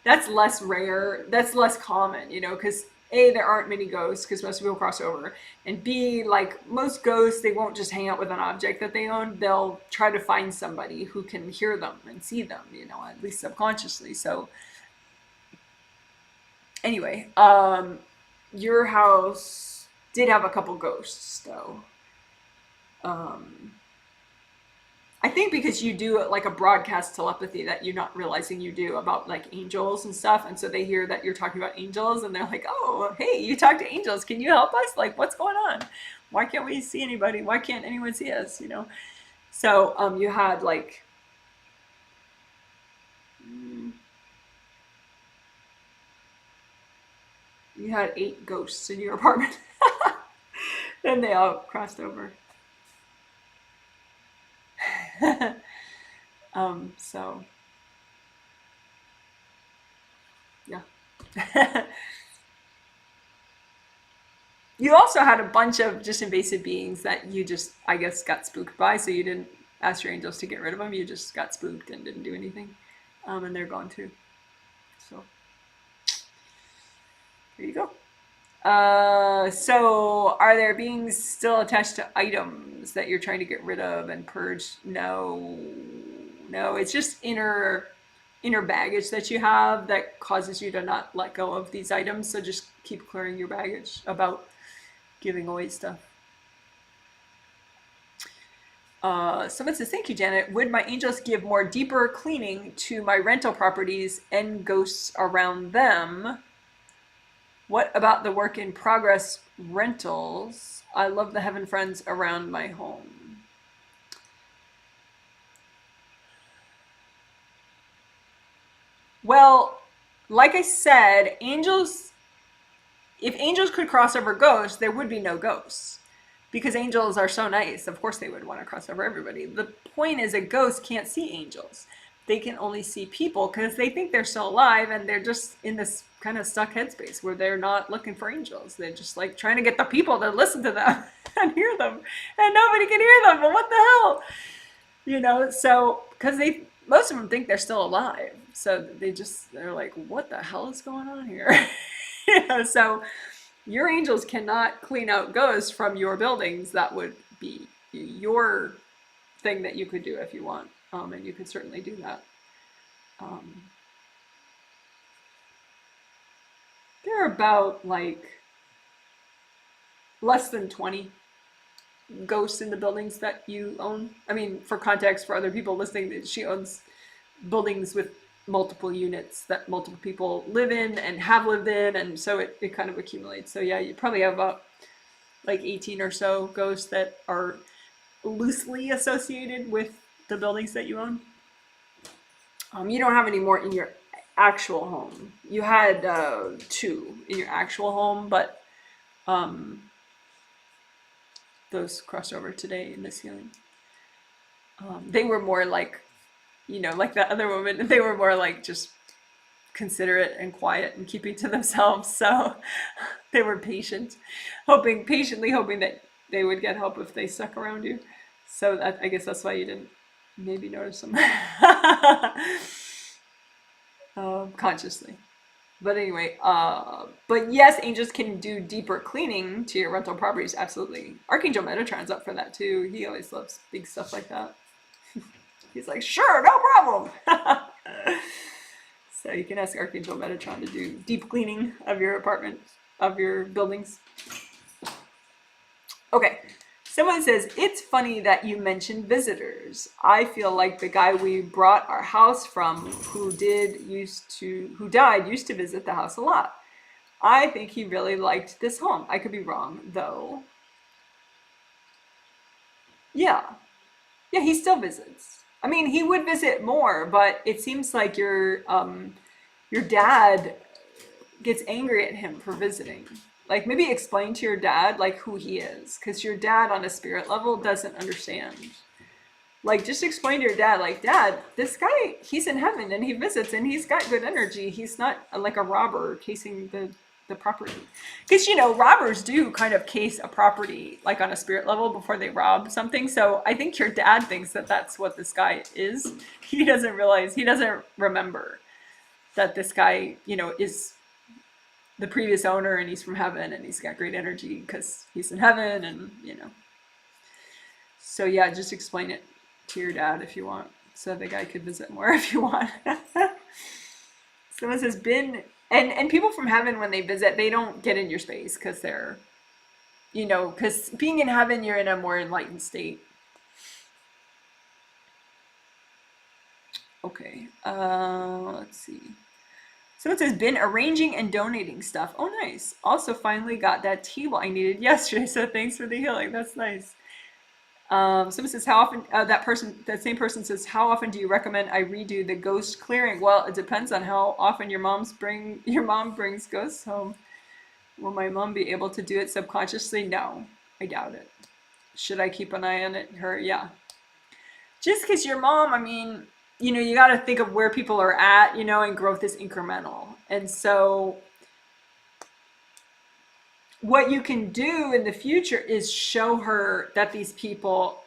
that's less rare. That's less common, because A, there aren't many ghosts because most people cross over. And B, like most ghosts, they won't just hang out with an object that they own. They'll try to find somebody who can hear them and see them, at least subconsciously. So anyway, your house did have a couple ghosts though. I think because you do like a broadcast telepathy that you're not realizing you do about like angels and stuff, and so they hear that you're talking about angels and they're like, oh, hey, you talk to angels, can you help us? Like, what's going on? Why can't we see anybody? Why can't anyone see us, you know? So you had like you had 8 ghosts in your apartment. Then they all crossed over. So yeah. You also had a bunch of just invasive beings that you just, I guess, got spooked by, so you didn't ask your angels to get rid of them. You just got spooked and didn't do anything. And they're gone too. So there you go. So are there beings still attached to items that you're trying to get rid of and purge? No, it's just inner baggage that you have that causes you to not let go of these items. So just keep clearing your baggage about giving away stuff. Someone says, thank you, Janet. Would my angels give more deeper cleaning to my rental properties and ghosts around them? What about the work in progress rentals? I love the heaven friends around my home. Well, like I said, angels, if angels could cross over ghosts, there would be no ghosts. Because angels are so nice, of course they would want to cross over everybody. The point is a ghost can't see angels. They can only see people because they think they're still alive and they're just in this kind of stuck headspace where they're not looking for angels. They're just like trying to get the people to listen to them and hear them. And nobody can hear them, but what the hell? You know, so because most of them think they're still alive. So they're like, what the hell is going on here? You know, so your angels cannot clean out ghosts from your buildings. That would be your thing that you could do if you want. And you could certainly do that. There are about like less than 20 ghosts in the buildings that you own. I mean, for context, for other people listening, she owns buildings with multiple units that multiple people live in and have lived in, and so it kind of accumulates. So yeah, you probably have about like 18 or so ghosts that are loosely associated with the buildings that you own. You don't have any more in your actual home. You had 2 in your actual home, but those crossed over today in this healing. They were more like, you know, like that other woman, they were more like just considerate and quiet and keeping to themselves. So they were patiently hoping that they would get help if they stuck around you. So that, I guess that's why you didn't maybe notice them consciously. But anyway, but yes, angels can do deeper cleaning to your rental properties. Absolutely. Archangel Metatron's up for that too. He always loves big stuff like that. He's like, sure, no problem. So you can ask Archangel Metatron to do deep cleaning of your apartment, of your buildings. Okay. Someone says, it's funny that you mentioned visitors. I feel like the guy we brought our house from who died used to visit the house a lot. I think he really liked this home. I could be wrong, though. Yeah, he still visits. I mean, he would visit more, but it seems like your dad gets angry at him for visiting. Like, maybe explain to your dad, like, who he is. Because your dad, on a spirit level, doesn't understand. Like, just explain to your dad, like, Dad, this guy, he's in heaven, and he visits, and he's got good energy. He's not, like, a robber casing the property. Because, you know, robbers do kind of case a property, like, on a spirit level before they rob something. So I think your dad thinks that that's what this guy is. He doesn't remember that this guy, you know, is the previous owner, and he's from heaven, and he's got great energy because he's in heaven, and you know. So yeah, just explain it to your dad if you want, so the guy could visit more if you want. Someone says, and people from heaven, when they visit, they don't get in your space because they're you know, because being in heaven, you're in a more enlightened state. Okay, let's see. So it says, been arranging and donating stuff. Oh, nice. Also, finally got that table I needed yesterday. So thanks for the healing. That's nice. Someone says, how often, that same person says, how often do you recommend I redo the ghost clearing? Well, it depends on how often your mom brings ghosts home. Will my mom be able to do it subconsciously? No, I doubt it. Should I keep an eye on it? Her, yeah. Just because your mom, I mean, you know, you got to think of where people are at, you know, and growth is incremental. And so what you can do in the future is show her that these people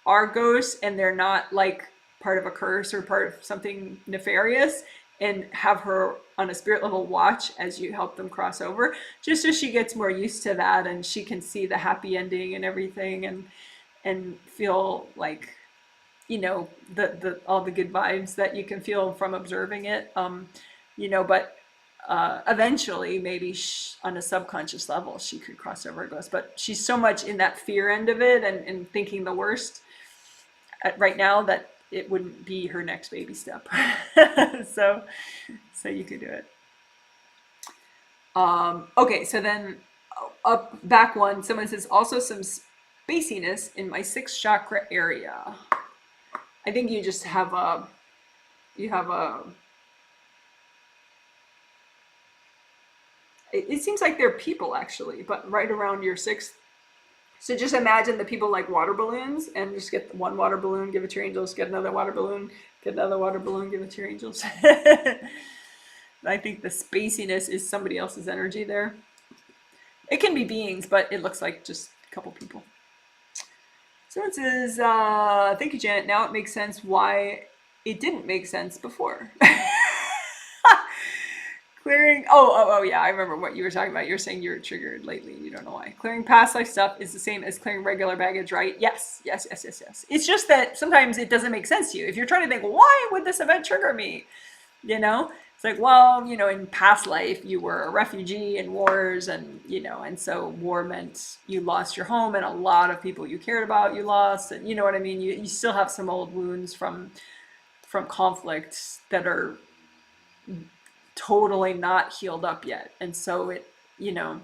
are ghosts and they're not like part of a curse or part of something nefarious, and have her on a spirit level watch as you help them cross over, just so she gets more used to that and she can see the happy ending and everything, and feel like, you know, the all the good vibes that you can feel from observing it, you know, but eventually maybe on a subconscious level she could cross over a ghost, but she's so much in that fear end of it and thinking the worst right now that it wouldn't be her next baby step. so you could do it. Okay, so then up back one, someone says, also some spaciness in my 6th chakra area. I think you just have it seems like they're people actually, but right around your 6th. So just imagine the people like water balloons, and just get one water balloon, give it to your angels, get another water balloon, get another water balloon, give it to your angels. I think the spaciness is somebody else's energy there. It can be beings, but it looks like just a couple people. So it says, thank you, Janet. Now it makes sense why it didn't make sense before. Clearing, oh, yeah, I remember what you were talking about. You're saying you're triggered lately and you don't know why. Clearing past life stuff is the same as clearing regular baggage, right? Yes. It's just that sometimes it doesn't make sense to you. If you're trying to think, why would this event trigger me? You know, it's like, well, you know, in past life, you were a refugee in wars, and, you know, and so war meant you lost your home, and a lot of people you cared about, you lost, and you know what I mean? You still have some old wounds from conflicts that are totally not healed up yet. And so it, you know,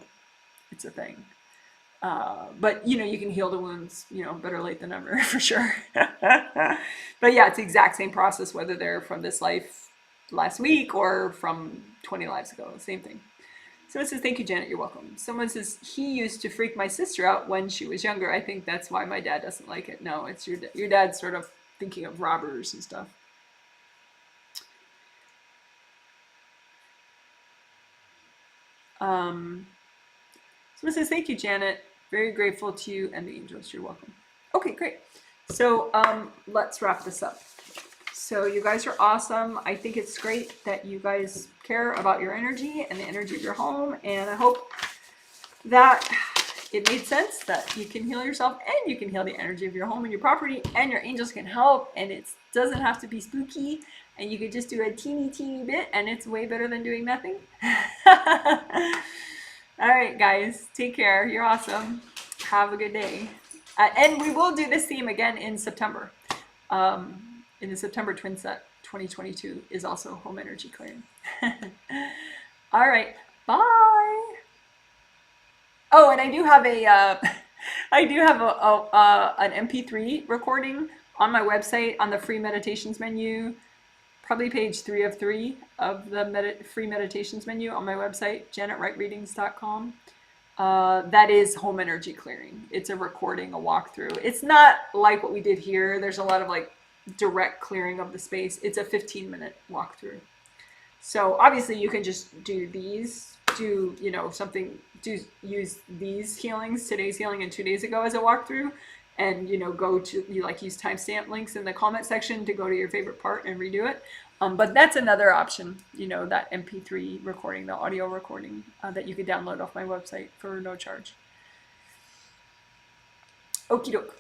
it's a thing. But, you know, you can heal the wounds, you know, better late than never, for sure. But yeah, it's the exact same process, whether they're from this life last week or from 20 lives ago, same thing. Someone says, thank you, Janet, you're welcome. Someone says, he used to freak my sister out when she was younger. I think that's why my dad doesn't like it. No, it's your dad's sort of thinking of robbers and stuff. Someone says, thank you, Janet. Very grateful to you and the angels. You're welcome. Okay, great. So let's wrap this up. So you guys are awesome. I think it's great that you guys care about your energy and the energy of your home. And I hope that it made sense that you can heal yourself and you can heal the energy of your home and your property, and your angels can help, and it doesn't have to be spooky, and you could just do a teeny bit and it's way better than doing nothing. All right, guys, take care. You're awesome. Have a good day. And we will do this theme again in September. In the September twin set 2022 is also home energy clearing. All right, bye. Oh, and I do have an MP3 recording on my website on the free meditations menu, probably page 3 of 3 of the free meditations menu on my website, janetwrightreadings.com. That is home energy clearing. It's a recording, a walkthrough. It's not like what we did here. There's a lot of like direct clearing of the space. It's a 15-minute walkthrough. So obviously you can just do these, you know, use these healings, today's healing and 2 days ago as a walkthrough, and, you know, use timestamp links in the comment section to go to your favorite part and redo it. But that's another option, you know, that MP3 recording, the audio recording that you could download off my website for no charge. Okie doke.